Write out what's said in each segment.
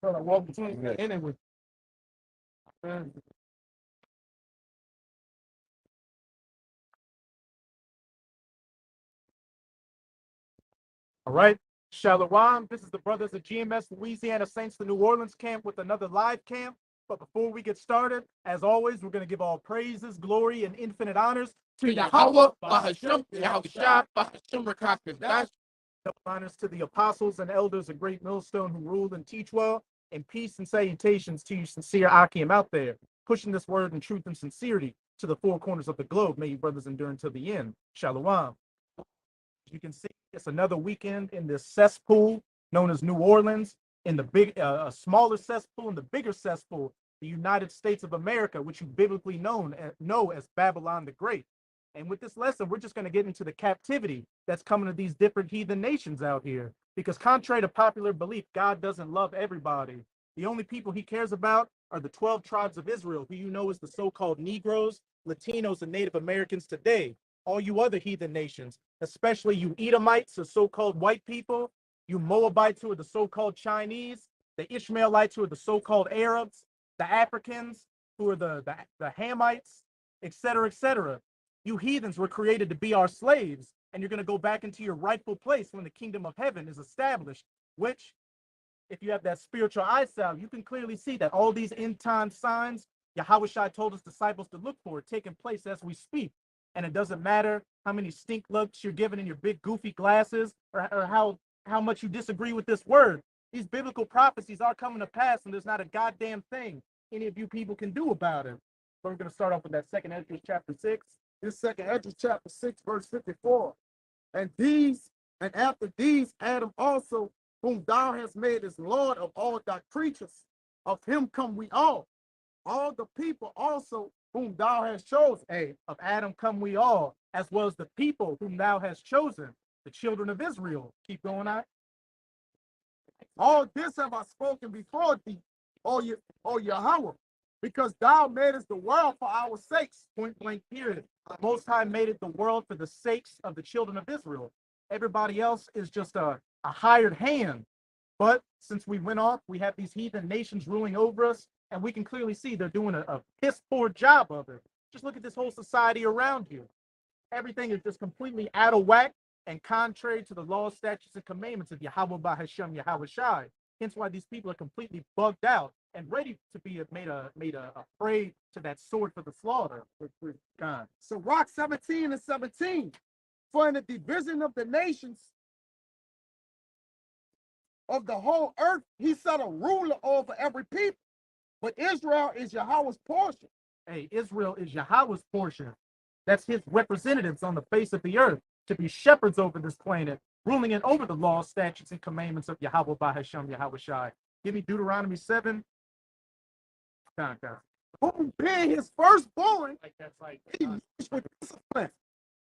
So I walk between the anyway. All right. Shalom. This is the brothers of GMS Louisiana Saints, the New Orleans camp, with another live camp. But before we get started, as always, we're going to give all praises, glory, and infinite honors to Yahweh, Bahashem, Yahushua, Bahashem, Rakakadash. Honors to the apostles and elders of Great Millstone who rule and teach well, and peace and salutations to you sincere Akim out there, pushing this word in truth and sincerity to the four corners of the globe. May you brothers endure until the end. Shalom. You can see it's another weekend in this cesspool known as New Orleans, in the big, a smaller cesspool and the bigger cesspool, the United States of America, which you biblically know as Babylon the Great. And with this lesson, we're just going to get into the captivity that's coming to these different heathen nations out here. Because contrary to popular belief, God doesn't love everybody. The only people he cares about are the 12 tribes of Israel, who you know as the so-called Negroes, Latinos, and Native Americans today. All you other heathen nations, especially you Edomites, or so-called white people, you Moabites, who are the so-called Chinese, the Ishmaelites, who are the so-called Arabs, the Africans, who are the Hamites, etc., etc. You heathens were created to be our slaves, and you're going to go back into your rightful place when the kingdom of heaven is established, which, if you have that spiritual eyesight, you can clearly see that all these end time signs Yahushua told his disciples to look for are taking place as we speak. And it doesn't matter how many stink looks you're giving in your big goofy glasses, or how much you disagree with this word. These biblical prophecies are coming to pass, and there's not a goddamn thing any of you people can do about it. So we're going to start off with that second Esdras chapter 6. This second Esdras chapter 6, verse 54. And after these, Adam also, whom thou hast made as Lord of all thy creatures, of him come we all the people also whom thou hast chosen. Hey, of Adam come we all, as well as the people whom thou hast chosen, the children of Israel. Keep going on. All this have I spoken before thee, O Yahweh, because thou madest the world for our sakes. Point blank period. The Most High made it the world for the sakes of the children of Israel. Everybody else is just a hired hand. But since we went off, we have these heathen nations ruling over us, and we can clearly see they're doing a piss poor job of it. Just look at this whole society around you. Everything is just completely out of whack and contrary to the laws, statutes, and commandments of Yahweh Bahashem Yahushai. Hence why these people are completely bugged out and ready to be made a prey to that sword for the slaughter. So Rock 17 and 17. For in the division of the nations of the whole earth, he set a ruler over every people. But Israel is Yahweh's portion. Hey, Israel is Yahweh's portion. That's his representatives on the face of the earth, to be shepherds over this planet, ruling it over the laws, statutes, and commandments of Yahweh Bahashem Yahushai. Give me Deuteronomy 7. Whom being his firstborn, he nourished with discipline,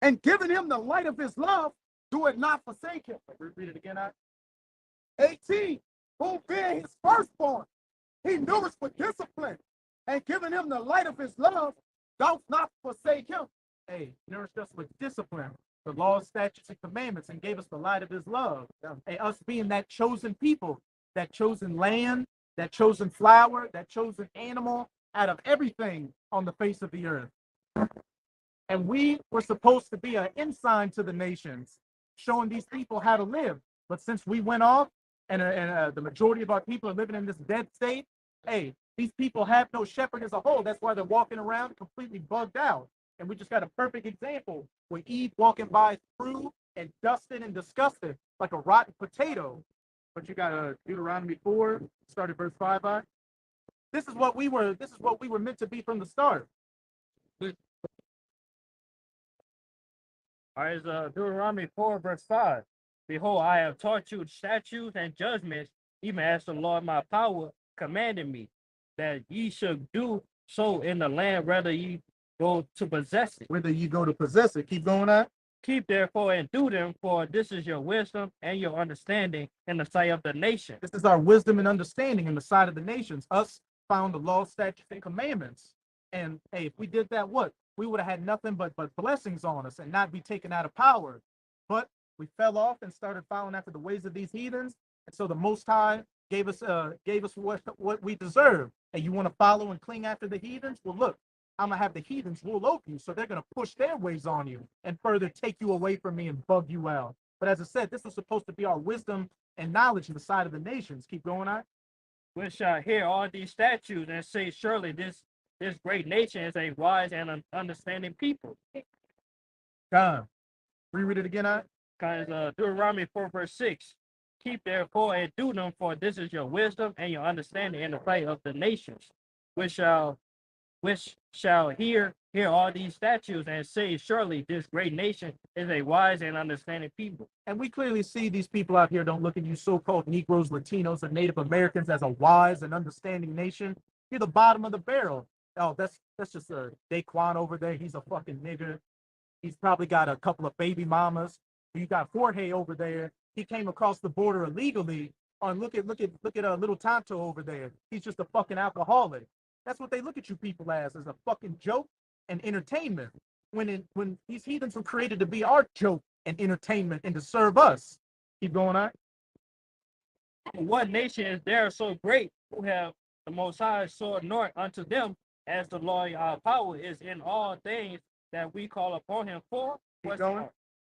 and giving him the light of his love, do it not forsake him. Read it again. 18. Whom being his firstborn, he nourished with discipline, and giving him the light of his love, doth not forsake him. Hey, nourished us with discipline, the laws, statutes, and commandments, and gave us the light of his love. Hey, us being that chosen people, that chosen land, that chosen flower, that chosen animal, out of everything on the face of the earth. And we were supposed to be an ensign to the nations, showing these people how to live. But since we went off, and the majority of our people are living in this dead state, hey, these people have no shepherd as a whole. That's why they're walking around completely bugged out. And we just got a perfect example with Eve walking by through and dusted and disgusted like a rotten potato. But you got Deuteronomy 4, started verse 5. This is what we were meant to be from the start. All right, Deuteronomy 4, verse 5. Behold, I have taught you statutes and judgments, even as the Lord my power commanded me, that ye should do so in the land, whether ye go to possess it. Whether you go to possess it. Keep going on. Keep therefore and do them, for this is your wisdom and your understanding in the sight of the nation. This is our wisdom and understanding in the sight of the nations. Us found the law, statutes, and commandments. And hey, if we did that, what? We would have had nothing but blessings on us and not be taken out of power. But we fell off and started following after the ways of these heathens. And so the Most High gave us what we deserve. And you want to follow and cling after the heathens? Well, look, I'm gonna have the heathens rule over you, so they're gonna push their ways on you and further take you away from me and bug you out. But as I said, this was supposed to be our wisdom and knowledge in the side of the nations. Keep going on. Which shall hear all these statutes and say, surely this great nation is a wise and an understanding people. God, reread it again, Because Deuteronomy 4 verse 6, keep therefore and do them, for this is your wisdom and your understanding in the sight of the nations, which shall hear all these statutes and say, surely this great nation is a wise and understanding people. And we clearly see these people out here don't look at you so-called Negroes, Latinos, and Native Americans as a wise and understanding nation. You're the bottom of the barrel. Oh, that's just a Daquan over there. He's a fucking nigger. He's probably got a couple of baby mamas. You got Jorge over there. He came across the border illegally. And look at little Tonto over there. He's just a fucking alcoholic. That's what they look at you people as a fucking joke and entertainment. When these heathens were created to be our joke and entertainment and to serve us. Keep going on. What nation is there so great who have the Most High sword north unto them, as the Lord our power is in all things that we call upon him for? Keep going.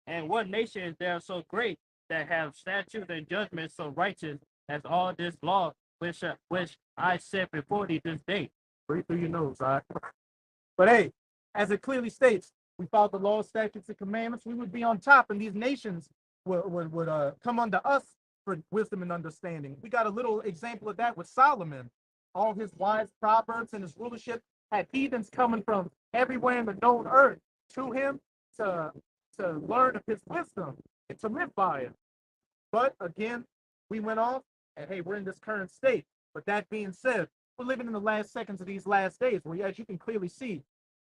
And what nation is there so great that have statutes and judgments so righteous as all this law which I set before thee this day? Breathe through your nose, all right? But hey, as it clearly states, we followed the laws, statutes, and commandments, we would be on top, and these nations would come unto us for wisdom and understanding. We got a little example of that with Solomon. All his wise proverbs and his rulership had heathens coming from everywhere in the known earth to him to learn of his wisdom and to live by it. But again, we went off, and hey, we're in this current state. But that being said, we're living in the last seconds of these last days, where, as you can clearly see,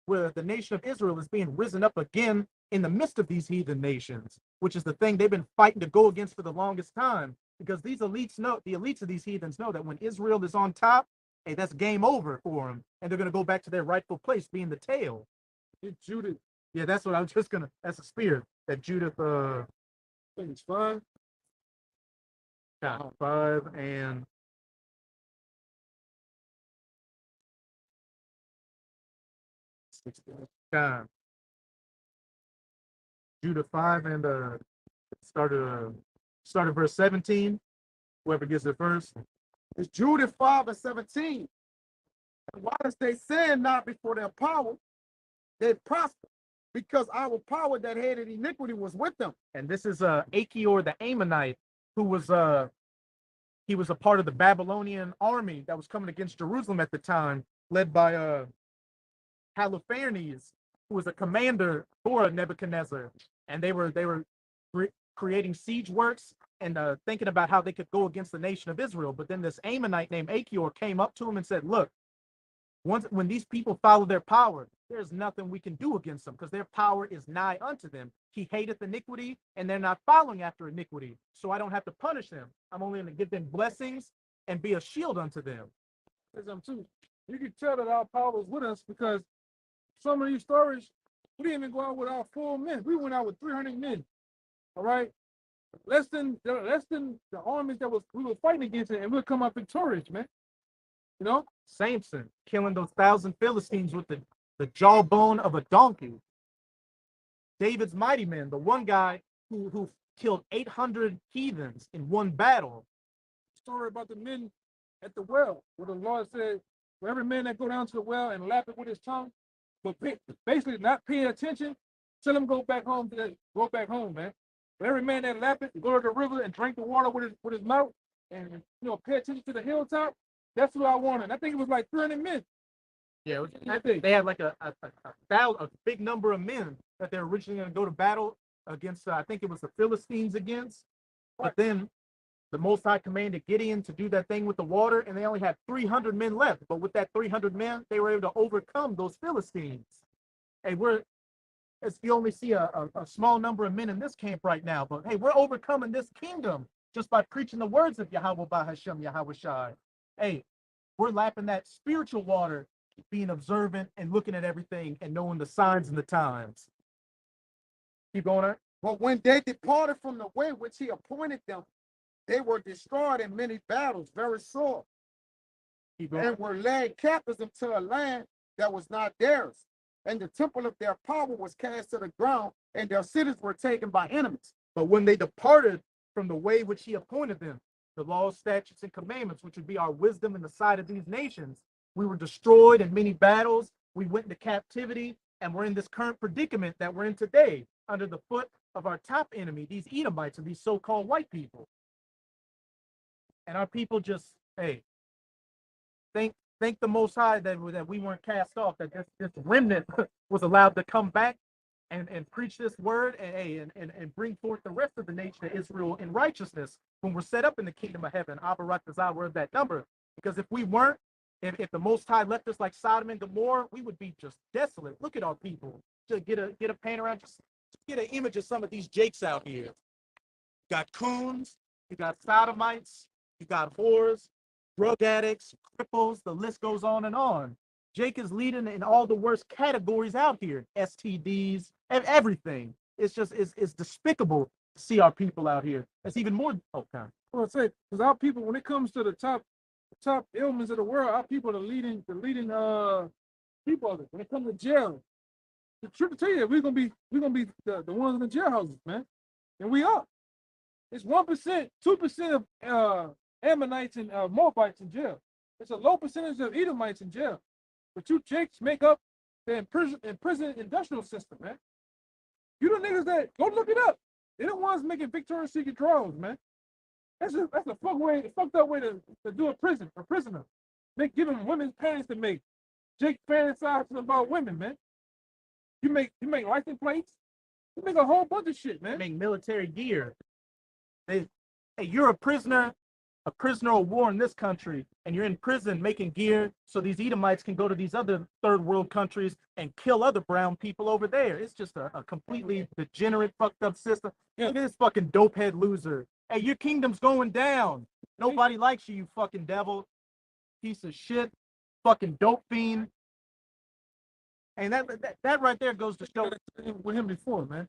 where the nation of Israel is being risen up again in the midst of these heathen nations, which is the thing they've been fighting to go against for the longest time. Because these elites know, the elites of these heathens know that when Israel is on top, hey, that's game over for them, and they're gonna go back to their rightful place, being the tail. It's Judith. Yeah, that's what I was just gonna. That's a spear that Judith. I think it's 5. Yeah, 5 and. Time. Judah 5 and started verse 17. Whoever gets it first. It's Judith 5 and 17. And why does they sin not before their power? They prosper, because our power that hated iniquity was with them. And this is Achior the Ammonite, who was he was a part of the Babylonian army that was coming against Jerusalem at the time, led by Holofernes, who was a commander for Nebuchadnezzar, and they were creating siege works and thinking about how they could go against the nation of Israel. But then this Ammonite named Achior came up to him and said, "Look, when these people follow their power, there's nothing we can do against them, because their power is nigh unto them. He hateth iniquity, and they're not following after iniquity. So I don't have to punish them. I'm only going to give them blessings and be a shield unto them." There's them too. You can tell that our power is with us, because some of these stories, we didn't even go out with our full men. We went out with 300 men. All right, less than the armies that we were fighting against, it, and we'll come out victorious, man. You know, Samson killing those 1,000 Philistines with the jawbone of a donkey. David's mighty men, the one guy who killed 800 heathens in one battle. Story about the men at the well, where the Lord said, for every man that go down to the well and lap it with his tongue, but basically not paying attention, tell him go back home, man. For every man that lap it, go to the river and drink the water with his mouth, and pay attention to the hilltop. That's what I wanted. I think it was like 300 men. Yeah, they had like a big number of men that they're originally going to go to battle against. I think it was the Philistines against. But then the Most High commanded Gideon to do that thing with the water, and they only had 300 men left. But with that 300 men, they were able to overcome those Philistines. Hey, you only see a small number of men in this camp right now, but hey, we're overcoming this kingdom just by preaching the words of Yahweh Bahashem Yahweh Shai. Hey, we're lapping that spiritual water, being observant and looking at everything and knowing the signs and the times. Keep going on. But when they departed from the way which he appointed them, They were destroyed in many battles, very sore, and were led captives into a land that was not theirs. And the temple of their power was cast to the ground, and their cities were taken by enemies. But when they departed from the way which he appointed them, the laws, statutes, and commandments, which would be our wisdom in the sight of these nations, we were destroyed in many battles. We went into captivity, and we're in this current predicament that we're in today, under the foot of our top enemy, these Edomites and these so-called white people. And our people just, hey, thank the Most High that we weren't cast off, that this remnant was allowed to come back and preach this word and bring forth the rest of the nation of Israel in righteousness when we're set up in the kingdom of heaven. Abarak word that number. Because if we weren't, if the Most High left us like Sodom and Gomorrah, we would be just desolate. Look at our people. Just get a paint around, just get an image of some of these jakes out here. You got coons, you got sodomites, you got whores, drug addicts, cripples, the list goes on and on. Jake is leading in all the worst categories out here, STDs, everything. It's just, it's despicable to see our people out here. It's even more, okay. Well, I say, because our people, when it comes to the top ailments of the world, our people are the leading people of it. When it comes to jail, the truth to tell you, we're gonna be the ones in the jailhouses, man. And we are. It's 1%, 2% of Ammonites and Moabites in jail. It's a low percentage of Edomites in jail. But you Jakes make up the prison industrial system, man. You the niggas that go look it up. They're the ones making Victoria's Secret drawers, man. That's a fucked up way to do a prisoner. Giving women's panties to make. Jake fantasizing about women, man. You make license plates. You make a whole bunch of shit, man. Make military gear. Hey, you're a prisoner of war in this country, and you're in prison making gear so these Edomites can go to these other third world countries and kill other brown people over there. It's just a completely degenerate, fucked up system. Yeah. Look at this fucking dopehead loser. Hey, your kingdom's going down. Nobody likes you, you fucking devil. Piece of shit. Fucking dope fiend. And that right there goes to show with him before, man.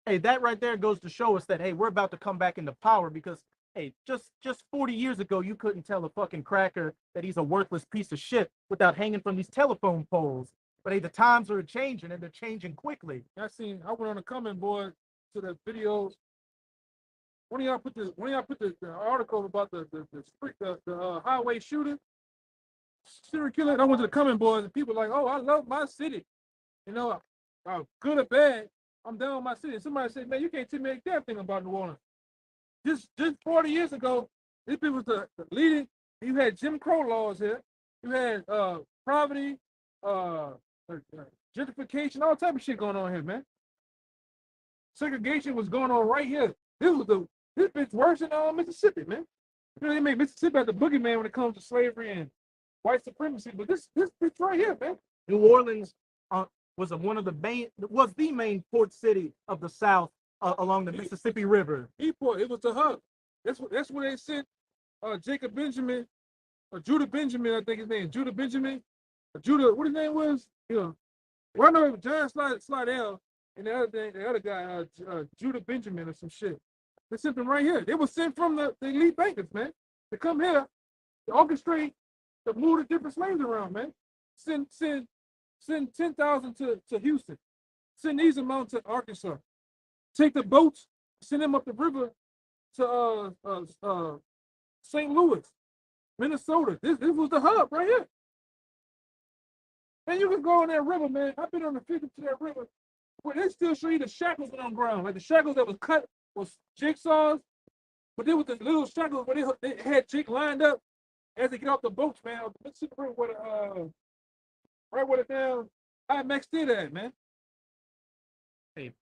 Hey, that right there goes to show us that, hey, we're about to come back into power because, hey, just 40 years ago, you couldn't tell a fucking cracker that he's a worthless piece of shit without hanging from these telephone poles. But hey, the times are changing, and they're changing quickly. I went on the comment board to the videos. When y'all put the article about the highway shooter, serial killer, I went to the comment board and people like, oh, I love my city. You know, good or bad, I'm down with my city. And somebody said, man, you can't tell me a damn thing about New Orleans. Just 40 years ago, this people was the leading. You had Jim Crow laws here. You had poverty, gentrification, all type of shit going on here, man. Segregation was going on right here. This bitch worse than Mississippi, man. You know, they make Mississippi as the boogeyman when it comes to slavery and white supremacy, but this bitch right here, man. New Orleans was the main port city of the South along the Mississippi River. It was the hub. That's where they sent Jacob Benjamin, or Judah Benjamin, I think his name, Judah Benjamin, what his name was? You know, well, I know it was John Slidell, and the other guy, Judah Benjamin or some shit. They sent them right here. They were sent from the elite bankers, man, to come here to orchestrate, to move the different slaves around, man. Send 10,000 to Houston. Send these amounts to Arkansas. Take the boats, send them up the river to St. Louis, Minnesota. This was the hub right here. And you can go in that river, man. I've been on the figure to that river where they still show you the shackles on the ground. Like the shackles that was cut was jigsaws, but there was the little shackles where they had Jake lined up as they get off the boats, man. Mississippi River right where the damn IMAX did at, man. Hey,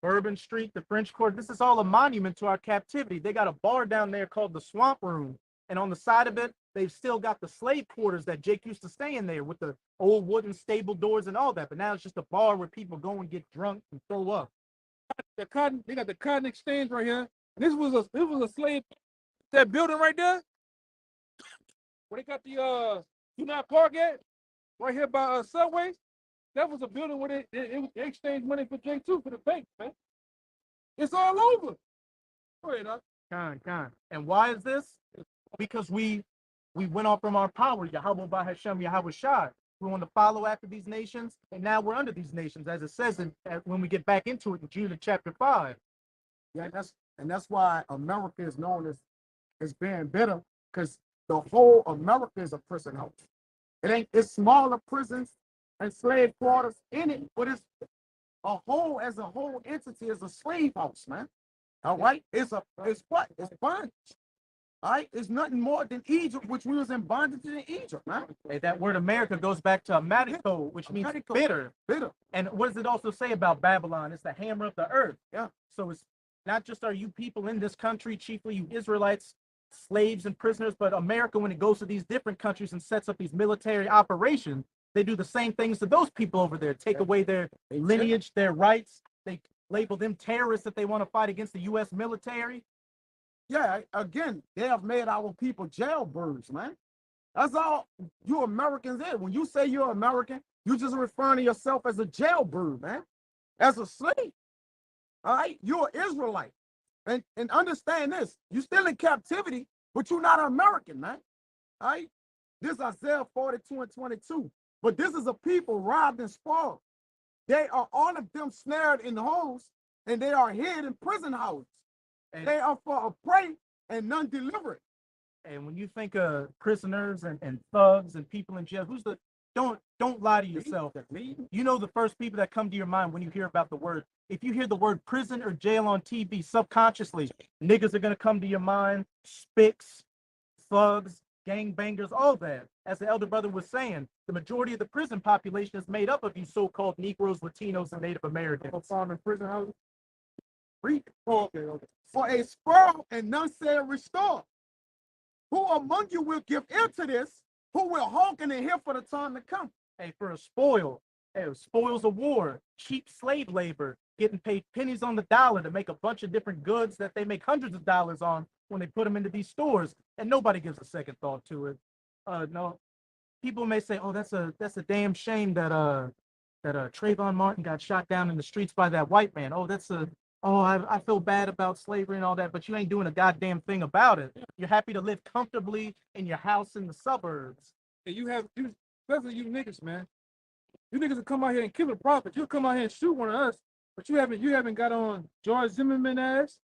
Bourbon Street, the French Court, this is all a monument to our captivity. They got a bar down there called the Swamp Room, and on the side of it, they've still got the slave quarters that Jake used to stay in there with the old wooden stable doors and all that, but now it's just a bar where people go and get drunk and throw up. They got the Cotton Exchange right here. This was a slave, that building right there, where they got the Do Not Park at, right here by Subway. That was a building where they exchanged money for Jake too, for the bank, man. It's all over. Go ahead, Con. And why is this? Because we went off from our power, Yahweh by Hashem, Yahweh Shai. We want to follow after these nations, and now we're under these nations, as it says when we get back into it in Judah chapter 5. Yeah, that's why America is known as being bitter, because the whole America is a prison house. It's smaller prisons and slave quarters in it, but it's a whole entity is a slave house, man. All right, it's bondage. All right, it's nothing more than Egypt, which we was in bondage in Egypt, man. Hey, that word America goes back to Americo, which means bitter. Bitter. And what does it also say about Babylon? It's the hammer of the earth. Yeah. So it's not just are you people in this country, chiefly you Israelites, slaves and prisoners, but America, when it goes to these different countries and sets up these military operations, they do the same things to those people over there, take away their lineage, their rights. They label them terrorists if they want to fight against the U.S. military. Yeah, again, they have made our people jailbirds, man. That's all you Americans is. When you say you're American, you just referring to yourself as a jailbird, man. As a slave. All right? You're an Israelite. And understand this. You're still in captivity, but you're not an American, man. All right? This is Isaiah 42 and 22. But this is a people robbed and spoiled. They are all of them snared in holes, and they are hid in prison houses. And they are for a prey and none delivered. And when you think of prisoners and thugs and people in jail, don't lie to yourself. You know the first people that come to your mind when you hear about the word. If you hear the word prison or jail on TV, subconsciously, niggas are gonna come to your mind, spics, thugs, gangbangers, all that. As the elder brother was saying, the majority of the prison population is made up of you so-called Negroes, Latinos, and Native Americans. Found in prison houses. Okay. For a spoil and none shall restore. Who among you will give ear to this? Who will hearken and hear for the time to come? Hey, for a spoil. Hey, spoils of war, cheap slave labor, getting paid pennies on the dollar to make a bunch of different goods that they make hundreds of dollars on when they put them into these stores, and nobody gives a second thought to it. No, people may say, "Oh, that's a damn shame that Trayvon Martin got shot down in the streets by that white man. I feel bad about slavery and all that," but you ain't doing a goddamn thing about it. You're happy to live comfortably in your house in the suburbs. And especially you niggas, man. You niggas will come out here and kill a prophet. You'll come out here and shoot one of us, but you haven't got on George Zimmerman ass.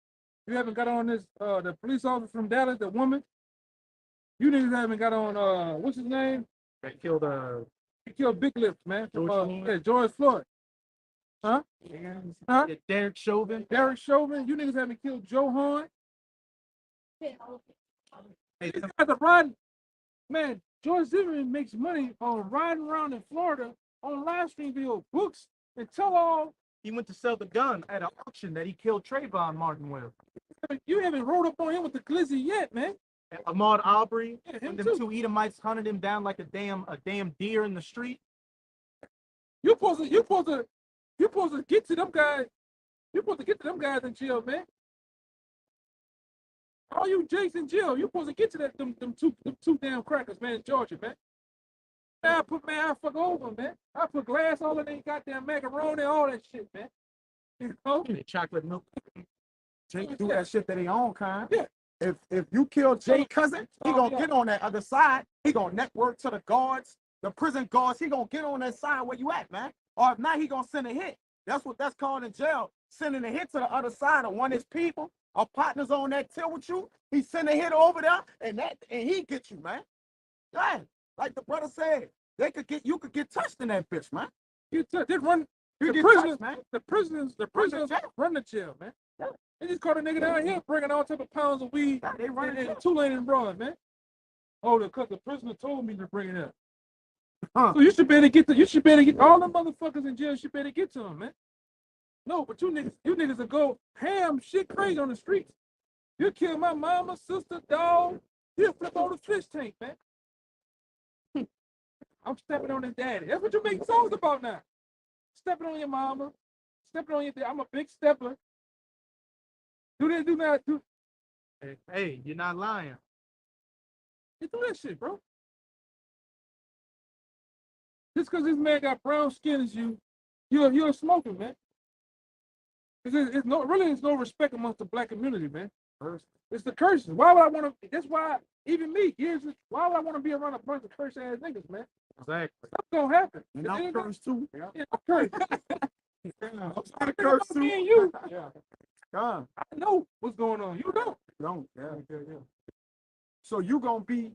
You haven't got on this the police officer from Dallas, the woman. You niggas haven't got on what's his name? They killed He killed Big Lips, man. George Floyd. Huh? Yeah, Derek Chauvin. You niggas haven't killed Joe Horn. Hey, These guys are riding. Man, George Zimmerman makes money on riding around in Florida on live stream video books and tell all. He went to sell the gun at an auction that he killed Trayvon Martin with. You haven't rolled up on him with the glizzy yet, man. And Ahmaud Arbery, Yeah, when him them too. two Edomites hunted him down like a damn deer in the street. You supposed to get to them guys. You supposed to get to them guys in jail, man. All you Jakes in jail, you supposed to get to them two damn crackers, man, in Georgia, man. I fuck over, man. I put glass all in their goddamn macaroni, all that shit, man. You know? Chocolate milk. Jake do that shit that he own, kind. Yeah. If you kill Jay cousin, he gonna get on that other side. He gonna network to the guards, the prison guards. He gonna get on that side where you at, man. Or if not, he gonna send a hit. That's what that's called in jail. Sending a hit to the other side of one of his people. Our partners on that till with you. He send a hit over there, and he get you, man. Yeah. Like the brother said, you could get touched in that bitch, man. They run You the get prisoners, touched, man. the prisoners run the jail, man. Yeah. They just caught a nigga down here bringing all type of pounds of weed They run and it. Tulane and broad, man. Oh, because the prisoner told me to bring it up. Huh. So you should better get all them motherfuckers in jail. You should better get to them, man. No, but you niggas will go ham shit crazy on the streets. You kill my mama, sister, dog. You flip on the fish tank, man. I'm stepping on his daddy. That's what you make songs about now. Stepping on your mama, stepping on your dad. I'm a big stepper. Do that, do not do. Hey, you're not lying. You do that shit, bro. Just because this man got brown skin as you're a smoker, man. It's no respect amongst the black community, man. It's the curses. Why would I want to? That's why even me, why would I want to be around a bunch of curse ass niggas, man? Exactly. That's gonna happen. And I'm cursed too. Yeah, I'm cursed. I'm trying to curse too. Me and you. Yeah. God, I know what's going on. You don't. don't. Yeah. So you're gonna be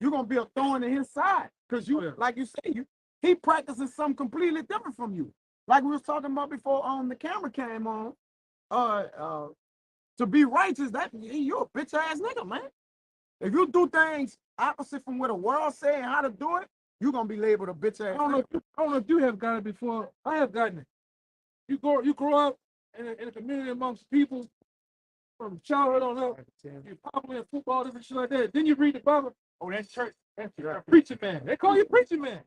a thorn in his side. Because you, like you say, he practices something completely different from you. Like we was talking about before the camera came on. To be righteous, that you're a bitch ass nigga, man. If you do things opposite from what the world saying how to do it, you're gonna be labeled a bitch ass. I don't know if you have gotten it before. I have gotten it. You grow up in a community amongst people from childhood on up. You're popular in football, different shit like that. Then you read the Bible. Oh, that's church. That's a preacher man. They call you preacher man.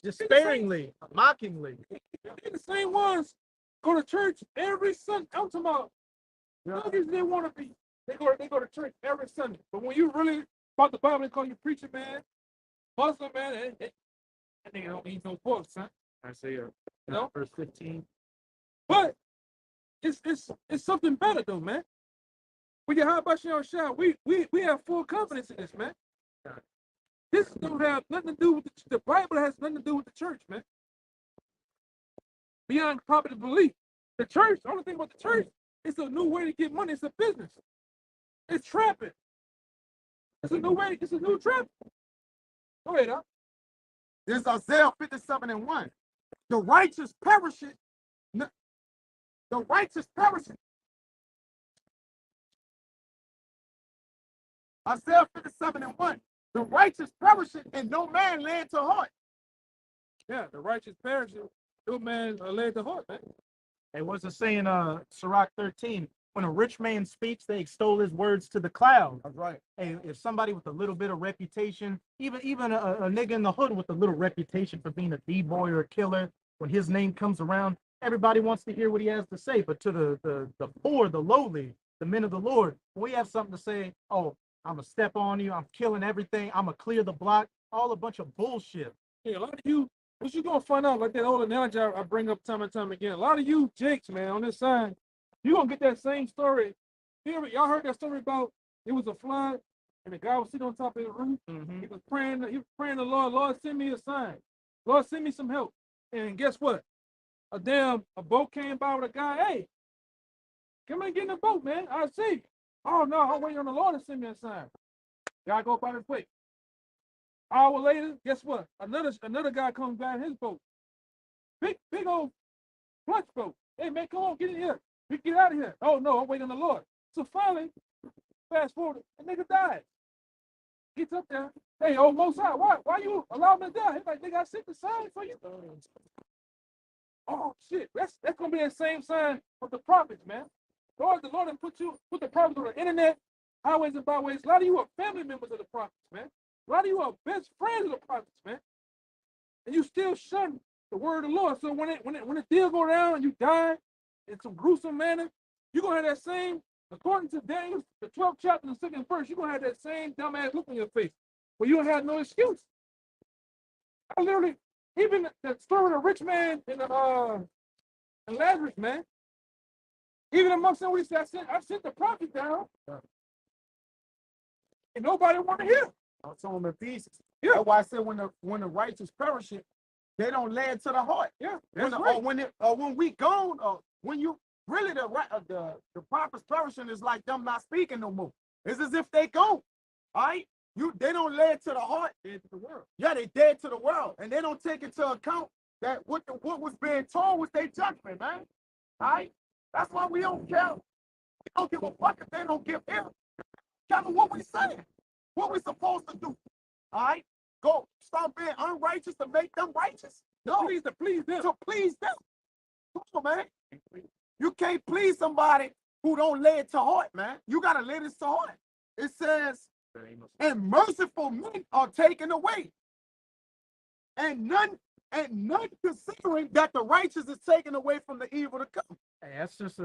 Just sparingly, mockingly. They're the same ones go to church every Sunday. I'm talking about niggas they want to be. They go to church every Sunday. But when you really about the Bible, they call you preacher man, Muslim man. That nigga don't eat no pork, son. Isaiah, verse 15. But it's something better though, man. When you hide by shot, we have full confidence in this, man. This don't have nothing to do with the Bible. Has nothing to do with the church, man. Beyond popular belief, the church. The only thing about the church, it's a new way to get money. It's a business. It's trapping. It's a new way. It's a new trap. Go ahead, huh? This is Isaiah 57:1. The righteous perisheth. The righteous perisheth. Isaiah 57:1. The righteous perisheth, and no man led to heart. Yeah, the righteous perish. No man led to heart, man. And what's it saying, Sirach 13? When a rich man speaks, they extol his words to the clouds. That's right. Hey, if somebody with a little bit of reputation, even a nigga in the hood with a little reputation for being a D-boy or a killer, when his name comes around, everybody wants to hear what he has to say. But to the poor, the lowly, the men of the Lord, when we have something to say, oh, I'm going to step on you, I'm killing everything, I'm going to clear the block, all a bunch of bullshit. Yeah, a lot of you, what you going to find out, like that old analogy I bring up time and time again, a lot of you jakes, man, on this side, you're going to get that same story. Y'all heard that story about it was a flood and the guy was sitting on top of the roof. He was praying to Lord, send me a sign. Lord, send me some help. And guess what? A boat came by with a guy. Hey, come and get in the boat, man. I'll see you. Oh, no, I'm waiting on the Lord to send me a sign. Guy go by this way. Hour later, guess what? Another guy comes by in his boat. Big old clutch boat. Hey, man, come on, get in here. We get out of here. Oh, no, I'm waiting on the Lord. So finally, fast forward, the nigga died. Gets up there. Hey, oh, Most High, why you allow me to die? He's like, nigga, I sent the sign for you. Oh, shit. That's going to be that same sign of the prophets, man. The Lord has put the prophets on the internet, highways and byways. A lot of you are family members of the prophets, man. A lot of you are best friends of the prophets, man. And you still shun the word of the Lord. So when the deal go down and you die in some gruesome manner, you're going to have that same, according to Daniel, the 12th chapter, the 2nd verse, you're going to have that same dumbass look on your face where you don't have no excuse. I literally, even the story of the rich man and Lazarus, man, even amongst them, we said, I sent the prophet down, and nobody want to hear. It's on the thesis. Yeah. That's why I said when the righteous perish, they don't lay it to the heart. Yeah, that's right. When we gone, when you really the prophets perishing is like them not speaking no more. It's as if they go. All right, they don't lay it to the heart. Dead to the world. Yeah, they dead to the world, and they don't take into account that what was being told was their judgment, man. All right, that's why we don't care. We don't give a fuck if they don't give in. Tell them what we saying, what we supposed to do. All right, go stop being unrighteous to make them righteous. No, To please them. To please them. Come on, man. You can't please somebody who don't lay it to heart, man. You gotta lay this to heart. It says, and merciful men are taken away, and none considering that the righteous is taken away from the evil to come. Hey, that's just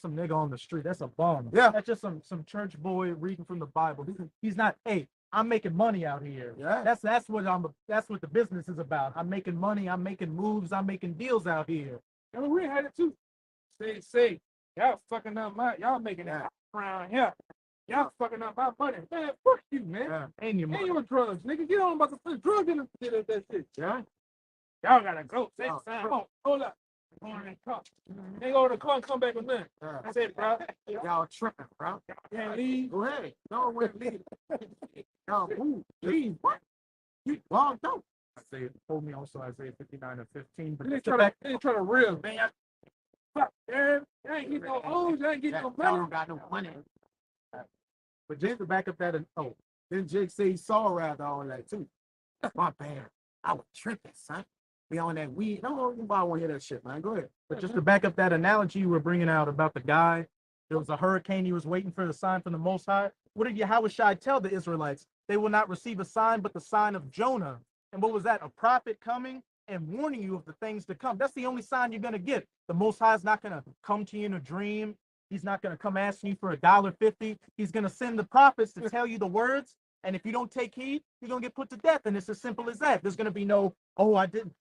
some nigga on the street. That's a bum. Yeah. That's just some church boy reading from the Bible. He's not, hey, I'm making money out here. Yeah. That's what the business is about. I'm making money, I'm making moves, I'm making deals out here. And we had it too. Say, Y'all fucking up y'all making that around here. Y'all fucking up my money. Man, fuck you, man. Yeah. And your And money. your drugs, nigga. Get on about the drug dealer did that shit. Yeah. Y'all gotta go. Take Oh, time. Hold up. Go in that car. They go to the car and come back with nothing. Yeah. I said, bro. Y'all tripping, bro. Yeah, leave. Go ahead. No, we're leaving. Y'all move. Leave. What? You logged out. Isaiah told me also Isaiah 59 and 15. But They just the try to reel, man. Fuck, man. You ain't getting no O's. You ain't getting no Y'all money. don't got no money. But just to back up that, Then Jake say he saw rather all that too. My bad. I was tripping, son. Be on that weed. No, nobody want to hear that shit, man. Go ahead. but just to back up that analogy you were bringing out about the guy, there was a hurricane. He was waiting for the sign from the Most High. What did Yahushua tell the Israelites? They will not receive a sign but the sign of Jonah. And what was that? A prophet coming and warning you of the things to come. That's the only sign you're going to get. The Most High is not going to come to you in a dream. He's not going to come asking you for $1.50. He's going to send the prophets to tell you the words. And if you don't take heed, you're going to get put to death. And it's as simple as that. There's going to be no, oh, I didn't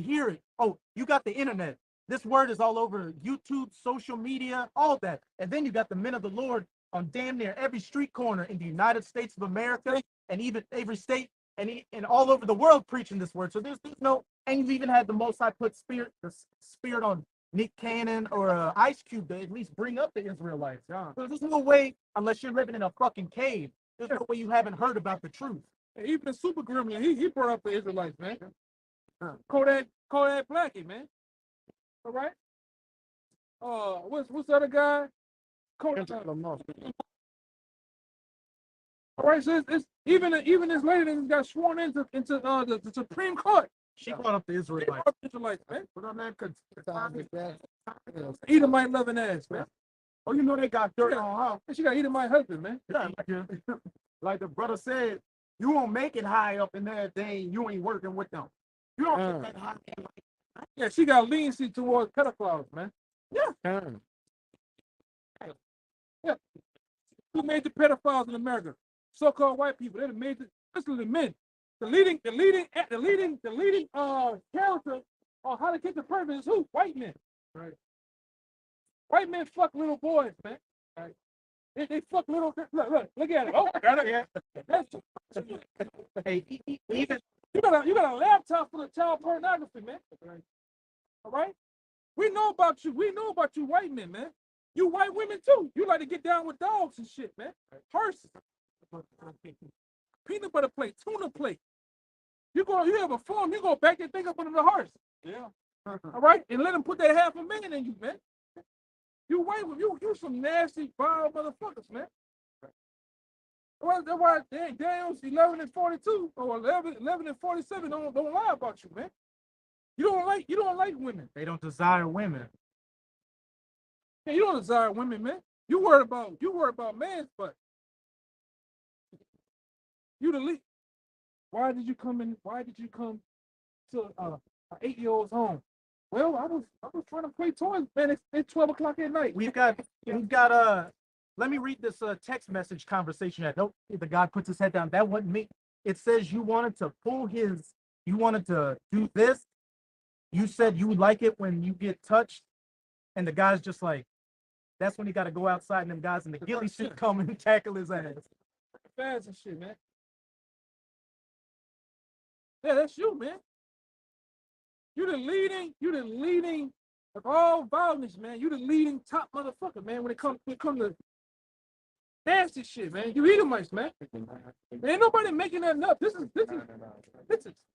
hear it. Oh, you got the internet. This word is all over YouTube, social media, all that. And then you got the men of the Lord on damn near every street corner in the United States of America and even every state and all over the world preaching this word. So there's no, and you've even had the Most High put the spirit on Nick Cannon or Ice Cube to at least bring up the Israelites. So there's no way, unless you're living in a fucking cave, there's no way you haven't heard about the truth. And even the Super Gremlin, he brought up the Israelites, man. Kodak Blackie, man. All right. What's the other guy? Kodak. All right, so it's even this lady that got sworn into the Supreme Court. She brought up the Israelites. Israelites, man. But on that, Edomite loving ass, man. oh, you know they got dirt on her. And she got Edomite husband, man. Yeah, like the brother said, you won't make it high up in that thing. You ain't working with them. You don't get that high. Yeah, she got leniency towards pedophiles, man. Yeah. Yeah. Who made the pedophiles in America? So-called white people. They're the major. Listen to the men. The leading character on How to Get the Perfect is who? White men. Right. White men fuck little boys, man. Right. They fuck little. Look at it. Oh, got it. That's, Hey, even you got a laptop full of child pornography, man. All right. We know about you. We know about you, white men, man. You white women too. You like to get down with dogs and shit, man. Hearses. Peanut butter plate, tuna plate. You have a form, you go back that thing up under the horse. Yeah. All right? And let them put that half a million in you, man. You white women, you some nasty, vile motherfuckers, man. That's why Daniel's 11 and 42 or 11 and 47 don't lie about you, man. You don't like women. they don't desire women. Yeah, you don't desire women, man. You worry about man's butt. You the lead. Why did you come to an 8-year-old's home? Well, I was trying to play toys, man. It's 12 o'clock at night. We've got let me read this text message conversation. Nope, the guy puts his head down. That wasn't me. It says you wanted to do this. You said you would like it when you get touched, and the guy's just like, that's when he got to go outside and them guys in the ghillie suit come and tackle his ass. Fast and shit, man. Yeah, that's you, man. You the leading of all violence, man. You the leading top motherfucker, man. When it comes to nasty shit, man. You Edomites, man. Ain't nobody making that up. This is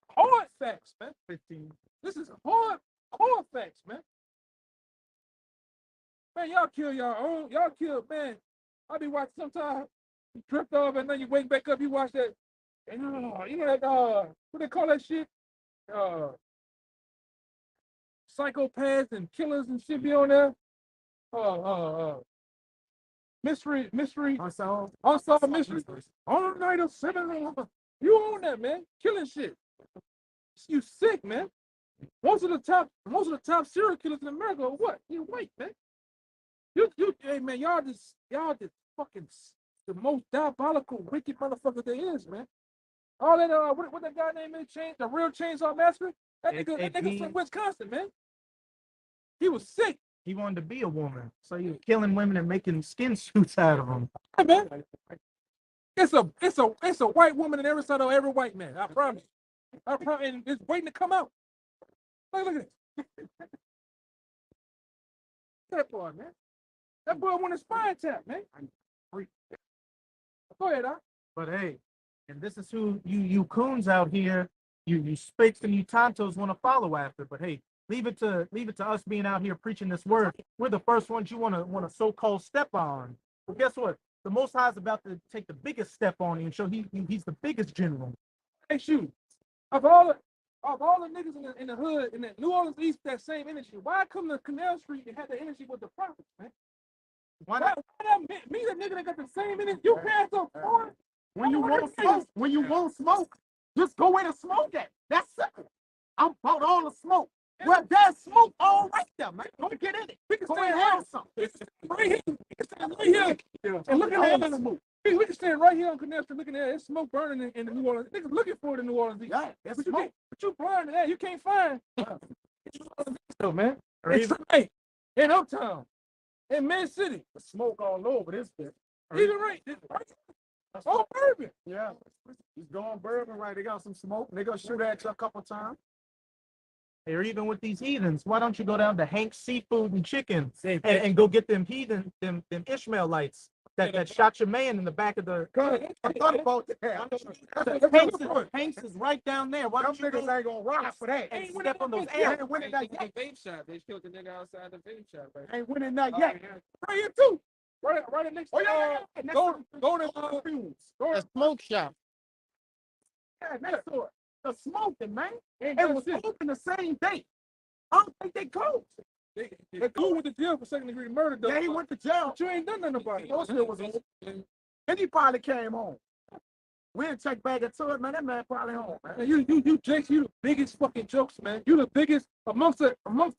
hard facts, man. 15. This is hard facts, man. Man, y'all kill y'all own. Y'all kill, man. I be watching sometimes. You drift off and then you wake back up. You watch that. And you know that what they call that shit? Psychopaths and killers and shit be on there. Mystery. Unsolved mystery. On the night of 7. You own that, man. Killing shit. You sick, man. Most of the top serial killers in America are what? You white, man. Hey, man, y'all just fucking the most diabolical, wicked motherfucker there is, man. All that what that guy name is? The real Chainsaw Massacre? That nigga from Wisconsin, man. He was sick. He wanted to be a woman, so he was killing women and making skin suits out of them. Hey, man. It's a white woman in every side of every white man. I promise. I promise, and it's waiting to come out. Look at this. That boy, man. That boy want a spine tap, man. Go ahead, Doc. But hey, and this is who you coons out here, you spakes and you tontos want to follow after. But hey, leave it to us being out here preaching this word. We're the first ones you want to so-called step on. But guess what? The Most High is about to take the biggest step on you and show he's the biggest general. Hey, shoot. Of all the niggas in the hood in the New Orleans East, that same energy. Why come to Canal Street and have the energy with the prophets, man? Why not me, the nigga that got the same energy? You pass up for When you won't smoke, just go in and smoke it. That's simple. I'm about all the smoke. Well, there's smoke all right there, man. Go get in it. We can Go stand and have some. right here. We can stand right here and look at the smoke. We can stand right here on Canal Street looking at it. It's smoke burning in the New Orleans. Niggas looking for it in New Orleans. Yeah, it's smoke. But you blind to that. You can't find. So, man. Or It's even, right in Uptown, in Mid City. The smoke all over this bitch. Even right. Oh, bourbon. Yeah, he's going bourbon right. They got some smoke. They gonna shoot at you a couple times. or even with these heathens, why don't you go down to Hank's Seafood and Chicken Hey, and go get them heathen, them Ishmaelites that shot your man in the back of the. I thought about that. Hanks is right down there. Why Them don't you niggas go ain't gonna ride for that. and step on those They air? ain't winning that yet. vape shop. They killed the nigga outside the vape shop. Right? Ain't winning that yet. right here too. Right next to Oh yeah, go to the smoke shop. Yeah, next to it. The smoking, man. It was open the same day. I don't think they closed. They went to jail for second-degree murder, though. Yeah, he went to jail. But you ain't done nothing about it. Those shit was open. And he probably came home. We didn't check back into it, man. That man probably home, man. Man, you Jakes, you the biggest fucking jokes, man. You the biggest amongst the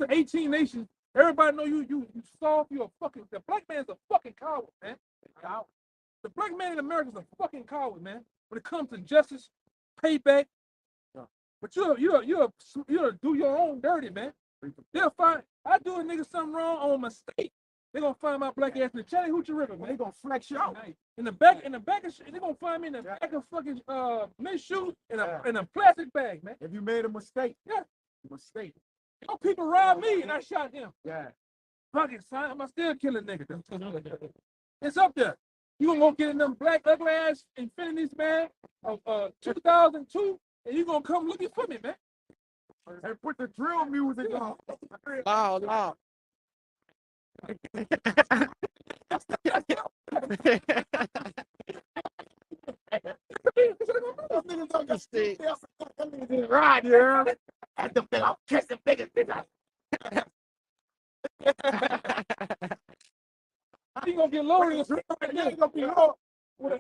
18 nations. Everybody know you soft. You a fucking. The black man's a fucking coward, man. The black man in America is a fucking coward, man. When it comes to justice, payback. But you do your own dirty, man. They'll find. I do a nigga something wrong on a mistake. They're gonna find my black ass in the Chattahoochee River, man. They gonna flex you out. In the back of they're gonna find me in the back of fucking men's shoes in a plastic bag, man. If you made a mistake, mistake. Your people robbed me and I shot them. Yeah. Fucking son, I'm still killing niggas. It's up there. You gonna go get in them black ugly ass Infinities, man, of 2002, and you gonna come looking for me, man. And put the drill music on. Loud. Niggas on the street. Right, yeah. And the big, I'm kissing niggas. You gonna get loaded you gonna be low with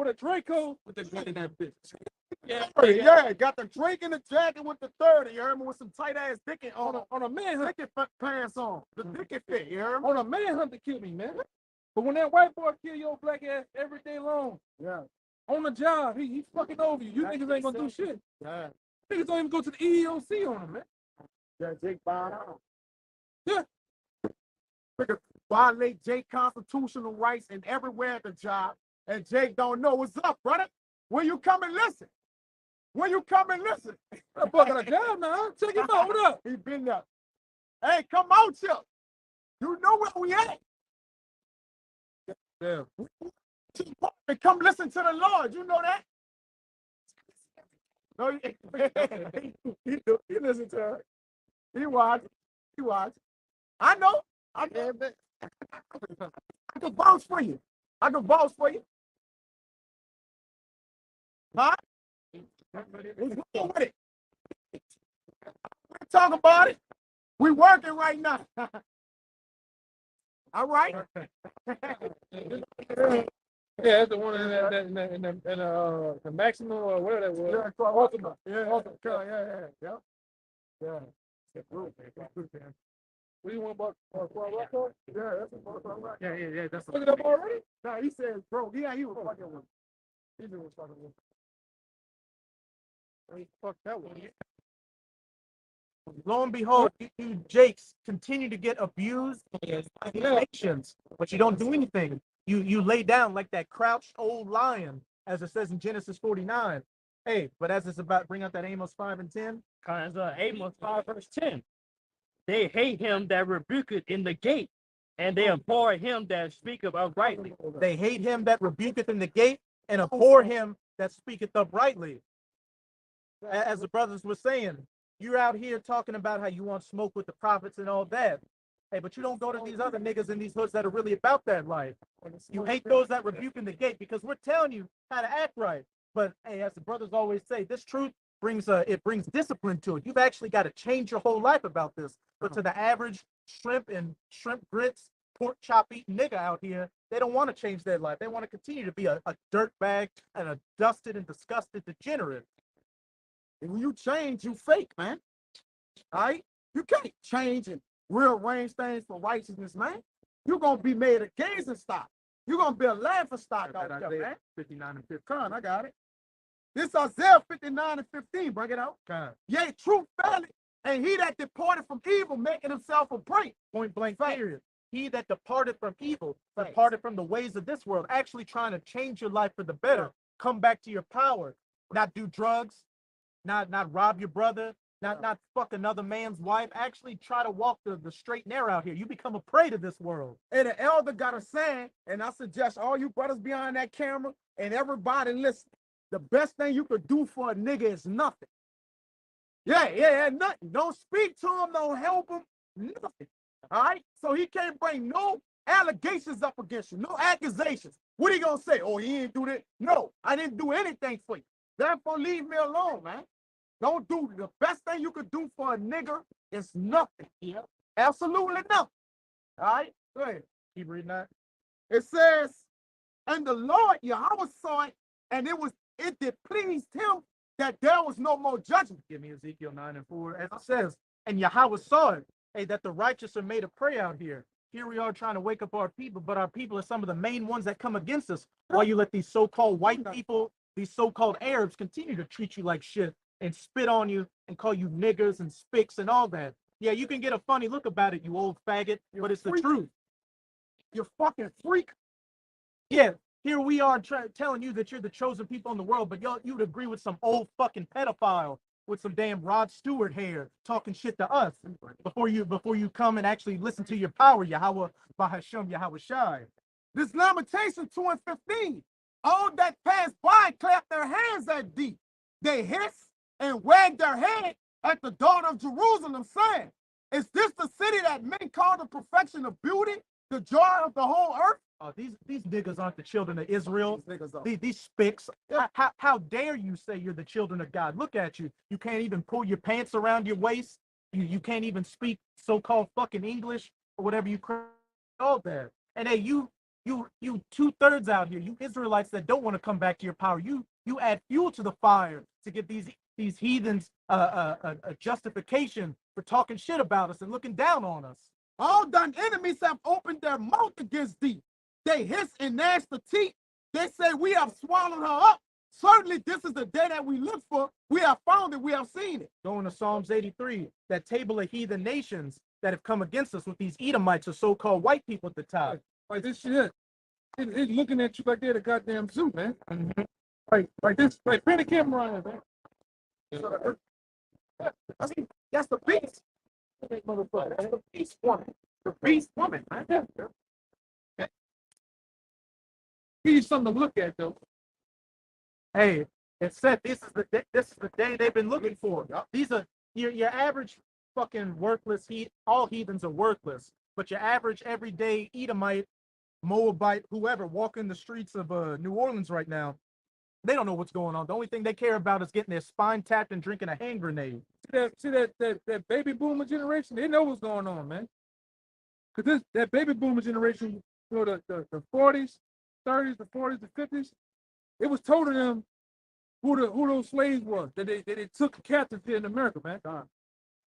a Draco with the gun in that bitch. Yeah, got the drink in the jacket with the 30, you heard me, with some tight ass dicky on a manhunt. Dicky pants on. The dicky fit, you heard me? On a manhunt to kill me, man. But when that white boy kill your black ass every day long, Yeah. on the job, he fucking over you. You niggas ain't gonna do shit. Yeah. Niggas don't even go to the EEOC on him, man. Yeah, Jake Bond. Yeah. Nigga violate Jake constitutional rights and everywhere at the job, and Jake don't know what's up, brother. Will you come and listen? Will you come and listen? That boy got a job now. Check him out. What up? He been there. Hey, come out here. You know where we at. Yeah. And come listen to the Lord. You know that? No, he listen to her. He watch. I know. I can vouch for you. Huh? What's wrong with it? We're talking about it. We working right now. All right. Yeah, that's the one in the maximum or whatever that was. Yeah, ultimate. Yeah. What do you want about Rocco? Yeah, that's a fuck. Yeah. That's Look it up already? No, he said, bro. Yeah, he was fucking with. He was fucking with. He fucked that one. Lo and behold, you Jakes continue to get abused by these nations, but you don't do anything. You lay down like that crouched old lion, as it says in Genesis 49. Hey, but as it's about bring out that Amos 5 and 10. Amos 5 verse 10. They hate him that rebuketh in the gate, and they abhor him that speaketh uprightly. They hate him that rebuketh in the gate, and abhor him that speaketh uprightly. As the brothers were saying, you're out here talking about how you want smoke with the prophets and all that. Hey, but you don't go to these other niggas in these hoods that are really about that life. You hate those that rebuke in the gate because we're telling you how to act right. But hey, as the brothers always say, this truth brings discipline to it. You've actually got to change your whole life about this. But to the average shrimp and shrimp grits, pork chop eating nigga out here, they don't want to change their life. They want to continue to be a dirt bag and a dusted and disgusted degenerate. And when you change, you fake, man. All right? You can't change and rearrange things for righteousness, man. You're going to be made a gazing stock. You're going to be a laughing stock out there, man. 59 and 15. Come on, I got it. This Isaiah 59 and 15. Bring it out. Yea, truth faileth, and he that departed from evil, making himself a prey. Point blank, period. He that departed from evil, departed from the ways of this world, actually trying to change your life for the better, come back to your power, not do drugs, not rob your brother, not fuck another man's wife. Actually try to walk the straight and narrow out here. You become a prey to this world. And the elder got a saying, and I suggest all you brothers behind that camera and everybody listen, the best thing you could do for a nigga is nothing. Yeah, nothing. Don't speak to him, don't help him, nothing. All right? So he can't bring no allegations up against you, no accusations. What are you gonna say? Oh, he didn't do that? No, I didn't do anything for you. Therefore, leave me alone, man. Don't do the best thing you could do for a nigger is nothing. Yeah. Absolutely nothing. All right? Go ahead. Keep reading that. It says, and the Lord Yahweh saw it, and it did please him that there was no more judgment. Give me Ezekiel 9 and 4. As it says, and Yahweh saw it, hey, that the righteous are made a prey out here. Here we are trying to wake up our people, but our people are some of the main ones that come against us. While you let these so-called white people, these so-called Arabs continue to treat you like shit and spit on you and call you niggers and spics and all that. Yeah, you can get a funny look about it, you old faggot, but it's the truth. You fucking freak. Yeah, here we are telling you that you're the chosen people in the world, but you'd agree with some old fucking pedophile with some damn Rod Stewart hair talking shit to us before you come and actually listen to your power, Yahweh Bahasham Yahweh Shai. This Lamentation 2 and 15. All that pass by clap their hands at thee. They hiss and wag their head at the daughter of Jerusalem, saying, is this the city that men call the perfection of beauty, the joy of the whole earth? Oh, these niggas aren't the children of Israel. These spics. Yeah. How dare you say you're the children of God? Look at you. You can't even pull your pants around your waist. You can't even speak so-called fucking English or whatever you call that. And hey, you 2/3 out here, you Israelites that don't want to come back to your power. You add fuel to the fire to give these heathens a justification for talking shit about us and looking down on us. All thine enemies have opened their mouth against thee. They hiss and gnash the teeth. They say, we have swallowed her up. Certainly, this is the day that we look for. We have found it. We have seen it. Going to Psalms 83, that table of heathen nations that have come against us with these Edomites or so-called white people at the top. Like this shit. It's looking at you like they're the goddamn zoo, man. Like this. Like, bring the camera on, man. That's the beast. That's the beast woman. The beast woman, man. Yeah. Give you something to look at, though. Hey, it said this is the day they've been looking for. These are your average fucking worthless all heathens are worthless, but your average everyday Edomite, Moabite, whoever walking the streets of New Orleans right now, they don't know what's going on. The only thing they care about is getting their spine tapped and drinking a hand grenade. See that baby boomer generation, they know what's going on, man. Because that baby boomer generation, you know, the 40s, 30s, the 40s, the 50s, it was told to them who those slaves were that they took captive here in America, man.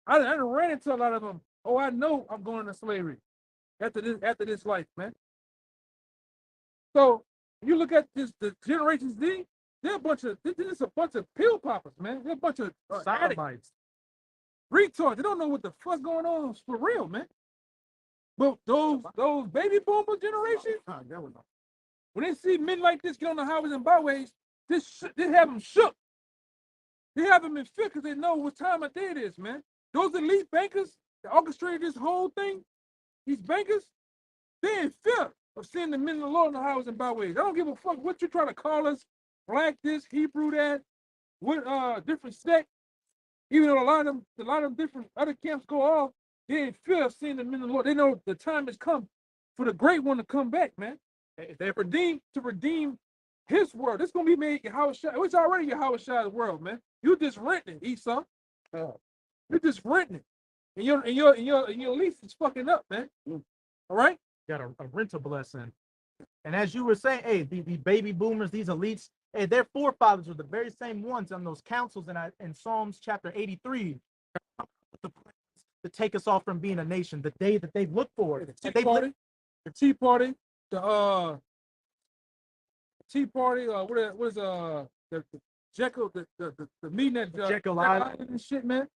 I ran into a lot of them. Oh, I know I'm going into slavery after this life, man. So you look at the generations Z, they're a bunch of pill poppers, man. They're a bunch of sodomites. Retards. They don't know what the fuck going on for real, man. But those baby boomer generation, when they see men like this get on the highways and byways, they have them shook. They have them in fear because they know what time of day it is, man. Those elite bankers that orchestrated this whole thing, these bankers, they're in fear of seeing the men of the Lord on the highways and byways. I don't give a fuck what you're trying to call us, black this, Hebrew that, what different sect. Even though a lot of them different other camps go off, they're in fear of seeing the men of the Lord. They know the time has come for the great one to come back, man. They're to redeem his world. It's gonna be made Yahweh Shai. It's already Yahweh Shai's world, man. You just renting it, Esau. You're just renting it. And your lease is fucking up, man. All right? Got a rental blessing. And as you were saying, hey, the baby boomers, these elites, hey, their forefathers were the very same ones on those councils in Psalms chapter 83 to take us off from being a nation, the day that they've looked for. The Tea Party, the Tea Party, what is the Jekyll, the meeting at Jekyll Island and shit, man.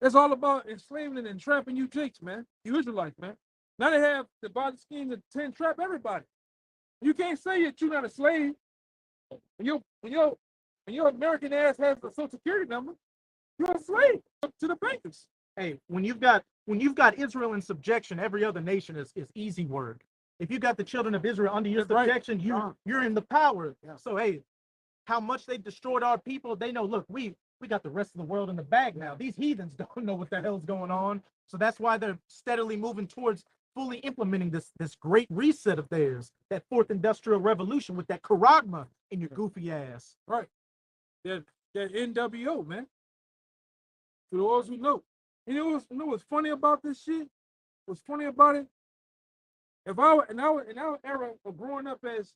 It's all about enslaving and entrapping you jakes, man. You Israelites, man. Now they have the body scheme to entrap everybody. You can't say that you're not a slave. When your American ass has a social security number, you're a slave to the bankers. Hey, when you've got Israel in subjection, every other nation is easy word. If you got the children of Israel under your subjection, right, you're in the power. Yeah. So hey, how much they destroyed our people, they know, look, we got the rest of the world in the bag now. These heathens don't know what the hell's going on. So that's why they're steadily moving towards fully implementing this great reset of theirs, that fourth industrial revolution with that charagma in your goofy ass. Right. That NWO, man. For those who know. You know what's funny about this shit? What's funny about it? If I were in our era of growing up as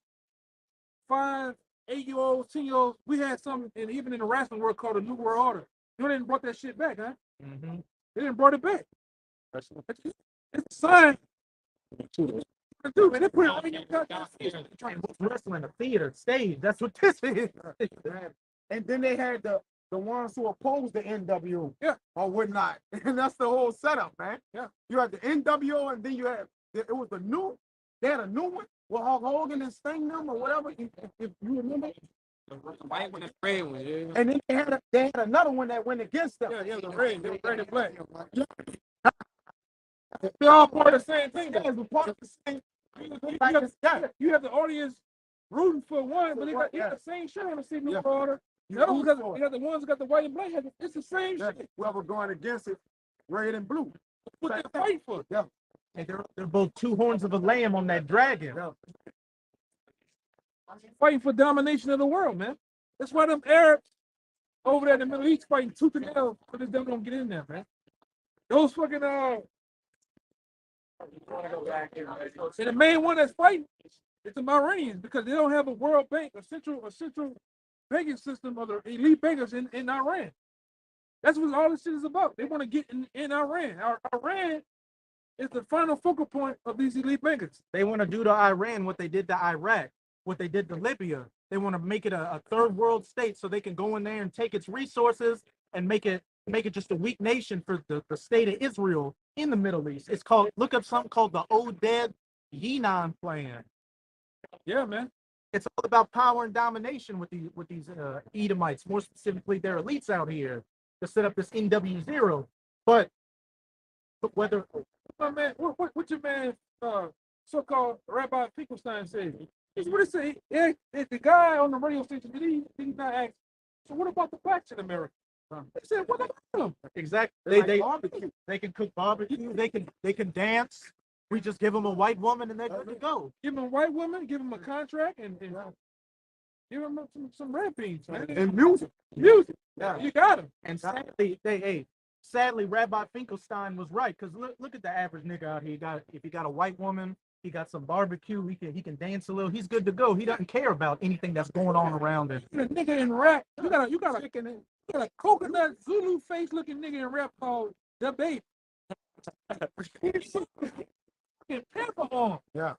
5, 8-year-olds, 10-year-olds, we had something, and even in the wrestling world, called a New World Order. You know, they didn't brought that shit back, huh? Mm-hmm. They didn't brought it back. It's a sign. Dude, man, they put it on your goddamn wrestling, a theater, stage. That's what this is. And then they had the ones who opposed the NWO, yeah, or whatnot. And that's the whole setup, man. Yeah. You had the NWO, and then it was they had a new one with Hulk Hogan and Sting them or whatever, if you remember. The white one and red one, yeah. And then they had another one that went against them. Yeah, the red and black. They're all part of the same thing. Yeah, it's part of the same. You have the audience rooting for one, but they got the same shit on the same New Order. The other ones got the ones that got the white and black. It's the same shit. Whoever going against it, red and blue. What they're fighting for. Yeah. And they're both two horns of a lamb on that dragon. Yeah. Fighting for domination of the world, man. That's why them Arabs over there in the Middle East fighting tooth and nail so this them don't get in there, man. Those fucking and the main one that's fighting is the Iranians because they don't have a world bank, a central banking system of the elite bankers in Iran. That's what all this shit is about. They want to get in Iran. Iran is the final focal point of these elite bankers. They want to do to Iran what they did to Iraq, what they did to Libya. They want to make it a third world state so they can go in there and take its resources and make it just a weak nation for the state of Israel in the Middle East. It's called, look up something called the Oded Yinon plan. Yeah, man. It's all about power and domination with these Edomites, more specifically their elites out here, to set up this NW0. But whether man, what your man so-called Rabbi Finkelstein said? What it say? The guy on the radio station did he not ask? So what about the blacks in America? They said, what about them? Exactly. They can cook barbecue. They can dance. We just give them a white woman and they're good to go. Give them a white woman, give them a contract, and give them some red beans, man. And music. Yeah, you got them. And sadly, Rabbi Finkelstein was right, because look at the average nigga out here. If he got a white woman, he got some barbecue, he can dance a little. He's good to go. He doesn't care about anything that's going on around him. The nigga in rap, you got a coconut Zulu face looking nigga in rap called The Baby. Pepper on. Yeah.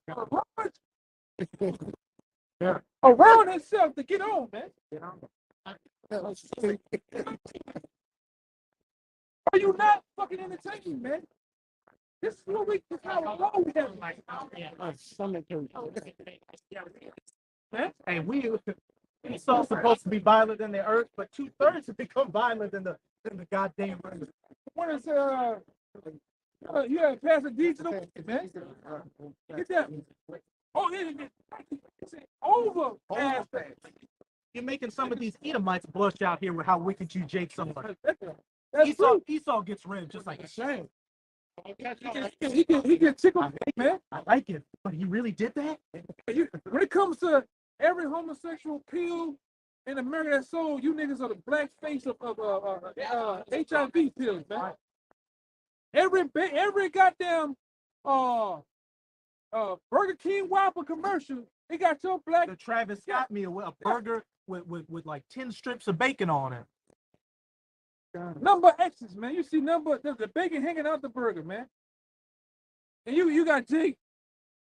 Yeah. Around himself to get on, man. Are you not fucking entertaining, man? This is what we, this is how low we have. Hey, Esau's supposed to be violent than the earth, but 2/3 have become violent than the goddamn earth. When it's you have to pass a deed to the man. Get that. Oh, it's over. Pass that. You're making some of these Edomites blush out here with how wicked you Jake someone. That's Esau gets rid just like a shame. He can tickle, man. I like it, but he really did that? When it comes to every homosexual pill in America that's sold, you niggas are the black face of HIV pills, man. Every goddamn Burger King Whopper commercial, they got your black. The Travis Scott meal, a burger with like 10 strips of bacon on it. Number X's, man. You see the bacon hanging out the burger, man. And you got Jake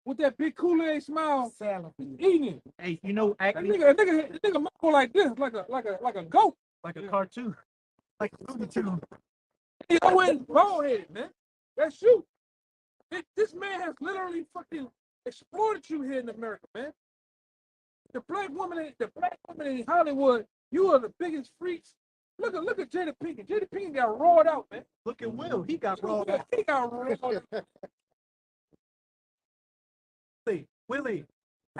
with that big Kool-Aid smile eating it. Hey, you know, That nigga go like this, like a goat. like a cartoon. Like a Looney Tune. He always bald-headed, man. That's you. This man has literally fucking exploited you here in America, man. The black woman in Hollywood, you are the biggest freaks. Look at Jada Pinkett. Jada Pinkett got roared out, man. Look at Will. He got rolled out. He got roared out. Willie,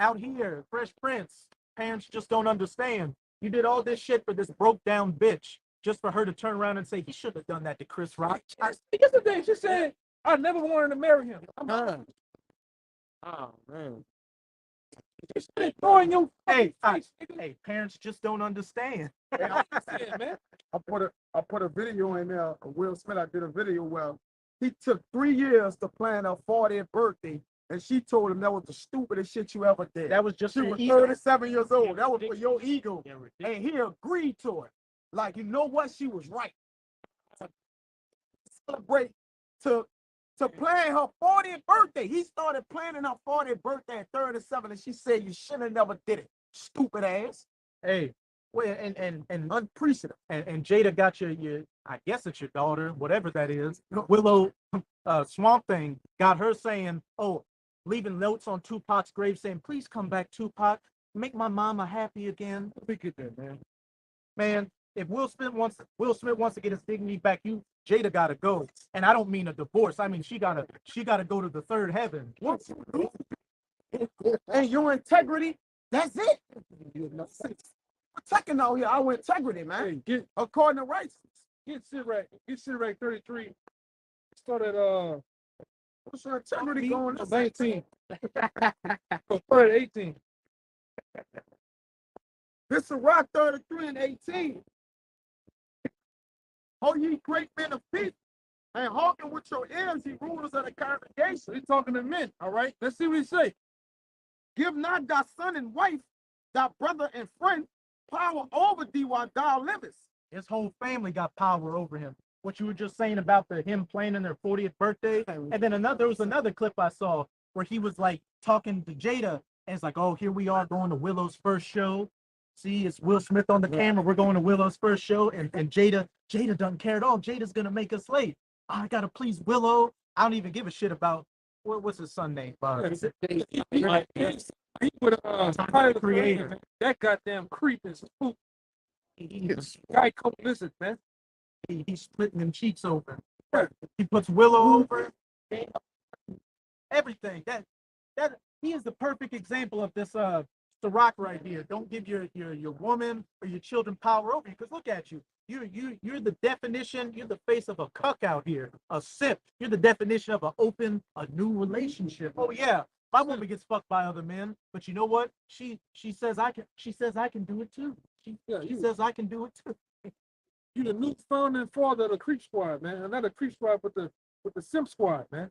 out here, Fresh Prince. Parents just don't understand. You did all this shit for this broke down bitch, just for her to turn around and say he should have done that to Chris Rock. Yesterday she said, I never wanted to marry him. Oh man. Throwing your Hey, face. parents just don't understand. Man. I put a video in there. Will Smith, I did a video where he took 3 years to plan her 40th birthday, and she told him that was the stupidest shit you ever did. That was just She for was ego. 37 years old. That was for your ego. Yeah, And he agreed to it. Like, you know what? She was right. To celebrate, to plan her 40th birthday. He started planning her 40th birthday at 37, and she said, you should have never did it. Stupid ass. Hey, well, and Unprecedented. and Jada got your I guess it's your daughter, whatever that is. Willow Swamp Thing got her saying, oh, leaving notes on Tupac's grave saying, please come back, Tupac. Make my mama happy again. Look at that, man. Man, if Will Smith wants to get his dignity back, Jada gotta go. And I don't mean a divorce. I mean she gotta go to the third heaven. Once you do, and your integrity, that's it. Protecting out here, our integrity, man. Hey, According to rights. get Sirac 33. Started What's your integrity going? 19. Started 18. This is Rock 33 and 18. Oh, ye great men of peace, and hearken with your ears, ye rulers of the congregation. He's talking to men, all right? Let's see what he say. Give not thy son and wife, thy brother and friend, power over thee while thou livest. His whole family got power over him. What you were just saying about him planning their 40th birthday. And then there was another clip I saw where he was like talking to Jada, and it's like, oh, here we are going to Willow's first show. See, it's Will Smith on the camera. We're going to Willow's first show, and Jada doesn't care at all. Jada's gonna make us late. I gotta please Willow. I don't even give a shit about what's his son name. He would Tyler Creator, man. That goddamn creep is spook. Guy co-listen, man. He's splitting them cheeks open. He puts Willow over everything. That he is the perfect example of this Ciroc right here. Don't give your woman or your children power over you, because look at you. You're the definition. You're the face of a cuck out here, a simp. You're the definition of a new relationship. Oh yeah, my woman gets fucked by other men, but you know what? She says I can do it too. She says I can do it too. You the new founding father of the Creep Squad, man. Not the Creep Squad, but the Simp Squad, man.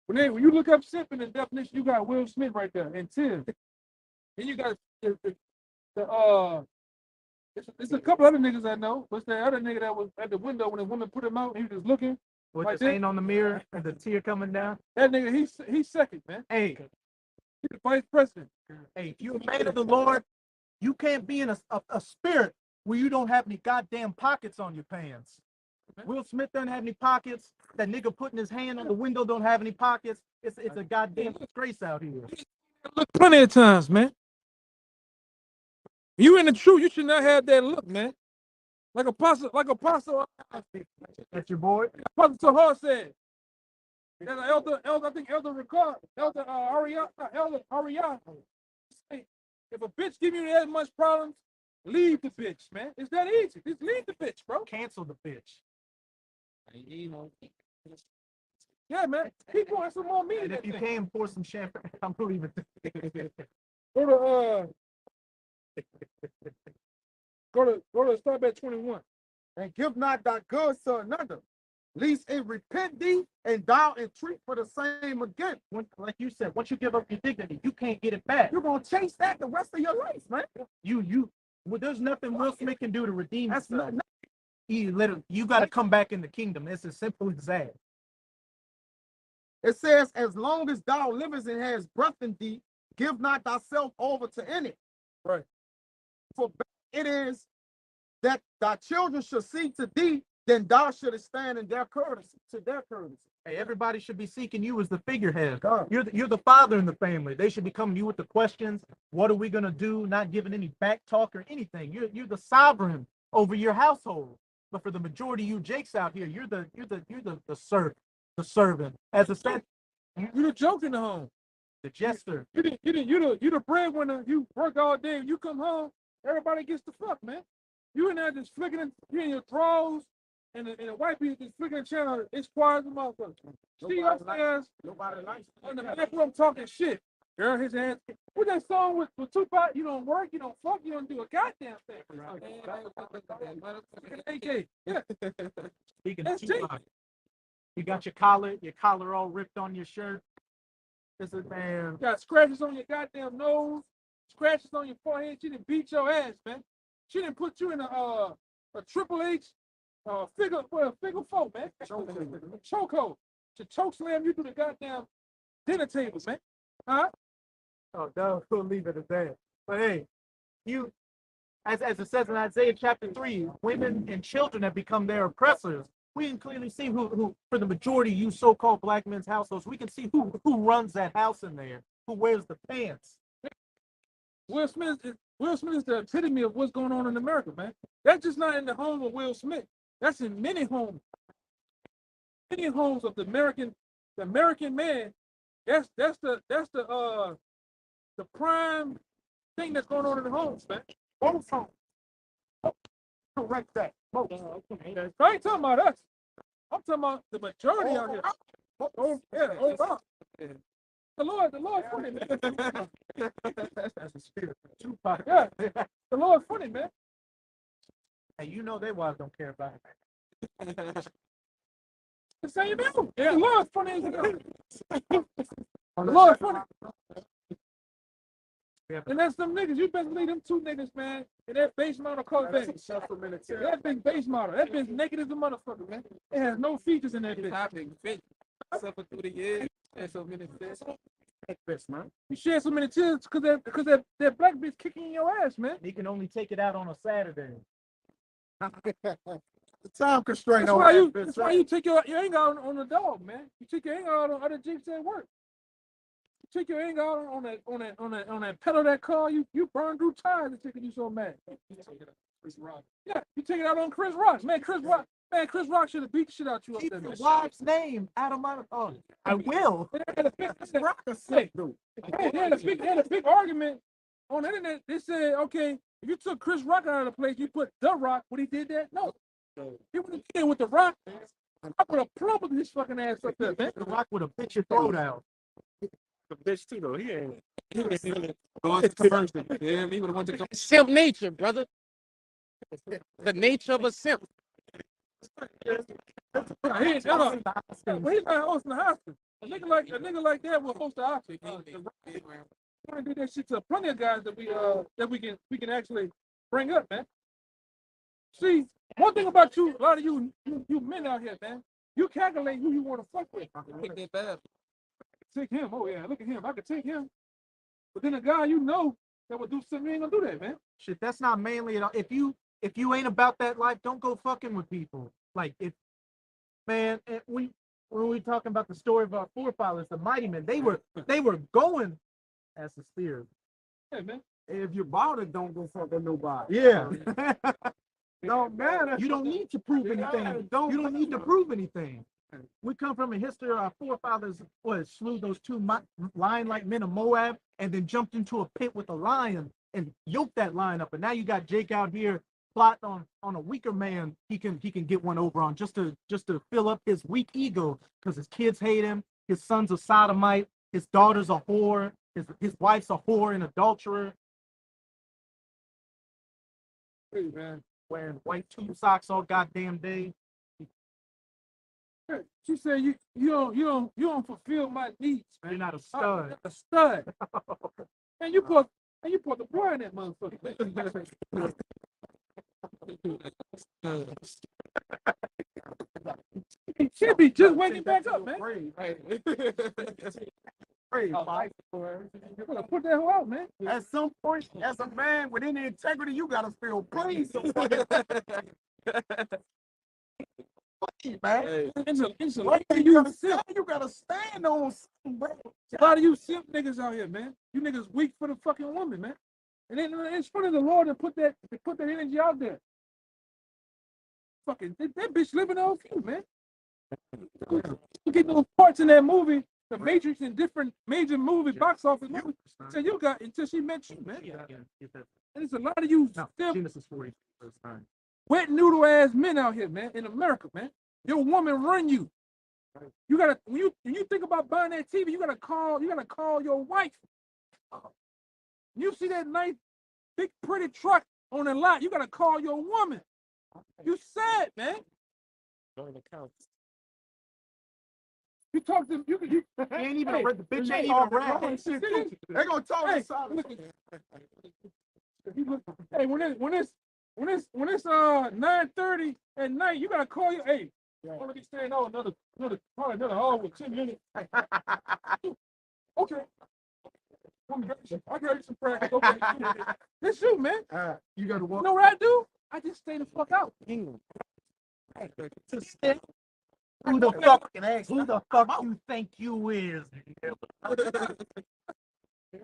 When you look up simp in the definition, you got Will Smith right there and Tim. Then you got it's a couple other niggas I know. What's that other nigga that was at the window when the woman put him out and he was just looking? With like the stain on the mirror and the tear coming down. That nigga, he's second, man. Hey, He's the vice president. hey, if you're a man of the Lord, you can't be in a spirit where you don't have any goddamn pockets on your pants. man. Will Smith doesn't have any pockets. That nigga putting his hand on the window don't have any pockets. It's a goddamn disgrace out here. Look, plenty of times, man. You in the truth, you should not have that look, man. Like Apostle, That's your boy. Apostle Tahar said. That I think Elder Ricard, Elder Ariana. If a bitch give you that much problems, leave the bitch, man. It's that easy. Just leave the bitch, bro. Cancel the bitch. Yeah, man. Keep going some more meat. And if you can pour some champagne, I'm leaving. Go to start at 21. And give not thy goods to another, lest it repent thee, and thou entreat for the same again. Like you said, once you give up your dignity, you can't get it back. You're gonna chase that the rest of your life, man. Well, there's nothing Will Smith can do to redeem That's himself. not You got to come back in the kingdom. It's as simple as that. It says, as long as thou livest and hast breath in thee, give not thyself over to any. Right. For it is that thy children should see to thee, then thou shouldst stand in their courtesy, to their courtesy. Hey, everybody should be seeking you as the figurehead. God. You're the father in the family. They should be coming to you with the questions. What are we gonna do? Not giving any back talk or anything. You're the sovereign over your household. But for the majority of you Jakes out here, you're the servant. As a said, You the joke in the home. the jester. You the breadwinner. You work all day. You come home, everybody gets the fuck, man. You in there just flicking, you in your throws, and the white people just flicking the channel. It's quiet as a motherfucker. See upstairs, Nobody likes in the back room talking shit. Girl, his ass. What that song with Tupac? You don't work, you don't fuck, you don't do a goddamn thing. AK. Yeah. Speaking That's of Tupac, you got your collar all ripped on your shirt. This is man. You got scratches on your goddamn nose, scratches on your forehead. She didn't beat your ass, man. She didn't put you in a Triple H figure 4, man. Chokehold. To choke slam you through the goddamn dinner table, man. Huh? Oh no, we'll leave it at that. But hey, you, as it says in Isaiah chapter 3, women and children have become their oppressors. We can clearly see who for the majority of you so-called black men's households, we can see who runs that house in there, who wears the pants. Will Smith is the epitome of what's going on in America, man. That's just not in the home of Will Smith. That's in many homes. Many homes of the American man. That's the prime thing that's going on in the homes, man. Both homes. correct that. I ain't talking about us. I'm talking about the majority out here. Oh, yeah, God. The Lord funny, man. That's the spirit of Tupac. Yeah, the Lord funny, man. And you know their wives don't care about it. The same thing. Yeah, the Lord's funny as hell. The Lord's funny. And that's them niggas. You better believe them two niggas, man. And that base model Corvette. That big base model. That bitch naked as a motherfucker, man. It has no features in that bitch. Suffered through the years. And so many tears. Man. You shed so many tears because that black bitch kicking in your ass, man. He can only take it out on a Saturday. The time constraint That's on why that you. bitch, That's why right? you take your anger out on the dog, man. You take your anger out on other Jakes at work. You take your anger out on that pedal of that car. You burn through tires and taking you so mad. Yeah, you take it out on Chris Rock, man. Chris Rock should have beat the shit out you up Keep there, the man. wife's name out of my. Oh, I will. They had a big argument on the internet. They said, okay, if you took Chris Rock out of the place, you put The Rock. Would he did that? No. He would have did with The Rock. I would have plummeted his fucking ass up there, man. The Rock would have bit your throat out. The bitch too though. He ain't going to conversion. Yeah, he would have went to simp nature, brother. The nature of a simp. He's not hosting the hospital. A nigga like that will host the hospital. We're gonna do that shit to plenty of guys that we can actually bring up, man. See, one thing about you, a lot of you men out here, man, you calculate who you want to fuck with. Pick that bad. Take him. Oh yeah, look at him. I could take him. But then a guy you know that would do something, you ain't gonna do that, man. Shit, that's not manly at all. If you ain't about that life, don't go fucking with people. Like if Man, and when we talking about the story of our forefathers, the mighty men, they were going as the spears. Yeah, man. If you bought it, don't go fucking nobody. Yeah. No matter. You don't need to prove anything. You don't need to prove anything. We come from a history of our forefathers slew those two lion-like men of Moab and then jumped into a pit with a lion and yoked that lion up. And now you got Jake out here plotting on a weaker man he can get one over on just to fill up his weak ego because his kids hate him, his son's a sodomite, his daughter's a whore, his wife's a whore and adulterer. Hey, man. Wearing white tube socks all goddamn day. She said you don't fulfill my needs, man. You're not a stud. A stud. And you put the boy in that motherfucker. She'll be just waking back up, man. Pray, You're gonna put that hoe out, man. At some point, as a man with any integrity, you gotta feel praise. Man. It's a lot of You gotta stand on something, bro. A lot of you simp niggas out here, man. You niggas weak for the fucking woman, man. And then it's funny the Lord to put that energy out there. Fucking that bitch living off you, man. You get those parts in that movie, The Matrix, and different major movie box office movies. So you got until she met you, man. And it's a lot of you Genesis 40 first time. wet noodle ass men out here, man, in America, man. Your woman run you. You gotta when you think about buying that TV, you gotta call your wife. You see that nice, big, pretty truck on the lot, you gotta call your woman. You sad, man. You talk to you ain't even read the bitch ain't even even read. They gonna talk Hey, inside. Hey, when it's 9:30 at night, you gotta call your hey. I'm gonna be staying out probably another hour with 10 minutes. Okay. I got you some practice. Okay. That's you, man. You gotta You walk. know what I do? I just stay the fuck out. Who the fuck you think you is?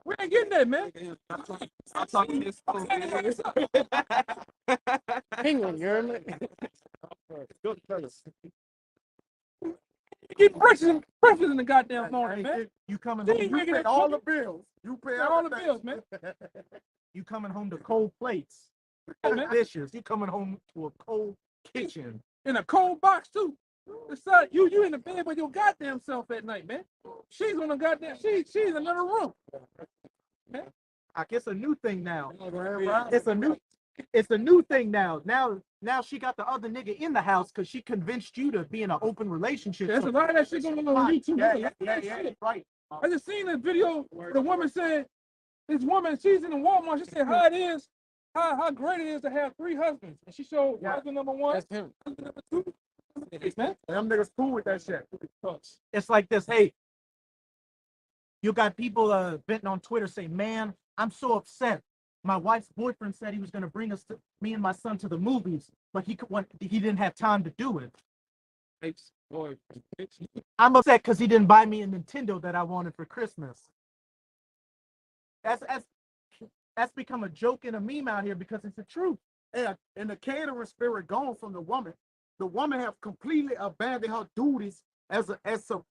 We ain't getting that, man. I'm talking this. England, you're Get breakfast in the goddamn morning, man. You coming They home? ain't You making pay it all the bills. You pay all the everything. bills, man. You coming home to cold plates, Yeah, cold man. dishes. You coming home to a cold kitchen. In a cold box too. Besides, you in the bed with your goddamn self at night, man. She's on the goddamn. She's in another room. I guess a new thing now. It's a new thing now. Now she got the other nigga in the house because she convinced you to be in an open relationship. There's a lot of that shit going on YouTube. Yeah, right. I just seen a video where the woman said, this woman, she's in the Walmart, she said how it is, how great it is to have 3 husbands. And she showed husband number 1, That's him. husband number 2. Man. Them niggas cool with that shit. It's like this. Hey, you got people venting on Twitter saying, "Man, I'm so upset. My wife's boyfriend said he was going to bring me and my son to the movies, but he didn't have time to do it. I'm upset because he didn't buy me a Nintendo that I wanted for Christmas." That's become a joke and a meme out here because it's the truth. And the catering spirit gone from the woman. The woman have completely abandoned her duties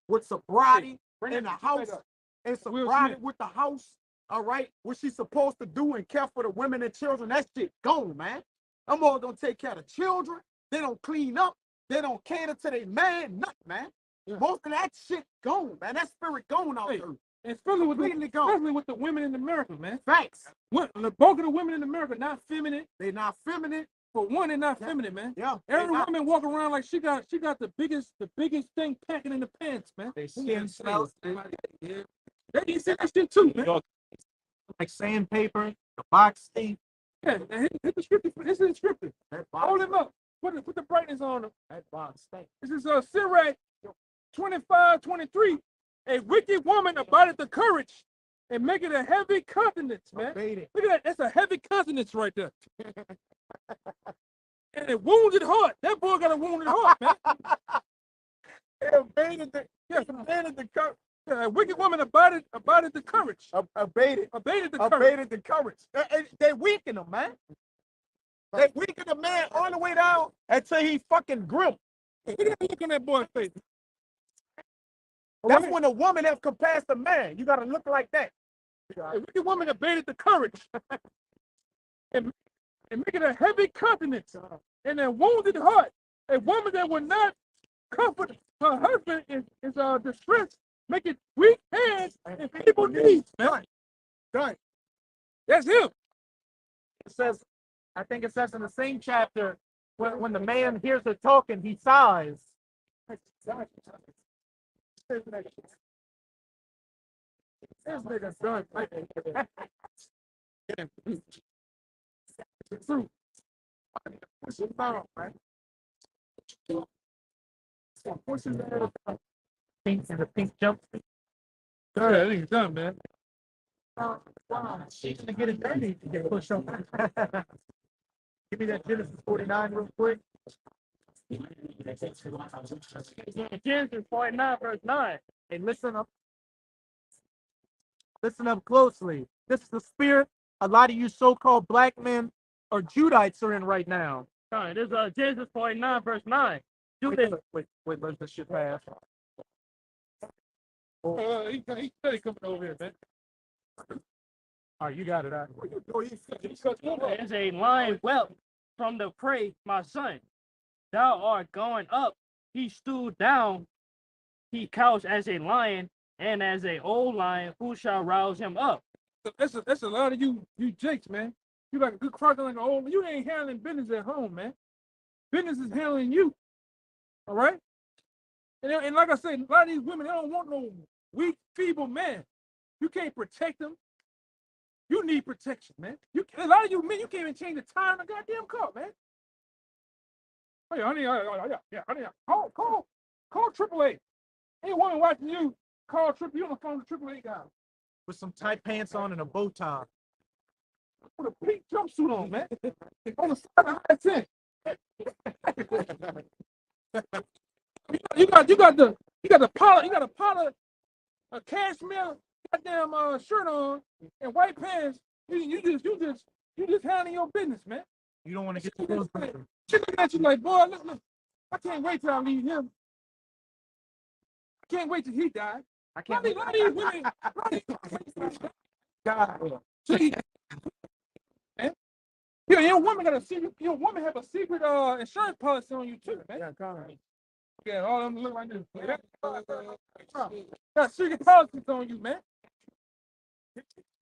with sobriety in the house and sobriety with the house. All right, what she's supposed to do and care for the women and children. That shit gone, man. I'm all gonna take care of the children. They don't clean up. They don't cater to their man. Nothing, man. Yeah. Most of that shit gone, man. That spirit gone out there. And especially with the women in America, man. Facts. The bulk of the women in America not feminine. They not feminine. For one, they're not feminine, man. Yeah. Every woman walk around like she got the biggest thing packing in the pants, man. They skin smells They need to that shit too, man. like sandpaper, the box stink. Yeah, hit the scripture. This is scripture. Hold him up. Put the brightness on him. That box stink. This is Sirach 25:23. A wicked woman abideth the courage and make it a heavy countenance, man. Look at that. That's a heavy countenance right there. And a wounded heart. That boy got a wounded heart, man. Abated the, Yes, abated the courage. yeah, a wicked woman abated the courage. Abated Abated the courage. abated the courage. They weaken him, man. They weaken the man all the way down until he fucking grim. Look on that boy's face. That's when a woman have compassed a man. You gotta look like that. A wicked woman abated the courage and making a heavy countenance and a wounded heart. A woman that will not comfort her husband in distress, making weak hands and feeble knees. Done. That's him. It says, I think it says in the same chapter, when the man hears her talking, he sighs. This nigga's done. It's true. Push him down, man. Push him down. Pink in the pink jumpsuit. Yeah, that nigga's done, man. Wow, she's gonna get it dirty to get pushed on. Give me that Genesis 49 real quick. Genesis 49, verse 9. Hey, listen up. Listen up closely. This is the spirit a lot of you so-called black men or Judites are in right now. Sorry, this is Genesis 49, verse 9. Wait, let this shit pass. He steady coming over here, man. All right, you got it. As a lion whelp from the prey, my son. Thou art going up. He stood down. He couched as a lion, and as a old lion, who shall rouse him up? That's a lot of you jakes, man. You like a good crocker like an old. You ain't handling business at home, man. Business is handling you. All right. And like I said, a lot of these women, they don't want no weak, feeble man. You can't protect them. You need protection, man. A lot of you men, you can't even change the tire in a goddamn car, man. Oh yeah, honey, honey, call AAA. Any woman watching you, call AAA. You on the phone to AAA guy With some tight pants on and a bow tie. with a pink jumpsuit on, man. On the side of I-10. You got a Pollard, a cashmere goddamn shirt on and white pants. You just handling your business, man. You don't want to get the clothes. She looking at you like, boy, look, I can't wait till I leave him. I can't wait till he dies. I can't. A lot of these women, God, see, man. Your woman got a secret. Your woman have a secret insurance policy on you too, man. Yeah, all of them look like this. Got secret policies on you, man.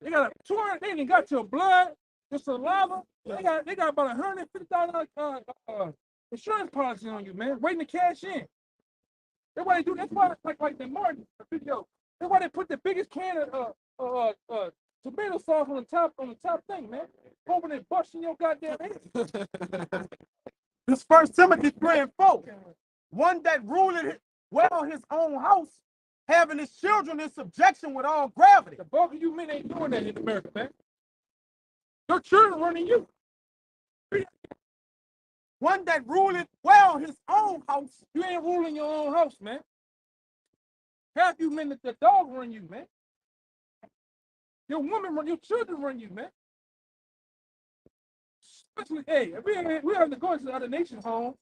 They got 200. They ain't got your blood, your saliva. They got about $150,000 insurance policy on you, man, waiting to cash in. That's why they do. That's why like the Martin video. That's why they put the biggest can of tomato sauce on the top thing, man. Open it, busting your goddamn head. This 1 Timothy 3:4. One that ruleth well his own house, having his children in subjection with all gravity. The bulk of you men ain't doing that in America, man. Your children running you. One that ruleth well his own house. You ain't ruling your own house, man. Half you men that the dog run you, man. Your woman run, your children run you, man. Especially, hey, we have to go into the other nation's home.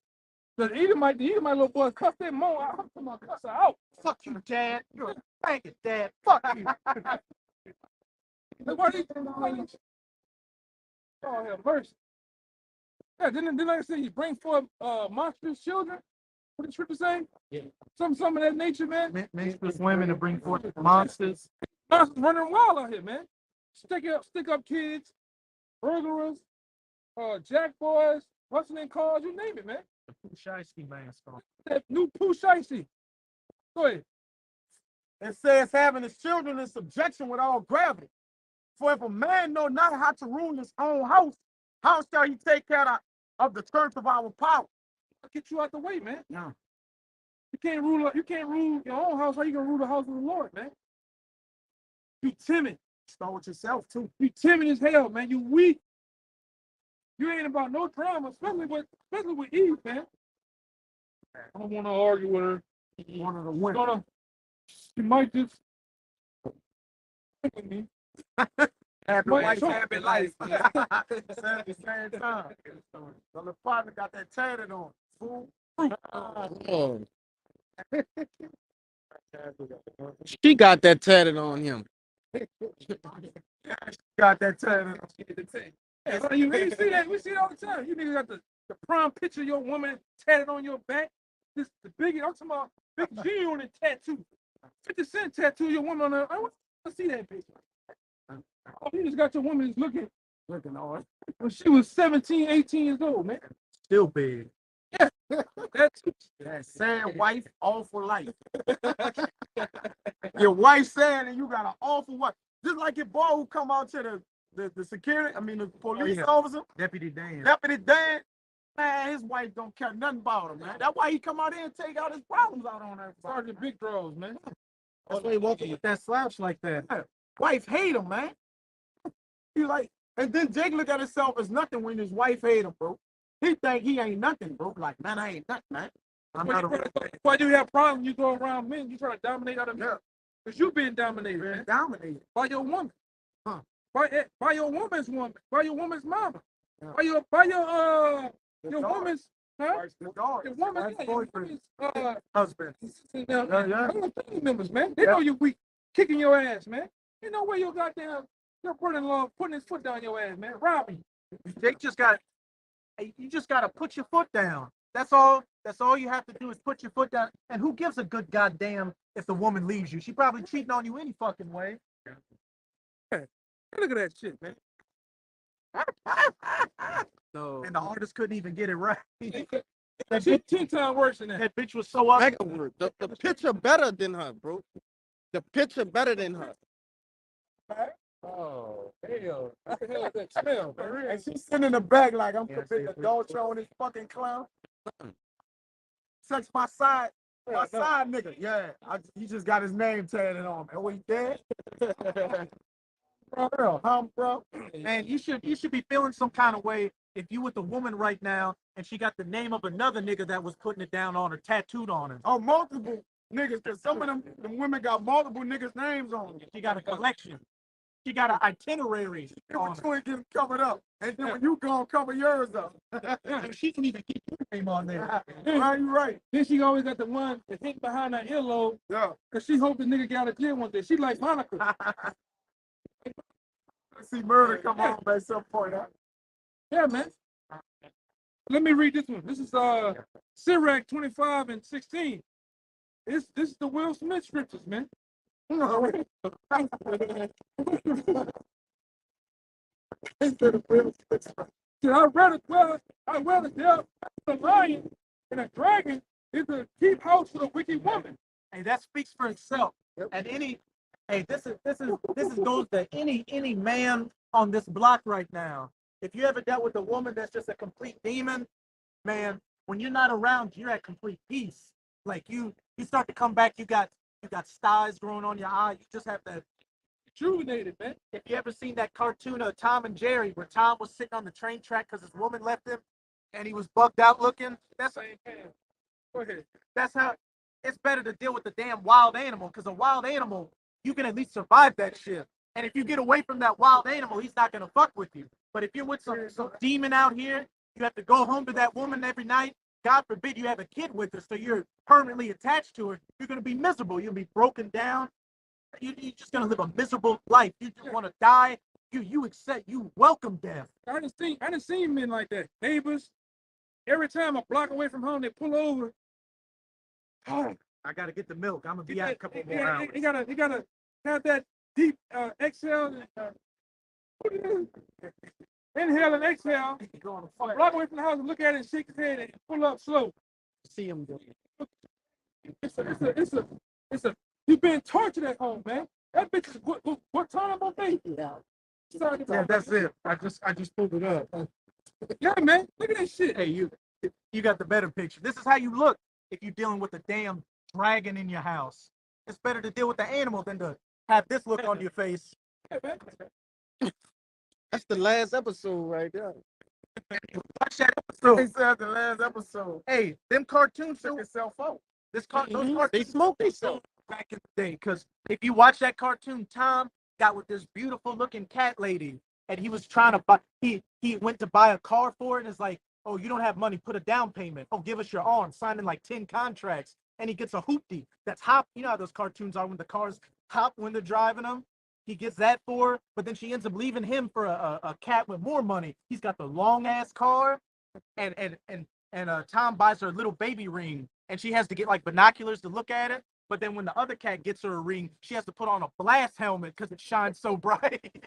The Edomite little boy cuss that mom out. I'm talking about cuss her out. Fuck you, Dad. You're a faggot, Dad. Fuck you. Oh, have mercy. Yeah, didn't I say you bring forth monstrous children? What did the scripture say? Yeah. Some of that nature, man. Monstrous women to bring forth monsters. Monsters running wild out here, man. Stick up kids, burglars, jack boys, hustling cars, you name it, man. The Pooh Shiesty mask on. That new Pooh Shiesty. Go ahead. It says having his children in subjection with all gravity. For if a man know not how to rule his own house, how shall he take care of the church of our power? I'll get you out the way, man. No. You can't rule your own house. How you gonna rule the house of the Lord, man? You timid. Start with yourself too. You timid as hell, man. You weak. You ain't about no drama, especially with Eve, man. I don't want to argue with her. One of the women. She might just Happy Might wife, choke. happy life. Said at the same time. So the partner got that tatted on. Fool. Oh. She got that tatted on him. Got that tatted on. Yeah, so you see that? We see it all the time. You niggas got the prime picture of your woman tatted on your back. This the big. I'm talking about big G on the tattoo. 50 Cent tattoo your woman on her. I want to see that picture. Oh, you just got your woman looking on. when she was 17, 18 years old, man. Still big. Yeah, that's That sad wife, awful life. Your wife sad and you got an awful wife. Just like your boy who come out to the security, the police officer, Deputy Dan. Deputy Dan, man, his wife don't care nothing about him, man. That's why he come out here and take out his problems out on her. Sergeant Big Draws, man. That's why he walking with that slouch like that. Yeah. Wife hate him, man. He like, and then Jake look at himself as nothing when his wife hate him, bro. He think he ain't nothing, bro. Like, man, I ain't nothing, man. I'm not a Why do you have problems? You go around men, you try to dominate other men. Yeah. Because you being dominated, man. dominated. By your woman. Huh. By your woman's woman. By your woman's mama. Yeah. By your dog. woman's huh? The dog. Your woman's boyfriend. husband. Yeah. Family members, man. They know you weak, kicking your ass, man. You know where your goddamn your brother-in-law putting his foot down your ass, man. Robbing. Jake just got. You just gotta put your foot down. That's all. That's all you have to do is put your foot down. And who gives a good goddamn if the woman leaves you? She probably cheating on you any fucking way. Hey, look at that shit, man. No. And the artist couldn't even get it right. That shit 10 times worse than that. That bitch was so ugly. The picture better than her, bro. The picture better than her. Oh, hell. What the hell is that smell, man? And she's sitting in the back like I'm committing adultery on this fucking clown. Touch my side nigga. Yeah, he just got his name tatted on. Oh, he dead? Bro. Man, you should be feeling some kind of way if you with a woman right now and she got the name of another nigga that was putting it down on her, tattooed on her. Oh, multiple niggas, because some of them women got multiple niggas' names on them. She got a collection. She got an itinerary on Which her. one getting covered up? And then when you gonna cover yours up. She can even keep your name on there. Right, you right. Then she always got the one that hit behind her earlobe Yeah. because she hope the nigga get out of jail one day. She like Monica. See murder come on at some point. Huh? Yeah, man. Let me read this one. This is Sirach 25 and 16. This is the Will Smith scriptures, man. I'd rather dwell a lion and a dragon is a keep house for a wicked woman. Hey, that speaks for itself. Yep. And this goes to any man on this block right now. If you ever dealt with a woman that's just a complete demon, man, when you're not around, you're at complete peace. Like you start to come back, you got stars growing on your eye. You just have to Rejuvenated, man. If you ever seen that cartoon of Tom and Jerry where Tom was sitting on the train track because his woman left him and he was bugged out looking, Go ahead. that's how it's better to deal with the damn wild animal, because a wild animal, you can at least survive that shit. And if you get away from that wild animal, he's not gonna fuck with you. But if you're with some demon out here, you have to go home to that woman every night. God forbid you have a kid with her, so you're permanently attached to her. You're gonna be miserable. You'll be broken down. You're just gonna live a miserable life. You just want to die. You welcome death. I done seen men like that. Neighbors. Every time a block away from home, they pull over. I gotta get the milk. I'm gonna be out a couple more hours. You gotta have that deep exhale. Inhale and exhale. A block away from the house and look at it and shake his head and pull up slow. See him go. It's a you being tortured at home, man. That bitch is what time on me? Yeah, that's it. I just pulled it up. Yeah, man. Look at that shit. Hey, you got the better picture. This is how you look if you're dealing with a damn dragon in your house. It's better to deal with the animal than to have this look on your face. Yeah, man. That's the last episode right there. Watch that episode. They said the last episode. Hey, them cartoons Took too. itself out. Those cartoons They smoke themselves. back in the day, because if you watch that cartoon, Tom got with this beautiful looking cat lady, and he was trying to buy. He went to buy a car for it, and it's like, oh, you don't have money, put a down payment. Oh, give us your arm, signing like 10 contracts, and he gets a hoopty that's hop. You know how those cartoons are when the cars hop when they're driving them. He gets that for her, but then she ends up leaving him for a cat with more money. He's got the long ass car, and Tom buys her a little baby ring, and she has to get like binoculars to look at it. But then when the other cat gets her a ring, she has to put on a blast helmet because it shines so bright.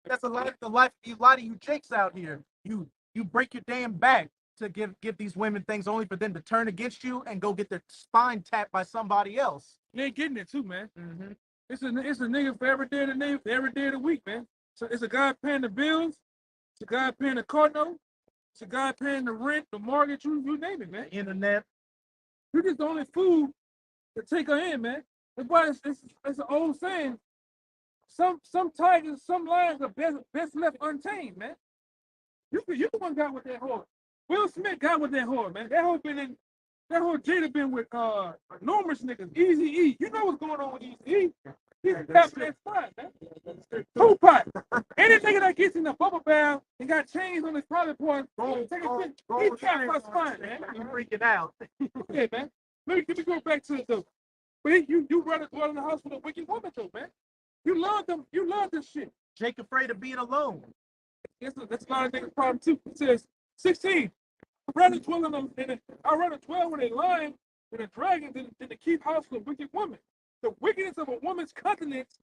That's a lot of you jakes out here. You break your damn back to give these women things only for them to turn against you and go get their spine tapped by somebody else. They getting it too, man. Mm-hmm. It's a nigga for every day of the week, man. So it's a guy paying the bills, it's a guy paying the car note, it's a guy paying the rent, the mortgage, you name it, man. Internet. You just the only food to take her in, man. That's why it's an old saying. Some tigers, some lions are best left untamed, man. You the one got with that whore. Will Smith got with that whore, man. That whole Jada been with enormous niggas. Easy E. You know what's going on with Easy E. He's got that spot, man. Tupac. Any nigga that gets in the bubble bath and got chains on his private part, he's got my spine, man. You're freaking out. Okay, man. Let me go back to the. But you rather dwell in the house with a wicked woman, though, man. You love them. You love this shit. Jake afraid of being alone. That's a lot of niggas' problem too. It says 16. I'd rather dwell with a lion and a dragon than to keep house with a wicked woman. The wickedness of a woman's countenance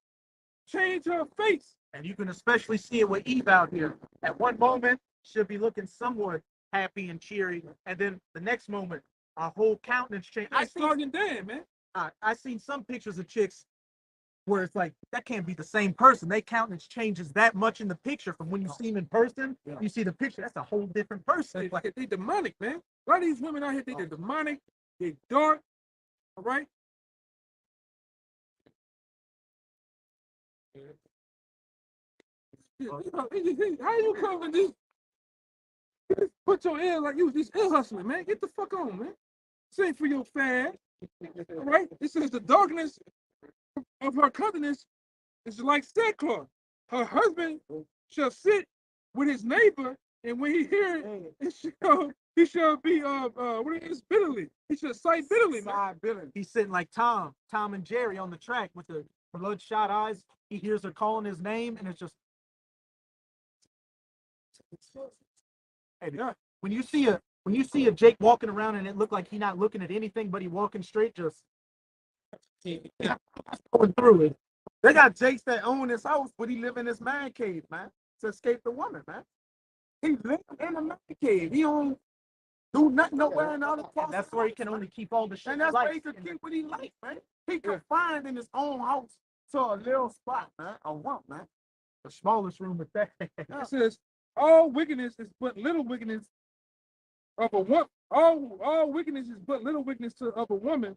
change her face. And you can especially see it with Eve out here. At one moment, she'll be looking somewhat happy and cheery, and then the next moment, our whole countenance change. I seen some pictures of chicks where it's like, that can't be the same person. Their countenance changes that much in the picture from when you see them in person. Yeah. You see the picture, that's a whole different person. They demonic, man. A lot of these women out here, they're demonic, they're dark, all right? How you come with this? Put your ear like you was this ear hustling, man. Get the fuck on, man. This ain't for your fad. All right? It says the darkness of her countenance is like sackcloth. Her husband shall sit with his neighbor, and when he hear it, he shall be what it is, bitterly. He shall sigh bitterly, man. He's sitting like Tom and Jerry on the track with the bloodshot eyes. He hears her calling his name, and it's just. Hey, when you see a Jake walking around and it look like he not looking at anything but he walking straight, just going through it. They got Jakes that own this house, but he live in this man cave, man, to escape the woman, man. He live in a man cave. He don't do nothing nowhere in other parts. That's where he can only keep all the shit. And that's where he can keep what he like, man. He confined in his own house to a little spot, man. A rump, man. The smallest room at that. It says all wickedness is but little wickedness of a woman. All wickedness is but little wickedness of a woman.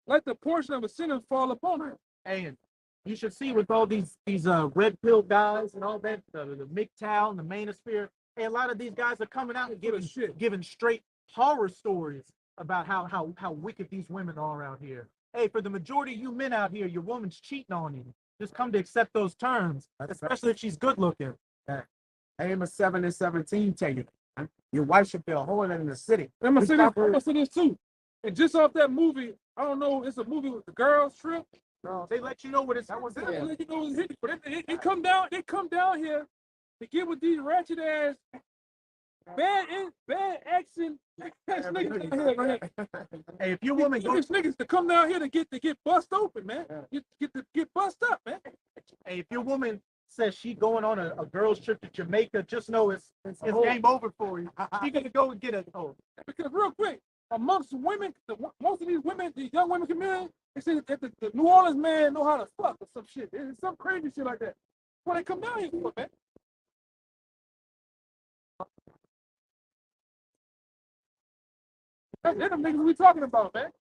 Let the portion of a sinner fall upon her. And you should see with all these red pill guys and all that, the MGTOW and the Manosphere, hey, a lot of these guys are coming out and giving straight horror stories about how wicked these women are out here. Hey, for the majority of you men out here, your woman's cheating on you. Just come to accept those terms, especially if she's good looking. Amos 7 and 17 tell you, your wife should be a whore in the city. I'm gonna say this too. And just off that movie, I don't know, it's a movie with the girls trip. They let you know what it's. They let you know it's hitting, but they come down here to get with these ratchet ass bad action niggas. Hey, if your woman these niggas to come down here to get bust open, man. Get bust up, man. Hey, if your woman says she going on a girls trip to Jamaica, just know it's game over for you. She's gonna go and get because real quick, amongst women, most of these women, the young women community, they say that the New Orleans man know how to fuck or some shit. It's some crazy shit like that. What they come down here for, man? They're the niggas we talking about, man.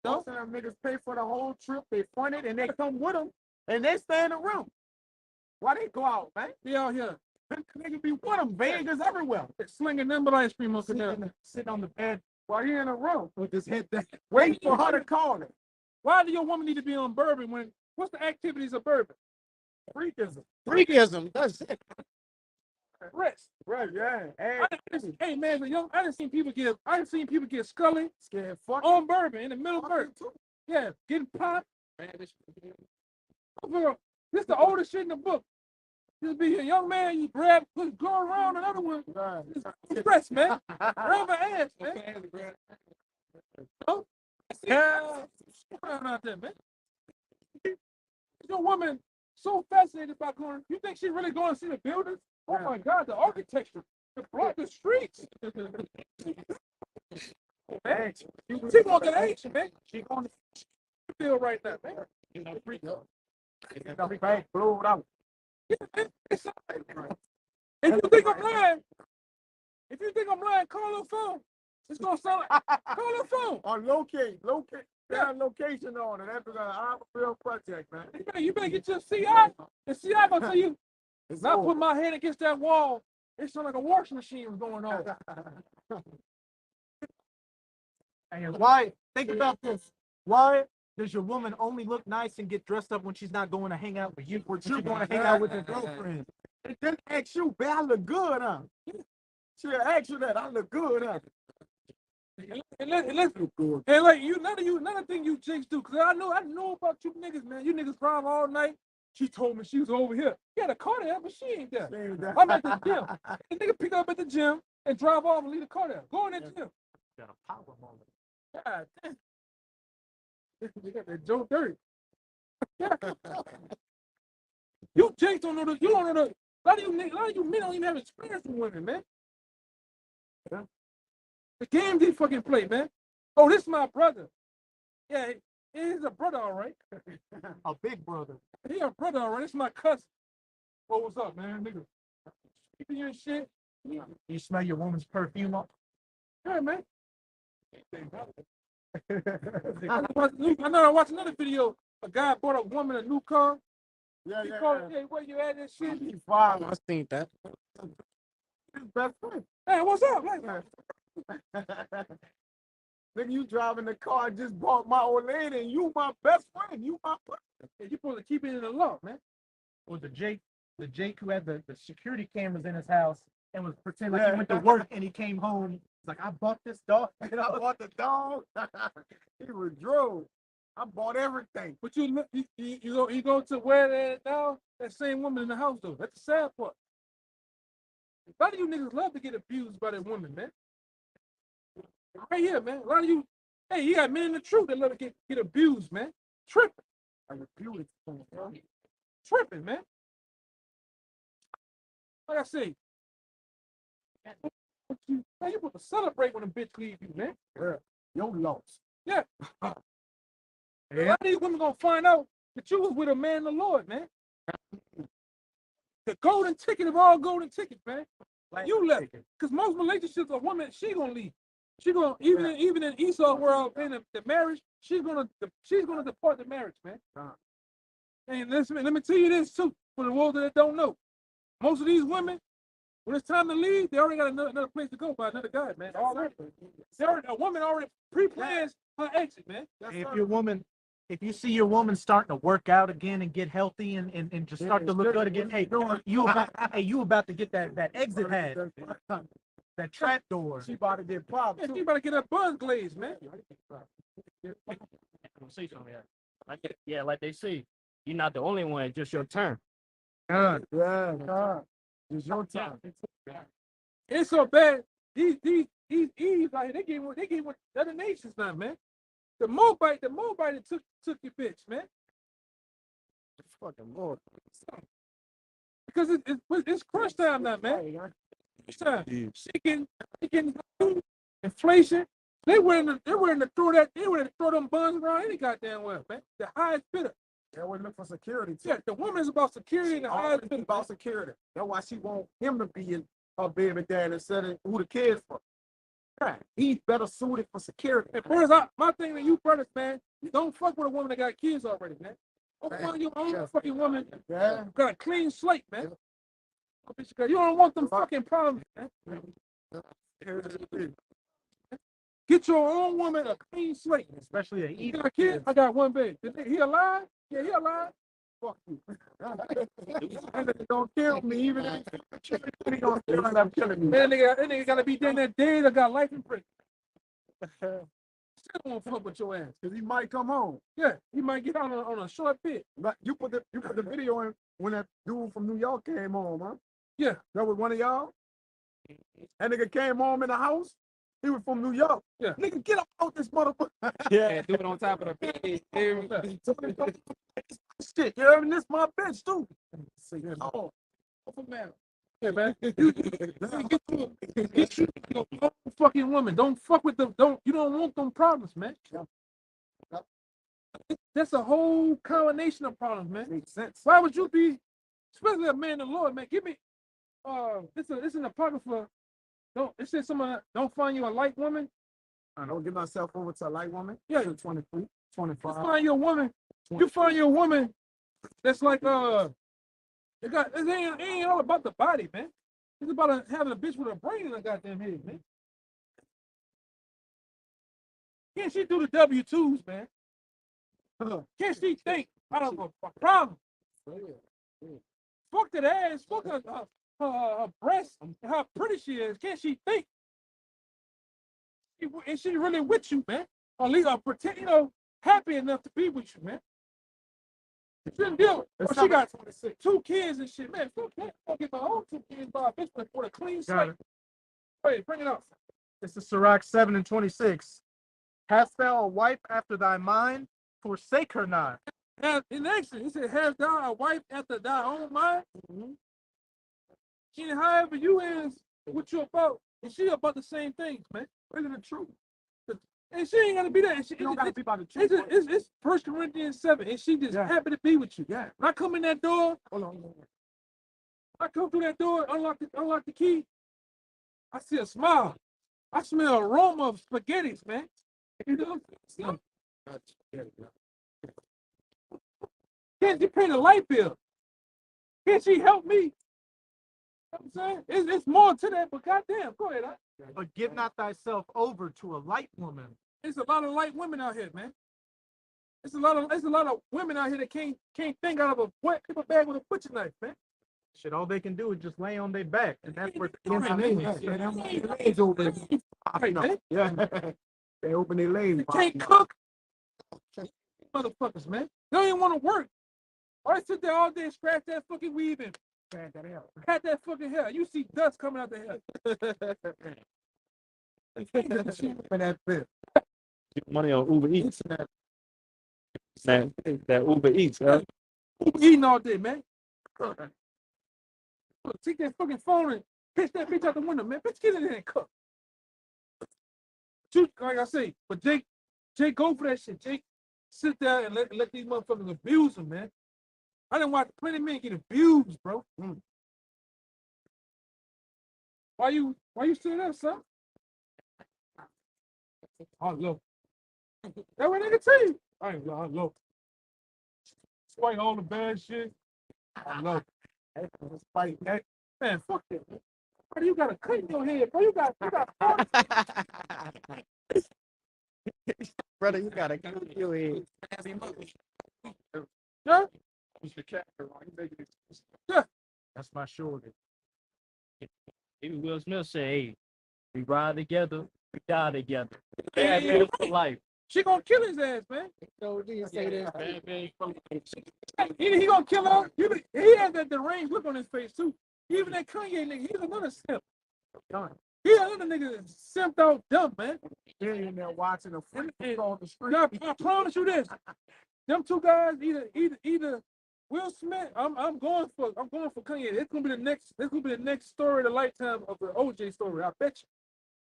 Most of them niggas pay for the whole trip. They fund it and they come with them and they stay in the room. Why they go out, man? They out here. Niggas be with them. Vegas everywhere. They're slinging them but ice cream on the sitting on the bed while he in a row. With his head down. Waiting for her to call him. Why do your woman need to be on bourbon when, what's the activities of bourbon? Freakism. Freakism. That's it. Rest. Right, yeah. Hey man, I done seen people get scully Scared fuck on bourbon in the middle of bourbon. Yeah, getting popped. This the oldest shit in the book. Just be a young man, you go around another one. Right. It's stress, man. Grab her ass, man. Oh, out there, man. Your woman so fascinated by going. You think she really going to see the buildings? Oh my God, the architecture, the streets. Man, she want that action, man. She going to feel right now, man. You know, bang, blow it out. If you think I'm lying, call her phone. It's gonna sound like call her phone. Or locate. Yeah, location on it. That's a real project, man. You better get your CI. The CI gonna tell you. Not put my head against that wall. It sounded like a washing machine was going on. And why? Think about this. Why does your woman only look nice and get dressed up when she's not going to hang out with you? Or she's going to hang out with her girlfriend? It didn't ask you, man, I look good, huh? She'll ask you that, I look good, huh? And like you, another thing you chicks do, cause I know about you niggas, man. You niggas drive all night. She told me she was over here. She had a car there, but she ain't there. I'm at the gym. The nigga pick up at the gym and drive off and leave the car there. Go in that gym. Got a power moment. God damn. You got that Joe dirty. You chicks don't know the. You don't know the. A lot of you men don't even have experience with women, man. Yeah. The game they fucking play, man. Oh, this is my brother. Yeah, he's a brother, all right. A big brother. He a brother, all right. This is my cousin. Oh, what's up, man? Nigga. You and shit. You smell your woman's perfume up? Yeah, man. I know I watched another video. A guy bought a woman a new car. Yeah, he called it, hey, where you at that shit? He's fine. I seen that. His best friend. Hey, what's up? Like, Nigga, you driving the car, I just bought my old lady, and you my best friend. You my you supposed to keep it in the law, man. Or the Jake who had the security cameras in his house and was pretending like he went to work and he came home. He's like, I bought this dog. And I bought the dog. He was drove. I bought everything. But you go to where that now? That same woman in the house though. That's the sad part. A lot of you niggas love to get abused by that woman, man. Right here, man. A lot of you, hey, you got men in the truth that love to get abused, man. Tripping. I refuse it. Tripping, man. Like I say, you supposed to celebrate when a bitch leave you, man. Yeah. Your loss. Yeah. A lot of these women gonna find out that you was with a man, the Lord, man. The golden ticket of all golden tickets, man. Like you left, because most relationships, a woman, she gonna leave. She gonna even in Esau world, in the marriage, she's gonna depart the marriage, man. And listen, let me tell you this too, for the ones that don't know. Most of these women, when it's time to leave, they already got another place to go by another guy, man. A woman already pre-plans her exit, man. If you see your woman starting to work out again and get healthy and just start to look good again, hey, you about to get that exit hatch, that trap door. She about to get popped. Yeah, she about to get her buzz glazed, man. Say something, yeah, like they say, you're not the only one. It's just your turn. Yeah. It's your time. It's so bad. These Eves out here, they gave what the other nations now, man. The Moabite that took your bitch, man. Fucking Lord. Because it's crunch time now, man. Crunch time. Chicken, inflation. They were to throw them buns around any goddamn well, man. The highest bidder. They always look for security too. Yeah, the woman is about security and the highest bidder. About security. That's why she want him to be her baby dad instead of who the kids for. Right. He's better suited for security. And first, my thing to you brothers, man, don't fuck with a woman that got kids already, man. Don't find your own fucking woman. Yeah. Got a clean slate, man. You don't want them fucking problems, man. get your own woman a clean slate. Especially an You evil got a kid? I got one baby. He alive? Yeah, he alive. Fuck you. And they don't kill me, even if he don't kill me, I'm killing me. That nigga gotta be dead that day that got life in prison. Still won't fuck with your ass. Cause he might come home. Yeah, he might get out on a short bit. Like you put the video in when that dude from New York came home, huh? Yeah. That was one of y'all? That nigga came home in the house. He was from New York. Yeah. Nigga, get out this motherfucker. Yeah, do it on top of the bed. Shit, you heard me? This my bitch too. Oh, man. Yeah, man. Get you your own fucking woman. Don't fuck with them. You don't want them problems, man. Yeah. That's a whole combination of problems, man. Makes sense. Why would you be, especially a man of the Lord, man? Give me, it's an apocrypha. It says someone don't find you a light woman. I don't give myself over to a light woman. Yeah. 23, 25. You find your woman. You find your woman. That's like it ain't all about the body, man. It's about having a bitch with a brain in her goddamn head, man. Can't she do the W-2s, man? Can't she think out of a problem? Fuck that ass. Fuck her breast. How pretty she is. Can't she think? Is she really with you, man? Or at least pretend, happy enough to be with you, man. She shouldn't deal with. She got 2 kids and shit, man. Fuck that. I'll get my own 2 kids by a bitch with a clean slate. Wait, bring it up. This is Sirach 7:26. Hast thou a wife after thy mind? Forsake her not. In action, it said, "Hast thou a wife after thy own mind?" She, however you is, what you about, and she about the same things, man. Really the truth. And she ain't gonna be there. You don't gotta be about the truth. It's 1 Corinthians 7, and she just happy to be with you. Yeah. When I come in that door, Hold on. I come through that door, unlock the key. I see a smile. I smell an aroma of spaghettis, man. You know? Can't she pay the light bill? Can't she help me? You know what I'm saying? It's more to that, but goddamn, go ahead. But give not thyself over to a light woman. There's a lot of light women out here, man. There's a lot of women out here that can't think out of a wet paper bag with a butcher knife, man. Shit, all they can do is just lay on their back, and that's where Yeah. They open their legs. They can't cook. Motherfuckers, man. They don't even want to work. All they sit there all day and scratch that fucking weave and pat that fucking hair. You see dust coming out the hair. That bit. Money on Uber Eats. Man, that Uber Eats, huh? Eating all day, man. Take that fucking phone and pitch that bitch out the window, man. Bitch, get in there and cook. Like I say, but Jake go for that shit. Jake sit there and let these motherfuckers abuse him, man. I done watch plenty of men get abused, bro. Why you still there, son? I love. That what nigga tell you. I love. Despite all the bad shit, I love. Despite that, man, fuck that. Bro, you got a cut in your head, bro. You got. Brother, you got a cut in your head. Yeah. Yeah. that's my shoulder. Even Will Smith said, "Hey, we ride together, we die together. Yeah, Yeah, for life." She gonna kill his ass, man. He Gonna kill her. He has that deranged look on his face too. Even that Kanye nigga, he's another simp. He another nigga simped out dumb, man. They're in there watching a freak on the street. I promise you this. Them 2 guys, either Will Smith. I'm going for Kanye. It's gonna be the next story of the lifetime of the OJ story. I bet you.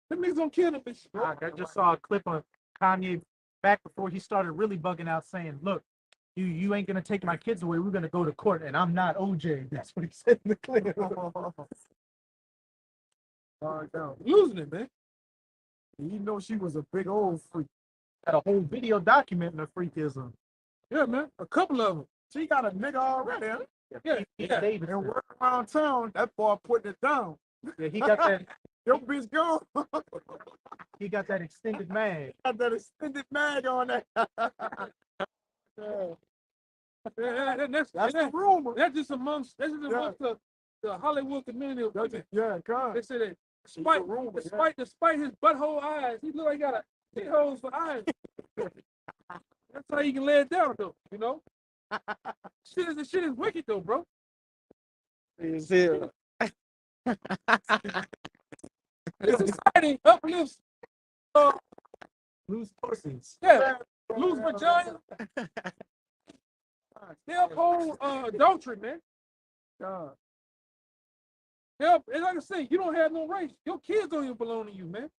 Them niggas gonna kill them bitches, bro. I just saw a clip of Kanye back before he started really bugging out, saying, "Look, you ain't gonna take my kids away. We're gonna go to court, and I'm not OJ." That's what he said in the clip. Losing it, man. You know she was a big old freak. Had a whole video documenting her freakism. Yeah, man. A couple of them. She got a nigga already. Huh? Yeah. David. And working around town, that boy putting it down. Yeah, he got that. Your bitch gone. He got that extended mag. Got that extended mag on there. That's the rumor. That's just amongst the Hollywood community of women. Yeah, God. They say that despite his butthole eyes, he look like he got a holes for eyes. That's how you can lay it down, though. You know, shit is wicked, though, bro. Is here. This society uplifts Loose pussies. yeah, loose vagina. They uphold adultery, man. God. Yeah, and like I say, you don't have no rights. Your kids don't even belong to you, man.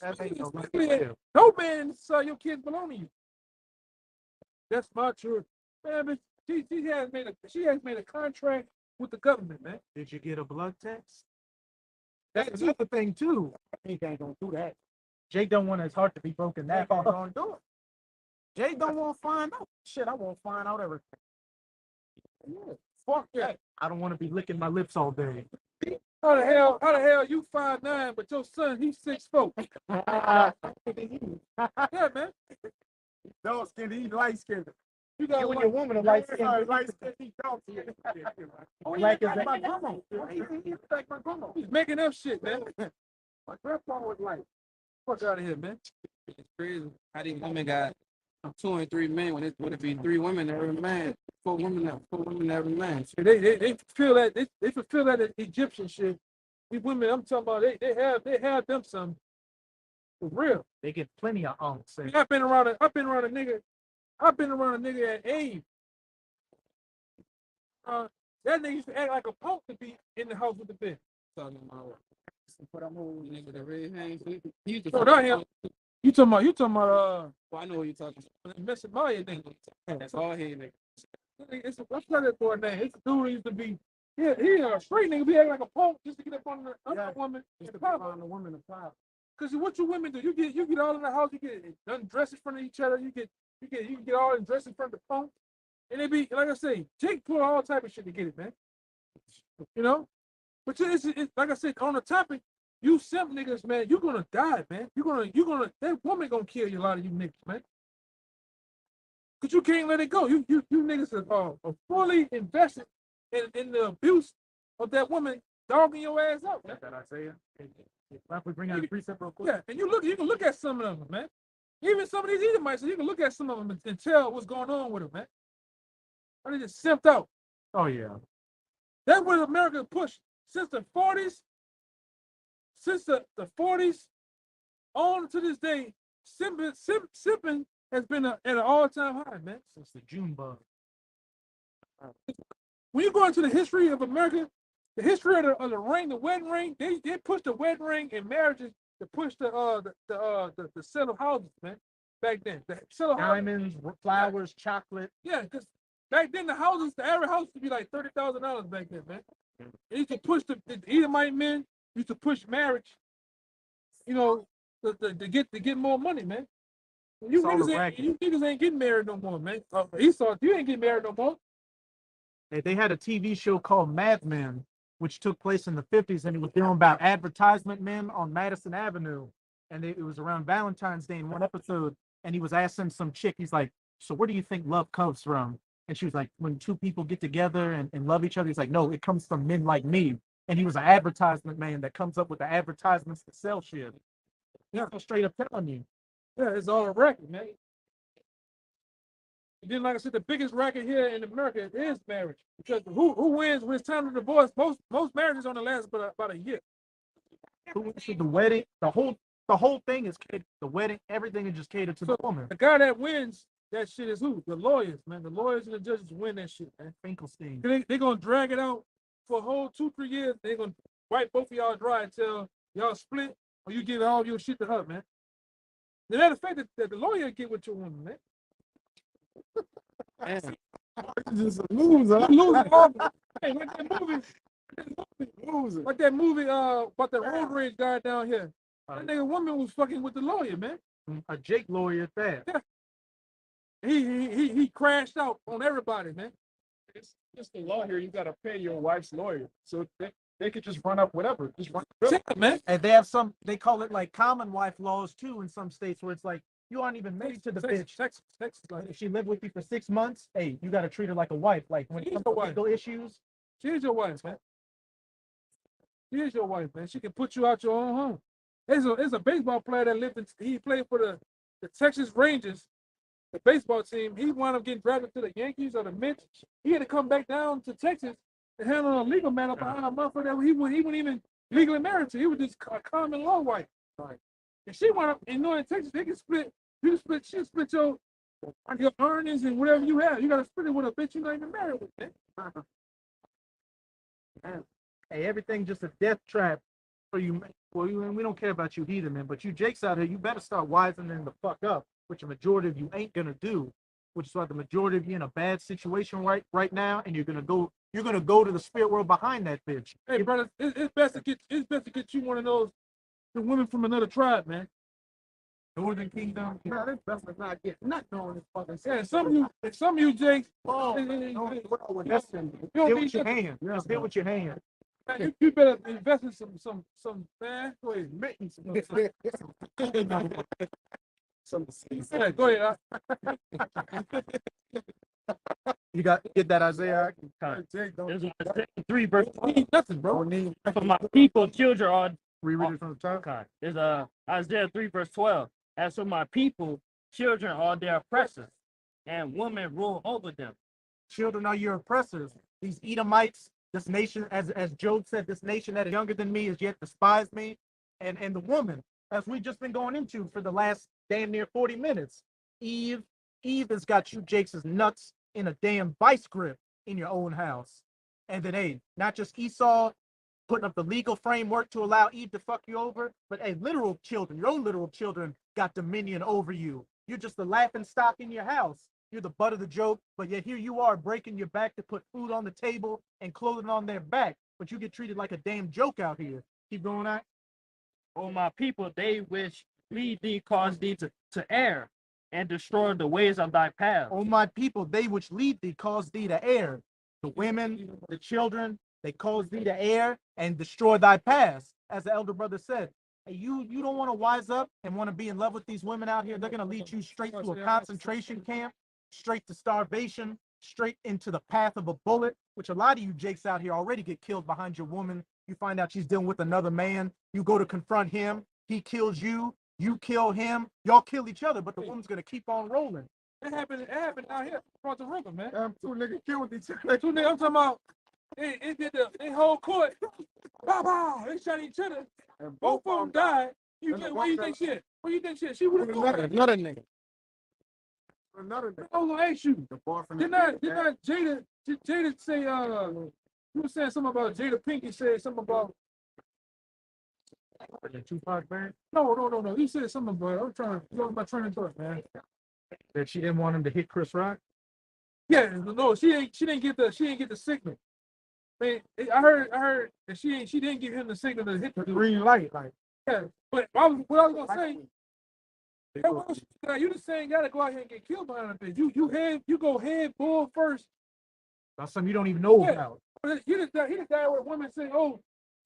That ain't no right Especially to do. no man saw your kids belong to you. That's my truth, man. But she has made a contract with the government, man. Did you get a blood test? That's another thing too. He ain't gonna do that. Jake don't want his heart to be broken that Ain't hard. gonna do it. Jay don't want to find out. Shit, I won't find out everything. Yeah. Fuck that. I don't want to be licking my lips all day. How the hell you 5'9", but your son he's 6'4"? Yeah, man. Dark skinned, he light skinned. You got You and your woman are light skinned. Light skinned, he dark skinned. Oh, Black he's as like a- my grandma. He's like my grandma. He's making up shit, man. My grandpa was like, Fuck out of here, man. It's crazy how these women got 2 and 3 men when it would be 3 women every man, 4 women every man. They feel that they fulfill that Egyptian shit. These women I'm talking about, they have them some for real. They get plenty of unks. I mean, I've been around a nigga at Abe. That nigga used to act like a punk to be in the house with the bitch. Talking about put on whole nigga that red hands. He used to No, not him. You talking about Well, I know who you talking about. Mr. Maya nigga. That's all he nigga. What's that boy name? It's a dude who used to be he a straight nigga be acting like a punk just to get up on the other woman just and to pop. find the woman to pop. Cause what you women do, you get all in the house, you get undressed in front of each other, you get all undressed in front of the punk, and they be like I say, Jake pull all type of shit to get it, man. You know, but it's like I said on the topic, you simp niggas, man, you're gonna die, man. You're gonna that woman gonna kill you, a lot of you niggas, man. Cause you can't let it go. You niggas are fully invested in the abuse of that woman dogging your ass out, man. That I say it. If we bring out a precept real quick. Yeah, and you can look at some of them, man. Even some of these Edomites, you can look at some of them and tell what's going on with them, man. How they just simped out. Oh yeah. That's what America pushed since the 40s. Since the 40s on to this day, simping has been at an all-time high, man. Since the June bug. When you go into the history of America, the history of the ring, the wedding ring, they pushed the wedding ring and marriages to push the sale of houses, man. Back then, the sale of Diamonds, flowers, chocolate. Yeah, because back then the average house used to be like $30,000 back then, man. They used to push the Edomite men used to push marriage, you know, to get more money, man. You niggas ain't getting married no more, man. Esau, you ain't getting married no more. They had a TV show called Mad Men, which took place in the 50s, and it was dealing about advertisement men on Madison Avenue. And it was around Valentine's Day in one episode, and he was asking some chick, he's like, so where do you think love comes from? And she was like, when 2 people get together and love each other. He's like, no, it comes from men like me. And he was an advertisement man that comes up with the advertisements to sell shit. Yeah, I'm straight up telling you. Yeah, it's all a racket, man. And then, like I said, the biggest racket here in America is marriage. Because who wins when it's time to divorce? Most marriages only last about a year. The wedding, the whole thing is catered. The wedding, everything is just catered to the woman. The guy that wins that shit is who? The lawyers, man. The lawyers and the judges win that shit, man. Finkelstein. They're going to drag it out for a whole 2-3 years. They're going to wipe both of y'all dry until y'all split or you give all your shit to her, man. The matter of fact that the lawyer get with your woman, man. Damn. Just a loser. Hey, like that movie about the road rage guy down here. That nigga woman was fucking with the lawyer, man. A Jake lawyer at that. Yeah. He crashed out on everybody, man. It's the law here. You got to pay your wife's lawyer. So they they could just run up whatever. Just run Yeah, man. And they have some, they call it like common wife laws too in some states where it's like, you aren't even married to the bitch. Texas, Like, if she lived with you for 6 months, hey, you got to treat her like a wife. Like when it comes to legal issues. She is your wife, man. She is your wife, man. She can put you out your own home. There's a baseball player that lived in, he played for the Texas Rangers, the baseball team. He wound up getting drafted to the Yankees or the Mets. He had to come back down to Texas and handle a legal matter behind a motherfucker that he wasn't even legally married to. He was just a common law wife. Right. And she wound up, in Texas, they can split, she'll split your earnings and whatever you have. You got to split it with a bitch you're not even married with, man. Hey, everything just a death trap for you. Well, we don't care about you heathen, man, but you Jakes out here, you better start wisening the fuck up, which a majority of you ain't gonna do, which is why the majority of you in a bad situation right now, and you're gonna go to the spirit world behind that bitch. Hey, brother, it's best to get you one of those the women from another tribe, man. Northern Kingdom. Man, it's best to not get nothing on this fucking. Yeah, some of you Jakes. Deal with your hand. Just deal with your hand. Man, you better invest in some man. Go ahead, mittens. Yeah, go ahead. You get that, Isaiah? There's 3 verse Nothing, bro. for my people, children are Reread it from the top. okay. There's Isaiah 3 verse 12. As for my people, children are their oppressors, and women rule over them. Children are your oppressors. These Edomites, this nation, as Job said, this nation that is younger than me is yet despised me. And the woman, as we've just been going into for the last damn near 40 minutes, Eve has got you Jakes' nuts in a damn vice grip in your own house. And then, hey, not just Esau putting up the legal framework to allow Eve to fuck you over, but hey, literal children, your own literal children got dominion over you. You're just the laughing stock in your house. You're the butt of the joke, but yet here you are breaking your back to put food on the table and clothing on their back, but you get treated like a damn joke out here. Keep going on. O my people, they which lead thee cause thee to err, and destroy the ways of thy path. O my people, they which lead thee cause thee to err. The women, the children, they cause thee to err and destroy thy paths. As the elder brother said, hey, you don't want to wise up and want to be in love with these women out here. They're going to lead you straight to a concentration camp, straight to starvation, straight into the path of a bullet, which a lot of you Jakes out here already get killed behind your woman. You find out she's dealing with another man. You go to confront him. He kills you. You kill him. Y'all kill each other, but the woman's going to keep on rolling. It happened out here across the river, man. Two niggas killed each other. Two niggas, I'm talking about, it did the whole court. Pow, pow, they shot each other. And both of them died. Where you think shit? Where you think shit? She would have Another nigga. Another nigga. I was gonna ask you. Did not Jada say you were saying something about Jada Pinkett said something about The Tupac band? No. He said something about I'm trying to go my train of thought, man. That she didn't want him to hit Chris Rock? Yeah, no, she didn't get the signal. Man, I heard that she didn't give him the signal to hit the green light, like. Yeah, but what I was gonna say, you just saying gotta go out here and get killed behind a bitch. You go head bull first. That's something you don't even know about. He just died where women say, oh,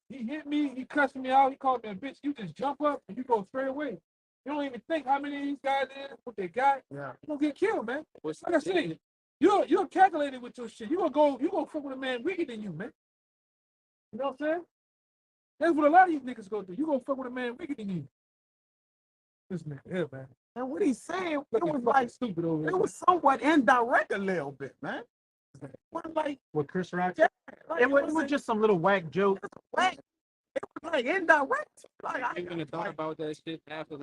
he hit me, he cussed me out, he called me a bitch. You just jump up and you go straight away. You don't even think how many of these guys is, what they got. Yeah. You gonna get killed, man. Like I said, you're calculated with your shit. You gonna fuck with a man weaker than you, man. You know what I'm saying? That's what a lot of these niggas go do. You gonna fuck with a man weaker than you. This nigga here, man. And what he's saying, it was like stupid over there. It was somewhat indirect a little bit, man. Like with Chris Rock? Yeah, like, it was just some little whack joke. It was like indirect. Like I ain't gonna talk about that shit after.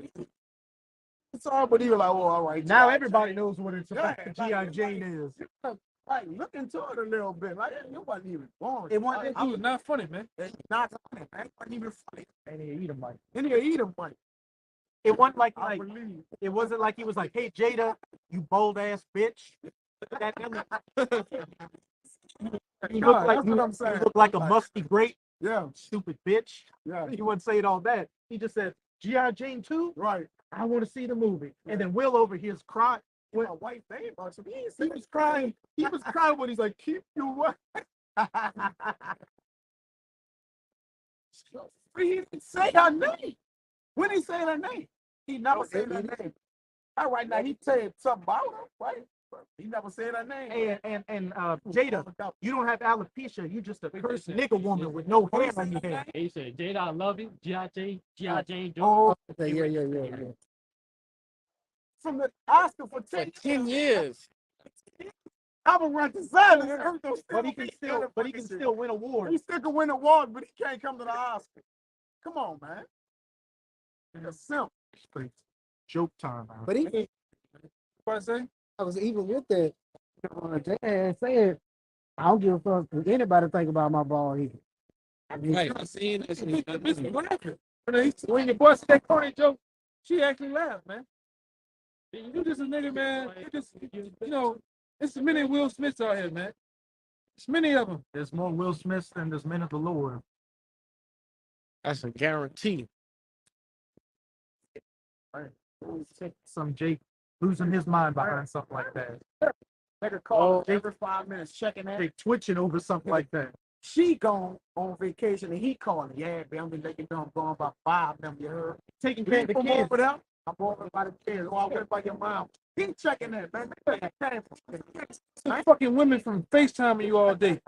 It's all, but he was like, oh, all right. Now everybody knows what it's about. G.I. Jane is. Like, look into it a little bit. Like, it wasn't even boring. It was not funny, man. It's not funny, man. It wasn't even funny. And he eat him like. It wasn't like, it wasn't like he was like, hey, Jada, you bold ass bitch. You look like a musty grape. Yeah. Stupid bitch. Yeah. He wasn't saying all that. He just said, G.I. Jane 2? Right. I want to see the movie. Yeah. And then Will over here's crying. When a white baby, so he was crying. He was crying when he's like, keep your wife. He didn't say her name. When he said her name, he never said her name. All right, now he said something about her, right? But he never said her name. And Jada, you don't have alopecia. You just a cursed nigga woman with no hair on your head. He said, Jada, I love you. G.I. Jane. Oh, Yeah. from the Oscar for 10 years. I would run to silence. But he can still win awards. He still can win awards, but he can't come to the Oscar. Come on, man. It's simple. Joke time. But even What I say? I was even with that. Jay said, I don't give a fuck what anybody think about my ball here. I mean, Right. I seen that shit. What happened? When your boy said that corny joke, she actually laughed, man. You just a nigga, man. You know, it's many Will Smiths out here, man. It's many of them. There's more Will Smiths than there's men of the Lord. That's a guarantee. Some Jake losing his mind behind something like that. Nigga call every 5 minutes checking that. Jake twitching over something like that. She gone on vacation and he calling. Yeah, baby, I'm been making them going about 5 of them, you heard? Taking care of the From kids. over there. I'm over by the kids. Oh, I went by your mom. He checking that, man. Some fucking women from FaceTiming you all day.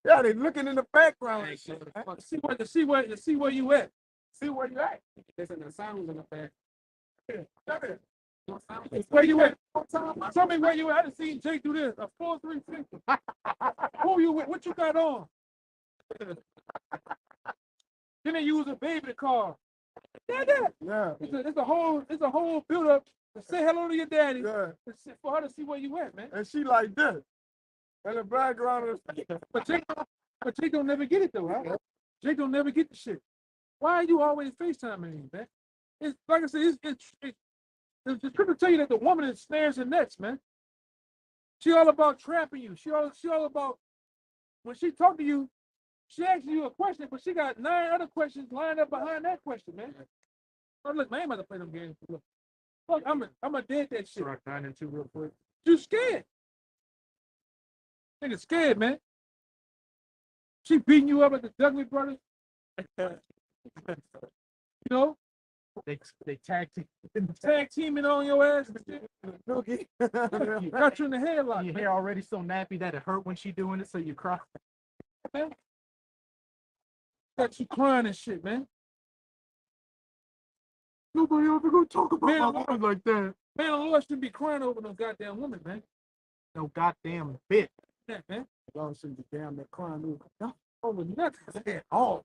Yeah, they looking in the background and shit, man. See where you at. See where you at. Listen, the sound was in the back. Where you at? Tell me where you at. I done seen Jake do this. A 4-3-6. Who you with? What you got on? Then they use a baby car. Yeah. It's a whole build up to say hello to your daddy. Yeah. For her to see where you at, man. And she like this. And the background of the But Jake don't never get it though, huh? Jake don't never get the shit. Why are you always FaceTiming me, man? It's like I said, it's the truth to tell you that the woman is snares and nets, man. She all about trapping you. She all about when she talk to you, she asks you a question, but she got 9 other questions lined up behind that question, man. Oh, look, man, I ain't about to play them games. Look, fuck, I'm a dead that shit. Strike 9 and 2 real quick. You scared. Nigga scared, man. She beating you up like the Dudley brothers. You know, They tag team. tag teaming on your ass and shit. noogie. Got you in the headlock, Your man. hair already so nappy that it hurt when she doing it, so you cry. Got you crying and shit, man. Nobody ever gonna talk about Man, my woman like that. Man, the Lord shouldn't be crying over no goddamn woman, man. No goddamn bit. Yeah, man. Y'all shouldn't be damn that crying over. Over nothing. At all.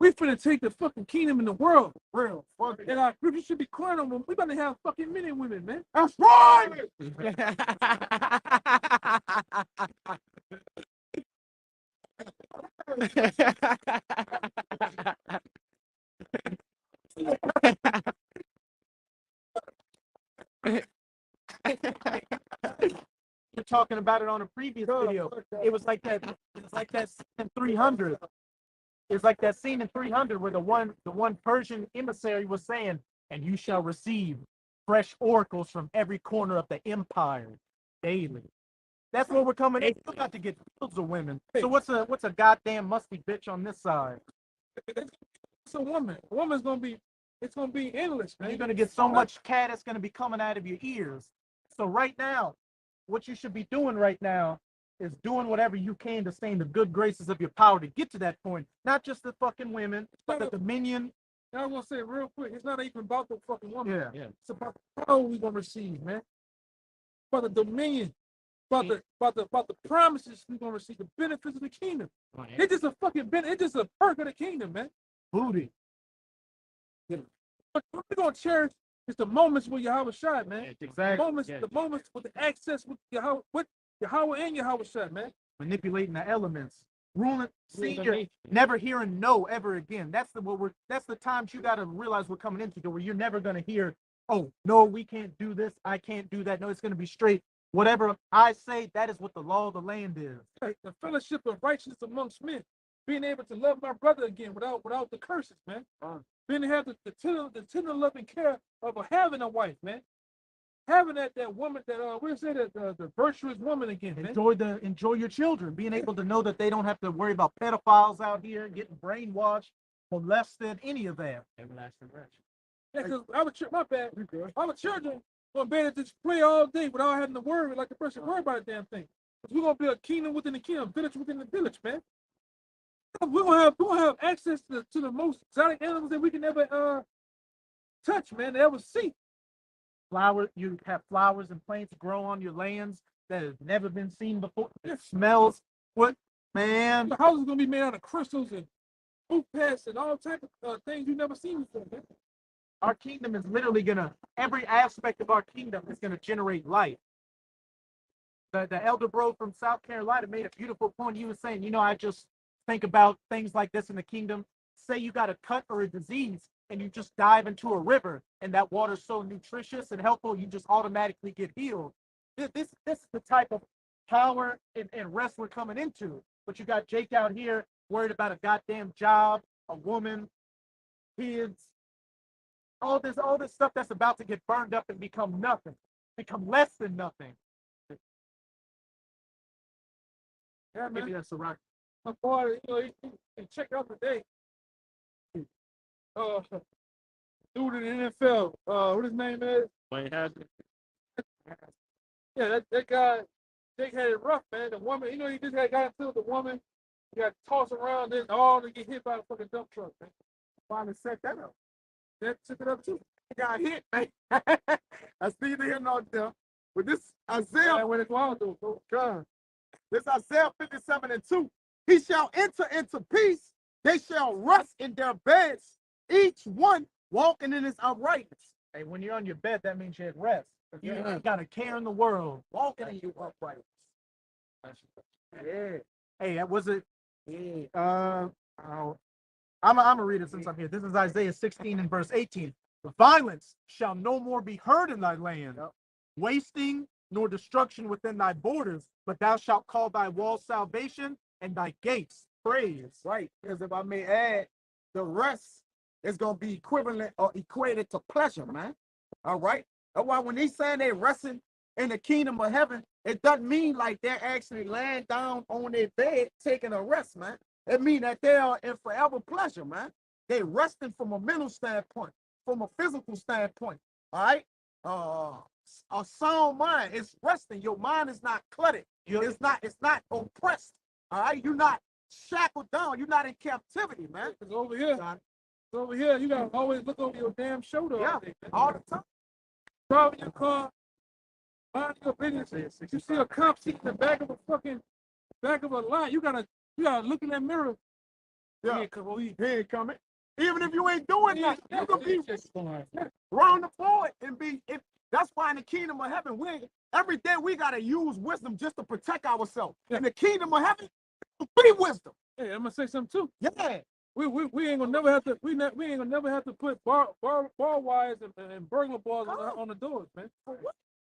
We finna take the fucking kingdom in the world. Real. Fuck it. And our group should be crying over them. We about to have fucking men and women, man. That's right. We're talking about it on a previous video. It was like that. It's like that scene in 300. It's like that scene in 300 where the one Persian emissary was saying, "And you shall receive fresh oracles from every corner of the empire daily." That's where we're coming. They still got to get fields of women. So what's a goddamn musty bitch on this side? It's a woman. A woman's gonna be. It's gonna be endless, man. You're gonna get so much cat that's gonna be coming out of your ears. So right now, what you should be doing right now is doing whatever you can to stay in the good graces of your power to get to that point. Not just the fucking women, but the dominion. I was gonna say real quick, it's not even about the fucking woman. Yeah. It's about the power we're gonna receive, man. About the dominion, about the promises we're gonna receive, the benefits of the kingdom. It's just a fucking it's just a perk of the kingdom, man. Booty. But what we're gonna cherish is the moments with Yahweh Shai, man. Exactly. The moments with the access with Yahweh and Yahweh Shai, man. Manipulating the elements. Ruling, senior, never hearing no ever again. That's the times you gotta realize we're coming into to where you're never gonna hear, oh no, we can't do this, I can't do that. No, it's gonna be straight. Whatever I say, that is what the law of the land is. The fellowship of righteousness amongst men. Being able to love my brother again without the curses, man. Being to have the tender love and care of having a wife, man. having that woman that we said that the virtuous woman again, man. Enjoy your children, being able to know that they don't have to worry about pedophiles out here getting brainwashed, molested, any of that. Everlasting rest. Yeah, because my bad. Our children gonna be able to just play all day without having to worry like the person worry about a damn thing. Because we're gonna be a kingdom within the kingdom, village within the village, man. We're gonna have access to the most exotic animals that we can ever touch, man, ever see. You have flowers and plants grow on your lands that have never been seen before. It smells what, man? The house is gonna be made out of crystals and fruit pests and all types of things you've never seen before, man. Our kingdom is literally every aspect of our kingdom is gonna generate life. The elder bro from South Carolina made a beautiful point. He was saying, I just think about things like this in the kingdom. Say you got a cut or a disease and you just dive into a river and that water's so nutritious and helpful, you just automatically get healed. This is the type of power and rest we're coming into. But you got Jake out here worried about a goddamn job, a woman, kids, all this stuff that's about to get burned up and become nothing, become less than nothing. Yeah, Maybe man. that's the right. My boy, he checked out today. Dude in the NFL, what his name is? Wayne Haskins. Yeah, that guy, Jake had it rough, man. The woman, he just got into the woman. He got tossed around, then all to get hit by a fucking dump truck, man. Finally set that up. That took it up too. He got hit, man. That's neither here nor there. But this Isaiah, Yeah, when it's wild, though, bro. God, this Isaiah 57:2. He shall enter into peace. They shall rest in their beds, each one walking in his uprightness. Hey, when you're on your bed, that means you're at rest. You ain't got a care in the world. Walking in your uprightness. Yeah. Hey, was it? Yeah. I'm gonna read it since I'm here. This is Isaiah 16 and verse 18. Violence shall no more be heard in thy land, wasting nor destruction within thy borders, but thou shalt call thy walls salvation and thy gates praise. Right. Because if I may add, the rest is going to be equivalent or equated to pleasure, man. All right. That's why when he's saying they're resting in the kingdom of heaven, it doesn't mean like they're actually laying down on their bed taking a rest, man. It means that they are in forever pleasure, man. They're resting from a mental standpoint, from a physical standpoint. All right. A sound mind is resting. Your mind is not cluttered. It's not oppressed. All right. You're not shackled down. You're not in captivity, man. Because over here, you gotta always look over your damn shoulder. Yeah, all day, man. all the time. Driving your car, mind your business. You see a cop seat in the back of a line, you gotta look in that mirror. Yeah, he ain't coming. Even if you ain't doing nothing, you can be round the board and be. That's why in the kingdom of heaven, every day we gotta use wisdom just to protect ourselves. In the kingdom of heaven, be wisdom. Hey, I'm gonna say something too. Yeah. We ain't gonna never have to. We ain't gonna never have to put bar wires and burglar bars on the doors, man.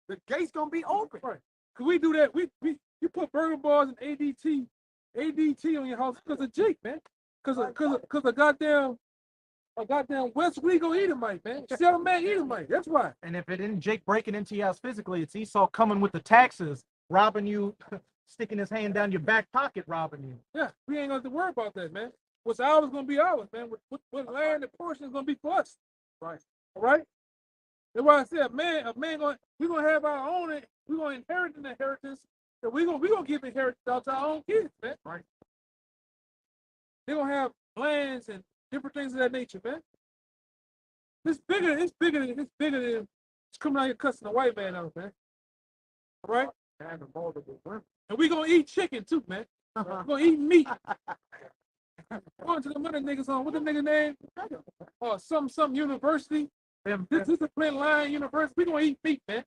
The gate's gonna be open. Right. Cause we do that. You put burglar bars and ADT on your house because of Jake, man. Cause a goddamn West Rico Edomite, man. 7-man Edomite. That's why. And if it isn't Jake breaking into your house physically, it's Esau coming with the taxes, robbing you, sticking his hand down your back pocket, robbing you. Yeah, we ain't gonna have to worry about that, man. What's ours gonna be ours, man. What land and portion is gonna be for us. Right. All right. That's why I said, we're gonna have our own. We're gonna inherit an inheritance, and we're gonna give inheritance out to our own kids, man. Right. They're gonna have lands and different things of that nature, man. It's bigger than it's coming out here cussing a white man out, man. All right. And we gonna eat chicken too, man. We're gonna eat meat. Going to the other niggas on what the nigga name? Some university. Discipline line university. We gonna eat meat, man.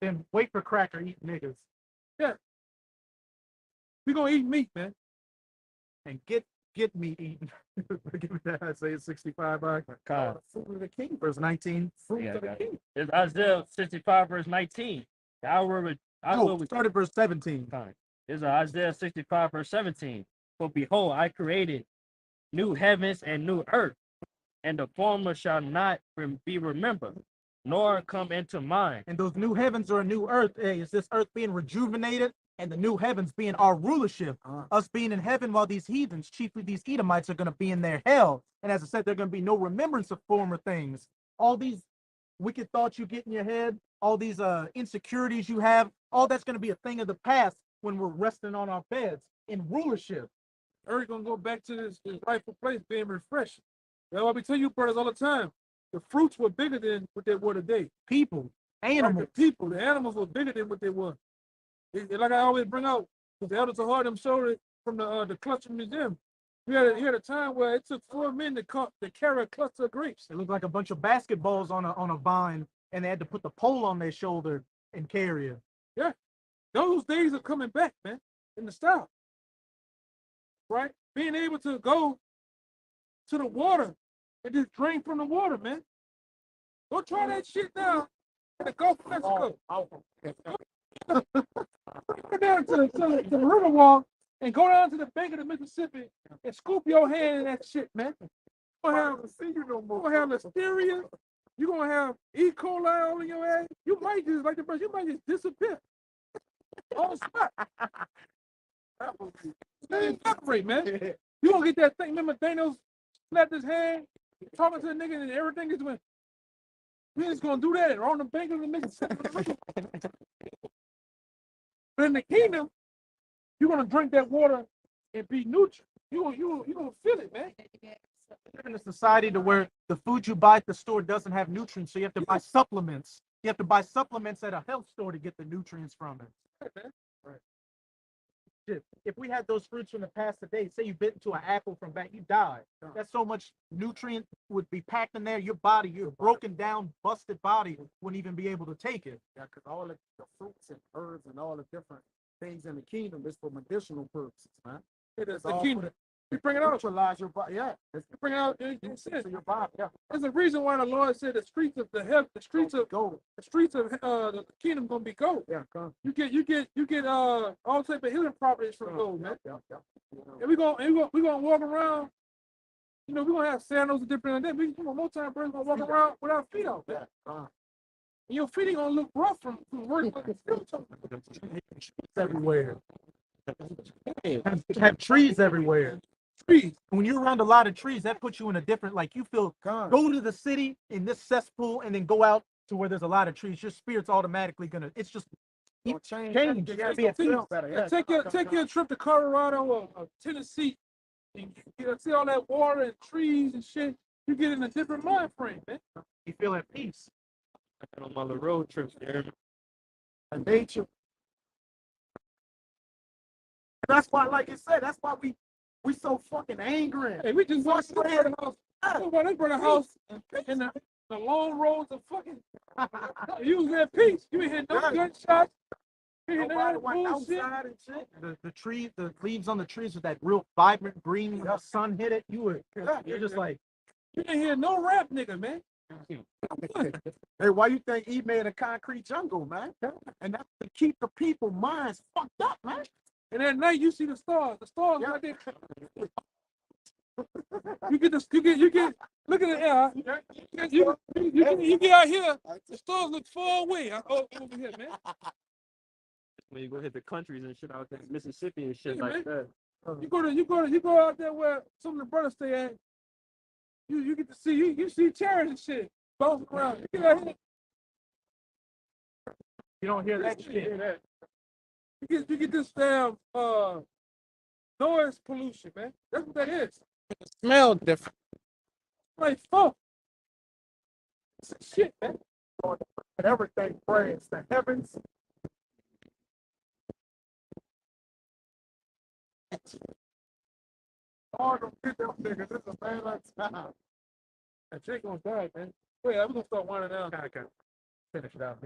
Then wait for cracker eat niggas. Yeah. We gonna eat meat, man. And get meat eaten. Give me that Isaiah 65 by God. Fruit of the King, verse 19. Fruit of the King. It's Isaiah 65, verse 19. Start at verse 17. It's Isaiah 65, verse 17. For behold, I created new heavens and new earth, and the former shall not be remembered, nor come into mind. And those new heavens or a new earth, hey, is this earth being rejuvenated and the new heavens being our rulership, us being in heaven while these heathens, chiefly these Edomites, are going to be in their hell. And as I said, there's going to be no remembrance of former things. All these wicked thoughts you get in your head, all these insecurities you have, all that's going to be a thing of the past when we're resting on our beds in rulership. Earth gonna go back to this rightful place, being refreshed. That's why we tell you brothers all the time. The fruits were bigger than what they were today. People, animals. Right, the animals were bigger than what they were. Like I always bring out, because the elders of Harlem showed it from the cluster museum. We had a time where it took 4 men to carry a cluster of grapes. It looked like a bunch of basketballs on a vine, and they had to put the pole on their shoulder and carry it. Yeah, those days are coming back, man, in the style. Right? Being able to go to the water and just drink from the water, man. Go try that shit now in the Gulf of Mexico. Go down to the river wall and go down to the bank of the Mississippi and scoop your hand in that shit, man. You're gonna have see you no more. You're gonna have listeria. You're gonna have E. coli all in your ass. You might just like the birds. You might just disappear on the spot. Evaporate, man. You gonna get that thing. Remember Thanos slapped his hand, talking to the nigga, and everything is when we just gonna do that on the bank of the Mississippi. But in the kingdom, you're gonna drink that water and be neutral. You gonna feel it, man. We live in a society to where the food you buy at the store doesn't have nutrients, so you have to buy supplements. You have to buy supplements at a health store to get the nutrients from it. Right, man. Right. If we had those fruits from the past today, say you bit into an apple from back, you died. That's so much nutrient would be packed in there. Your body, your broken down, busted body wouldn't even be able to take it. Yeah, because all the fruits and herbs and all the different things in the kingdom is for medicinal purposes, man. It is the kingdom. You bring it out. Neutralize your body. Yeah. You bring it out. So your body. Yeah. There's a reason why the Lord said the streets of the streets of gold. The streets of the kingdom gonna be gold. Yeah. Come. You get all type of healing properties from gold, man. Yeah. And we gonna walk around. You know, we're gonna have sandals and different like that. Most time birds gonna walk around without feet out there. And your feet ain't gonna look rough from working like Everywhere. Have trees everywhere. trees. When you're around a lot of trees, that puts you in a different, like you feel, go to the city in this cesspool and then go out to where there's a lot of trees. Your spirit's automatically gonna, it's just change. You gotta be Take your trip to Colorado or Tennessee and you see all that water and trees and shit. You get in a different mind frame, man. You feel at peace. On my little road trips there. And nature. That's why, like you said, that's why we so fucking angry. Hey, we just walked through the house. They brought a house in the long roads of fucking. You was at peace. You ain't hear no gunshots. You ain't hear no bullshit. The tree, the leaves on the trees with that real vibrant green, the sun hit it. You're just like, you didn't hear no rap, nigga, man. Hey, why you think he made a concrete jungle, man? And that's to keep the people minds fucked up, man. And at night you see the stars. The stars right there. You get look at the air. You get out here, the stars look far away. Over here, man. When you go hit the countries and shit out there, Mississippi and shit Yeah, like man. that. You go out there where some of the brothers stay at. You get to see you see chairs and shit bouncing around. You get out here. you don't hear that shit. You get this damn noise pollution, man. That's what that is. It smell different. Like fuck. It's shit, man. And everything prays the heavens. Oh, don't get them niggas. This is a man like time. That chick gonna die, man. Wait, I'm gonna start winding down. Okay. Finish it out.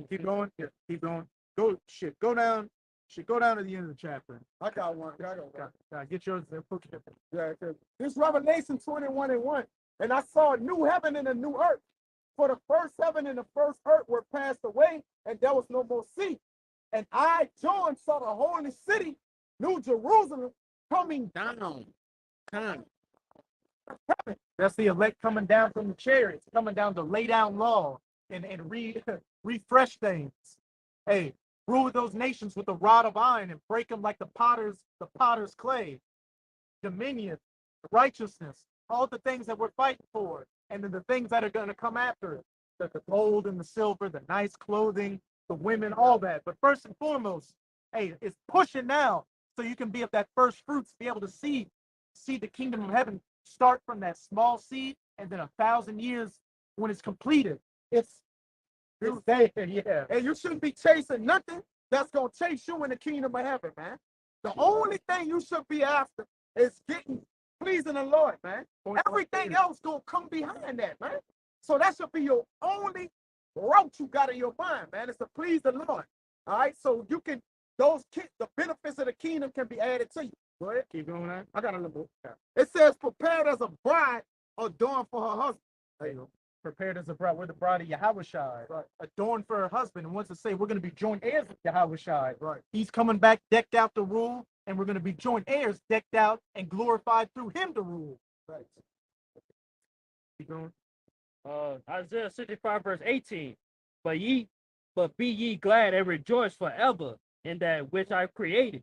Keep going. Yeah, keep going. Go down. Go down to the end of the chapter. I got one. Get yours there. Yeah, this Revelation 21:1. And I saw a new heaven and a new earth. For the first heaven and the first earth were passed away, and there was no more sea. And I, John, saw the holy city, New Jerusalem, coming Down. Come. That's the elect coming down from the chariots, coming down to lay down law and refresh things. Hey, rule those nations with a rod of iron and break them like the potter's clay. Dominion, righteousness, all the things that we're fighting for, and then the things that are going to come after it. The gold and the silver, the nice clothing, the women, all that. But first and foremost, hey, it's pushing now so you can be of that first fruits, be able to see the kingdom of heaven start from that small seed, and then 1,000 years when it's completed. It's there, yeah. And you shouldn't be chasing nothing that's going to chase you in the kingdom of heaven, man. The only thing you should be after is getting pleasing the Lord, man. Everything else going to come behind that, man. So that should be your only route you got in your mind, man. It's to please the Lord. All right, so you can, the benefits of the kingdom can be added to you. Go ahead. Keep going on. I got a little bit. It says, prepared as a bride adorned for her husband. There you go. Prepared as a bride. We're the bride of Yahushua. Right. Adorned for her husband. And wants to say we're going to be joint heirs with Yahushua. Right. He's coming back decked out to rule, and we're going to be joint heirs decked out and glorified through him to rule. Right. Keep going. Isaiah 65 verse 18. But be ye glad and rejoice forever in that which I created.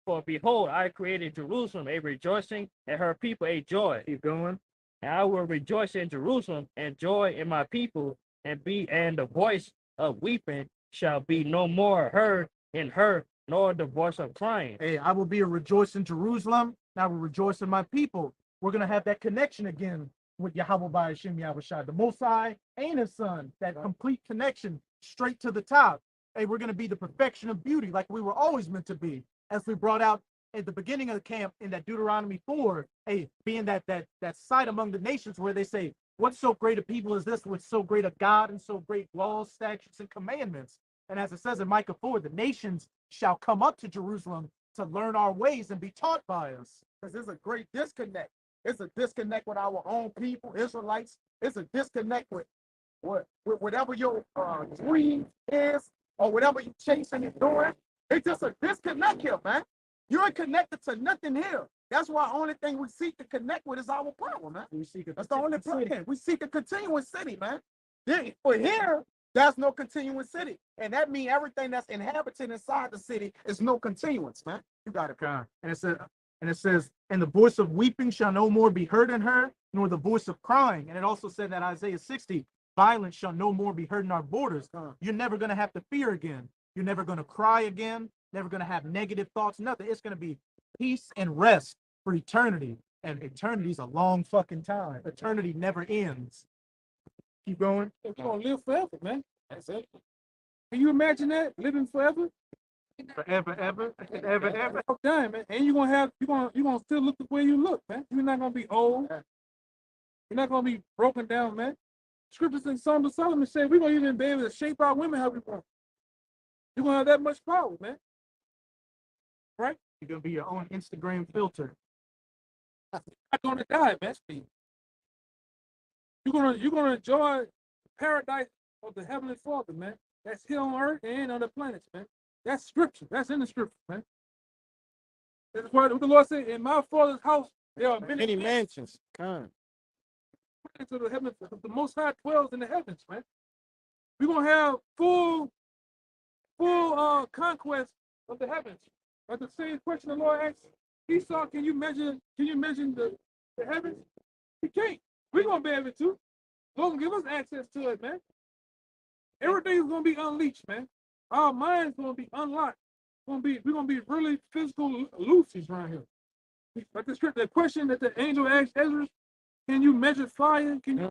For behold, I created Jerusalem a rejoicing, and her people a joy. Keep going. And I will rejoice in Jerusalem and joy in my people, and the voice of weeping shall be no more heard in her, nor the voice of crying. Hey, I will be a rejoice in Jerusalem, and I will rejoice in my people. We're going to have that connection again with Yahweh by Hashem Yahushua, the Most High and his son, that complete connection straight to the top. Hey, we're going to be the perfection of beauty like we were always meant to be, as we brought out at the beginning of the camp in that Deuteronomy 4, hey, being that sight among the nations where they say, what so great a people is this with so great a God and so great laws, statutes, and commandments? And as it says in Micah 4, the nations shall come up to Jerusalem to learn our ways and be taught by us. Because there's a great disconnect. It's a disconnect with our own people, Israelites. It's a disconnect with whatever your dream is or whatever you're chasing and doing. It's just a disconnect here, man. You ain't connected to nothing here. That's why the only thing we seek to connect with is our power, man. That's the only plan. We seek a continuous city, man. For here, there's no continuous city. And that means everything that's inhabited inside the city is no continuance, man. You got it, God. And it says, and the voice of weeping shall no more be heard in her, nor the voice of crying. And it also said that Isaiah 60, violence shall no more be heard in our borders. You're never going to have to fear again. You're never going to cry again. Never going to have negative thoughts, nothing. It's going to be peace and rest for eternity. And eternity's a long fucking time. Eternity never ends. Keep going. We're going to live forever, man. That's it. Can you imagine that? Living forever? Forever, ever. Oh, damn, man. And you're gonna still look the way you look, man. You're not gonna be old. You're not gonna be broken down, man. Scriptures in Song of Solomon say we're gonna even be able to shape our women how we want. You're gonna have that much power, man. Right? You're gonna be your own Instagram filter. You're not gonna die, man. You're gonna enjoy the paradise of the Heavenly Father, man. That's here on earth and on the planets, man. That's scripture. That's in the scripture, man. That's what the Lord said. In my Father's house, there are many mansions. Come. To the heaven, the Most High dwells in the heavens, man. We're gonna have full conquest of the heavens. But the same question the Lord asked Esau, can you measure the heavens? He can't. We're gonna be able to. Lord give us access to it, man. Everything's gonna be unleashed, man. Our mind's gonna be unlocked. We're gonna be really physical Lucy's around here. But the question that the angel asked Ezra, can you measure fire? We're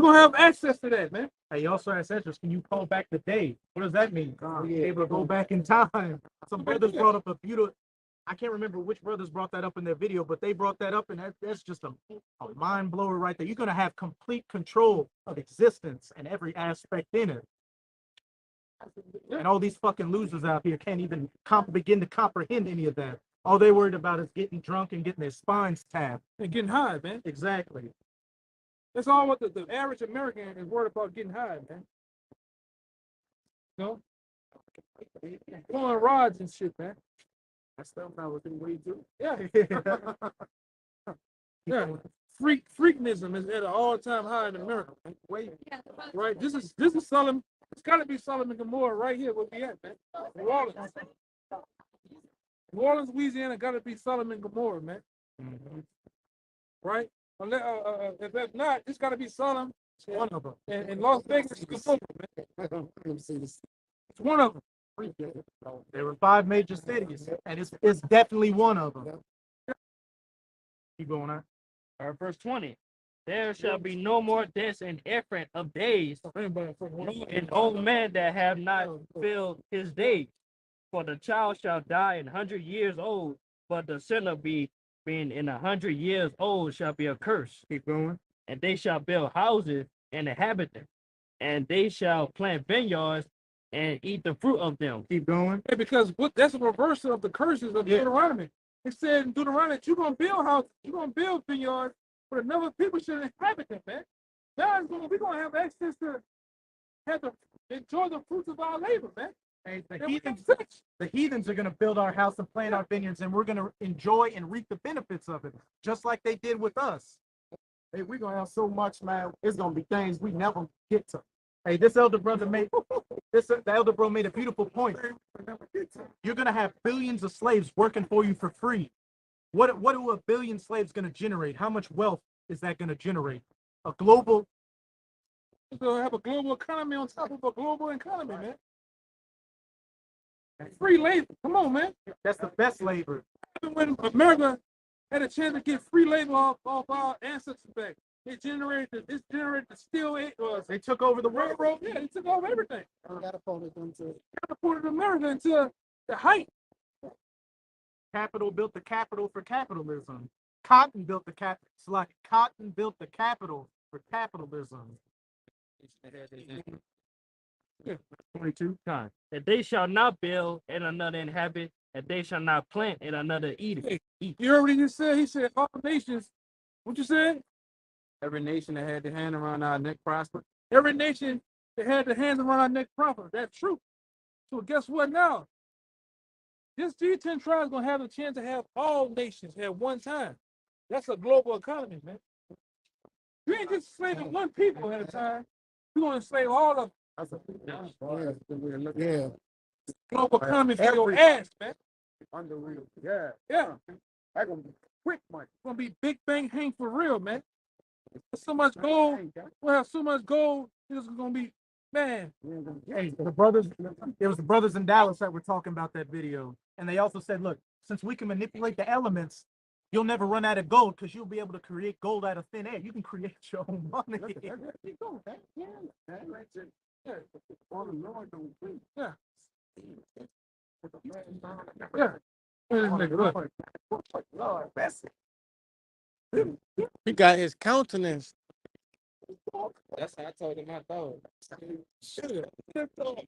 gonna have access to that, man. Hey, you also asked Ezra, can you call back the day? What does that mean? Be able to go back in time. Some brothers brought up a beautiful, I can't remember which brothers brought that up in their video, but they brought that up, and that's just a mind blower right there. You're gonna have complete control of existence and every aspect in it. And all these fucking losers out here can't even begin to comprehend any of that. All they're worried about is getting drunk and getting their spines tapped. And getting high, man. Exactly. That's all what the average American is worried about, getting high, man. You know? Pulling rods and shit, man. That's stuff I was in way too. Yeah. Yeah. Freaknism is at an all-time high in America. Man. Wait, right? This is Solomon. It's got to be Solomon Gomorrah right here where we at, man. New Orleans. New Orleans, Louisiana, got to be Solomon Gomorrah, man. Right? If that's not, it's got to be Solomon. One of them. And Las Vegas, it's one of them. There were 5 major cities, and it's definitely one of them. Keep going on. Verse 20. There shall be no more deaths in Ephraim of days, an old man that have not filled his days. For the child shall die 100 years old, but the sinner being 100 years old shall be accursed. Keep going. And they shall build houses and inhabit them, and they shall plant vineyards and eat the fruit of them. Keep going. Yeah, because that's a reversal of the curses of Deuteronomy. It said in Deuteronomy that you're gonna build houses, you're gonna build vineyards, but another people should inhabit them, man. Now we're gonna have access to enjoy the fruits of our labor, man. Hey, the heathens are going to build our house and plant our vineyards, and we're going to enjoy and reap the benefits of it, just like they did with us. Hey, we're gonna have so much, man. It's gonna be things we never get to. Hey, the elder bro made a beautiful point. You're going to have billions of slaves working for you for free. What are a billion slaves going to generate? How much wealth is that going to generate? We're gonna have a global economy on top of a global economy, man. Free labor. Come on, man. That's the best labor. When America had a chance to get free labor off our ancestors back, it generated the steel. They took over the railroad. Yeah, they took over everything. Catapulted America into the height. Capital built the capital for capitalism. Cotton built the Cotton built the capital for capitalism. 22 times. That they shall not build and another inhabit, and they shall not plant and another eat it. You heard what he just said? He said all nations. What you said? Every nation that had their hand around our neck prosper. Every nation that had their hands around our neck prosper. That's true. So guess what now? This G10 tribe is gonna have a chance to have all nations at one time. That's a global economy, man. You ain't just enslaving one people at a time. You're gonna enslave all of them. Yeah. Global economy for your ass, man. Unreal. Yeah. Yeah. That's gonna be quick money. It's gonna be big bang hang for real, man. There's so much gold. We'll have so much gold. It's gonna be, man. Hey, it was the brothers in Dallas that were talking about that video. And they also said, look, since we can manipulate the elements, you'll never run out of gold because you'll be able to create gold out of thin air. You can create your own money. Yeah. He got his countenance. That's how I told him I thought.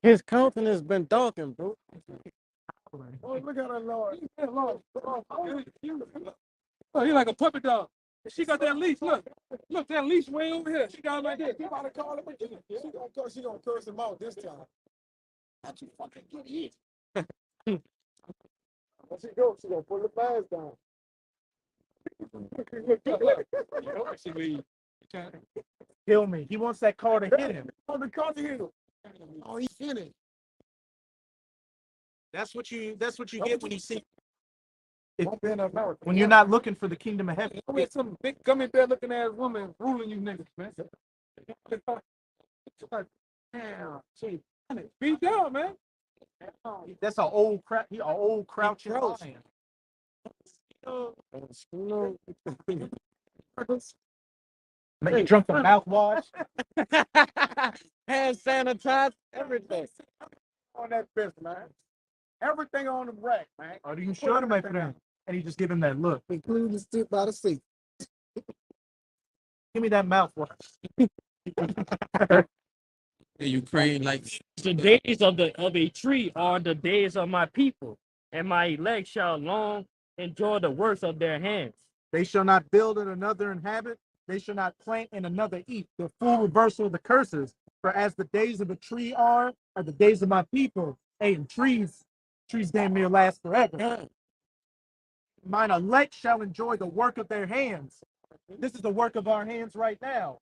His countenance been darkened, bro. Oh, look at that Lord. Oh, he like a puppet dog. And she got that leash. Look, that leash way over here. She got it like this. He about to call him again. She gonna curse him out this time. How'd you fucking get here? When she goes, she gonna pull the bags down. Kill me. He wants that car to hit him. Oh, the car to hit him. Oh, he's in it. That's what you get when you see When you're not looking for the kingdom of heaven. We had some big gummy bear looking ass woman ruling you niggas, man. Damn, she beat down, man. That's an old crap. He an old crouching lion. Make you drunk the mouthwash. Hand sanitizer, everything. On that fist, man. Everything on the rack, man. Are you sure, my friend? And he just give him that look. Including the stick by the seat. Give me that mouthwash. Ukraine, like The days of a tree are the days of my people, and my elect shall long enjoy the works of their hands. They shall not build and another inhabit. They shall not plant and another eat. The full reversal of the curses. For as the days of a tree are the days of my people. Hey, and trees damn near last forever. Mine elect shall enjoy the work of their hands. This is the work of our hands right now,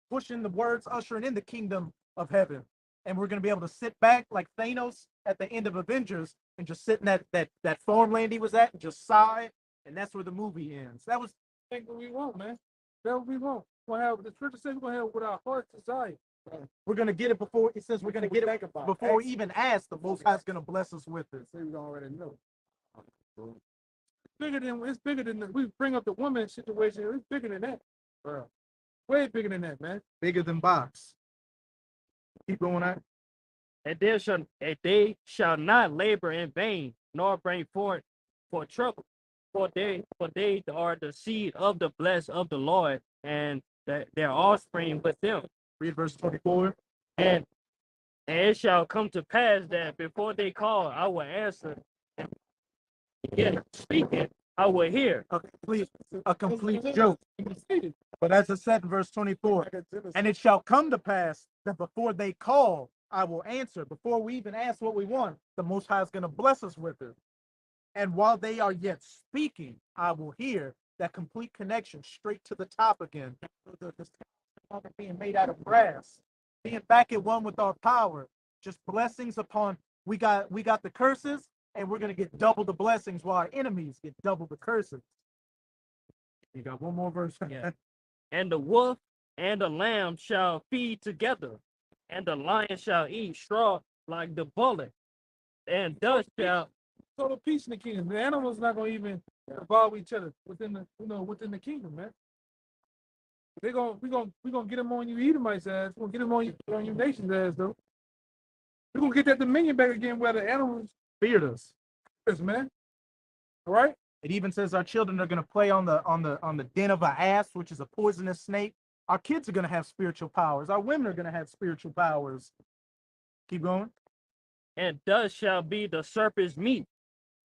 pushing the words, ushering in the kingdom of heaven. And we're going to be able to sit back like Thanos at the end of Avengers and just sit in that farmland he was at and just sigh. And that's where the movie ends. That was What we want, man. That's what we want. We're gonna have the scripture says we're gonna have what our heart's desire. we're going to get it before it says we're going to get it before we even ask. The Most High is going to bless us with it. So we already know. It's bigger than we bring up the woman situation. It's bigger than that. Bro. Way bigger than that, man. Bigger than box. Keep going on. And they shall not labor in vain, nor bring forth for trouble. For they are the seed of the blessed of the Lord, and their offspring with them. Read verse 24. And it shall come to pass that before they call, I will answer. And yet speaking, I will hear. A complete joke. But as it said in verse 24, and it shall come to pass that before they call, I will answer. Before we even ask what we want, the Most High is going to bless us with it. And while they are yet speaking, I will hear. That complete connection straight to the top again. Being made out of brass, being back at one with our power, just blessings upon. We got the curses, and we're gonna get double the blessings while our enemies get double the curses. You got one more verse. Yeah. And the wolf and the lamb shall feed together, and the lion shall eat straw like the bullock, and thus shall Total peace in the kingdom. The animals not gonna even involve each other within the kingdom, man. We gonna get them on you Edomites' ass. We're gonna get them on you nation's ass though. We're gonna get that dominion back again where the animals Feared us. man. All right? It even says our children are gonna play on the den of an ass, which is a poisonous snake. Our kids are gonna have spiritual powers. Our women are gonna have spiritual powers. Keep going. and thus shall be the serpent's meat.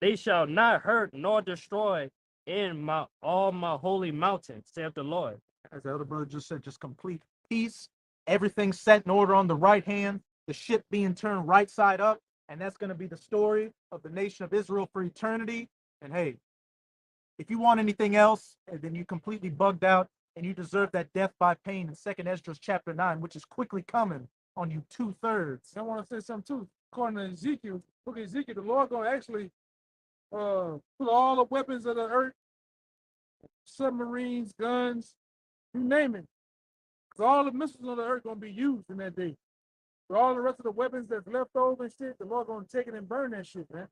They shall not hurt nor destroy in all my holy mountains, saith the Lord. As the elder brother just said, just complete peace. Everything set in order on the right hand. The ship being turned right side up, and that's going to be the story of the nation of Israel for eternity. And hey, if you want anything else, then you completely bugged out, and you deserve that death by pain in 2nd Esdras chapter 9, which is quickly coming on you 2/3. I want to say something too. According to Ezekiel, look at Ezekiel, the Lord gonna actually put all the weapons of the earth, submarines, guns, you name it. Because all the missiles on the earth gonna be used in that day. For all the rest of the weapons that's left over and shit, the Lord gonna take it and burn that shit, man.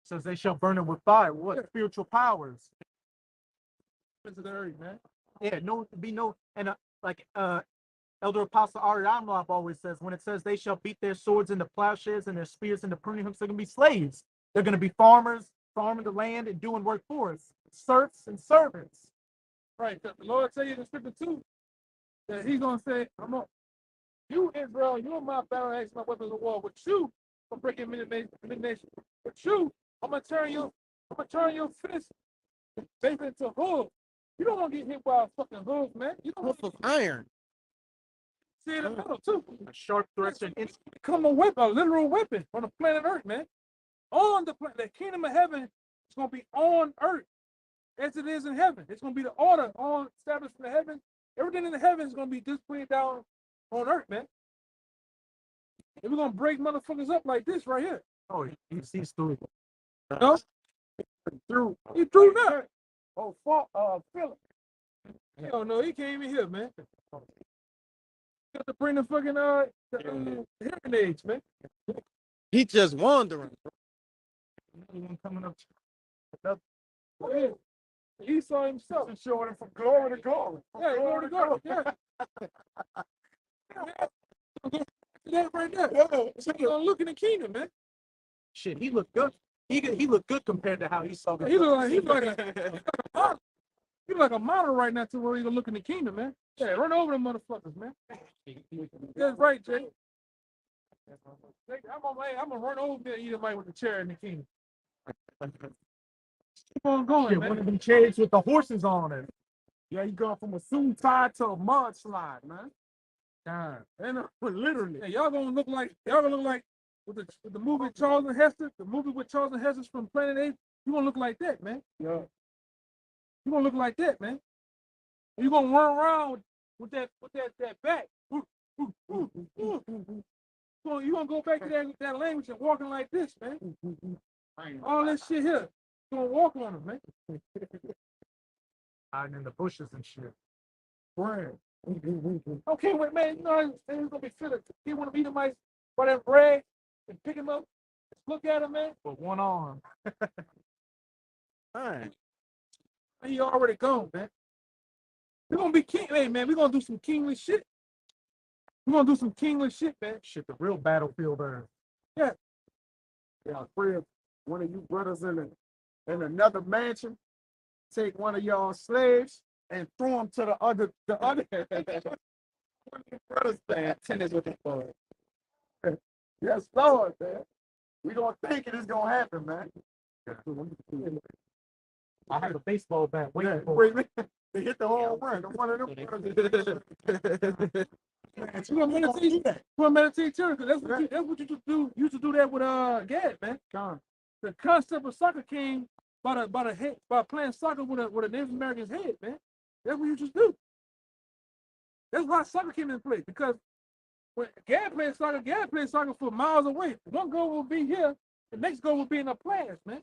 Says they shall burn it with fire. What? Yeah. Spiritual powers. Weapons of the earth, man. Yeah, and Elder Apostle Ari Amlab always says, when it says they shall beat their swords into plowshares and their spears into pruning hooks, they're going to be slaves. They're going to be farmers, farming the land and doing work for us. Serfs and servants. Right. The Lord tell you in the scripture too, that he's going to say, you Israel, you're my battle axe, my weapons of war. With you, I'm breaking many nations. With you, I'm going to turn your fist basically into hooves. You don't want to get hit by a fucking hooves, man. You don't want Hoof of iron. to see it in the middle too. A sharp threats and Become a weapon, a literal weapon on the planet Earth, man. On the planet, the kingdom of heaven is going to be on Earth as it is in heaven. It's going to be the order on established in the heaven. Everything in the heaven is going to be displayed down on Earth, man. And we're going to break motherfuckers up like this right here. oh, he sees through. No? He threw that. Oh, Philip. Hell no, he came in here, man. Got to bring the fucking hearing aids, man. He just wandering. Another one coming up. Oh, yeah. He saw himself. He's showing it from glory to glory. Yeah, glory to God. Yeah. That right there. Yeah. So you're gonna look in the kingdom, man. Shit, he looked good. He looked good compared to how he saw He look like a model right now to where you gonna look in the kingdom, man. Yeah, run over them motherfuckers, man. That's right, Jay. I'm gonna run over there, Edomite with the chair in the kingdom. Keep on going, Shit, man. one of them chariots with the horses on it. Yeah, you go from a suit tie to a mudslide, man. Damn. And literally. Hey, y'all gonna look like with the movie Charles and Hester, the movie with Charles and Hester from Planet 8. You gonna look like that, man. Yeah. You gonna look like that, man. You're gonna run around with that back. So you gonna go back to that language and walking like this, man. All that shit here. You gonna walk on them, man. Hiding in the bushes and shit. Bread. Okay, wait, man. You know, it's gonna be fitted. You wanna meet him by that bread and pick him up, look at him, man. With one arm. Man. He already gone, man. We're gonna be king. Hey, man, we're gonna do some kingly shit. We're gonna do some kingly shit, man. Shit, the real battlefield earth. Yeah, Fred, one of you brothers in another mansion, take one of y'all slaves and throw them to the other one of you brothers, man. Tennis with the boy. Yes, Lord, man. We don't think it is gonna happen, man. I have a baseball bat waiting for Wait, they hit the home run. One of them brothers. You gonna meditate? You gonna meditate too? Because that's what you do. You used to do that with Gad, man. The concept of soccer came by playing soccer with a Native American's head, man. That's what you just do. That's why soccer came into play, because when Gad played soccer for miles away. One goal will be here, the next goal will be in the class, man.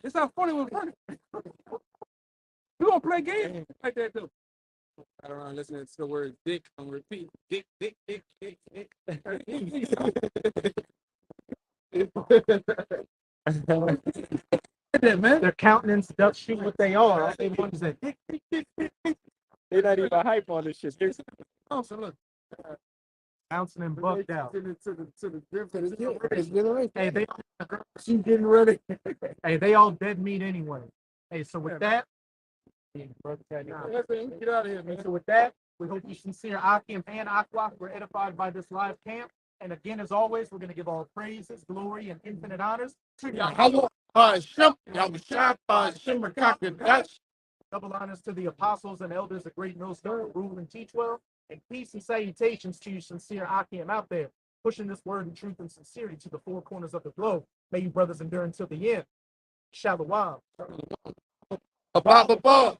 It's how funny it was funny. You gonna play games like that though? I don't know, listening to the word dick on repeat. Dick, dick, dick, dick, dick. That, man. their countenance does shoot what they are. They ones that They're not even hype on this shit. Oh, so look. bouncing and bucked out. To the different Hey, they She getting ready. hey, they all dead meat anyway. Hey, so with that, Get out of here, man. so with that, we hope you sincere Akim and Aqua were edified by this live camp. And again, as always, we're going to give all praises, glory, and infinite honors to Yahweh. Double honors to the apostles and elders of Great Millstone who rule and teach well. And peace and salutations to you, sincere Akim out there, pushing this word in truth and sincerity to the four corners of the globe. May you brothers endure until the end. Shalom. Above, above.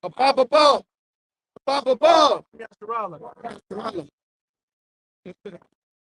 Above, above. Above, above. Yes, Rolla.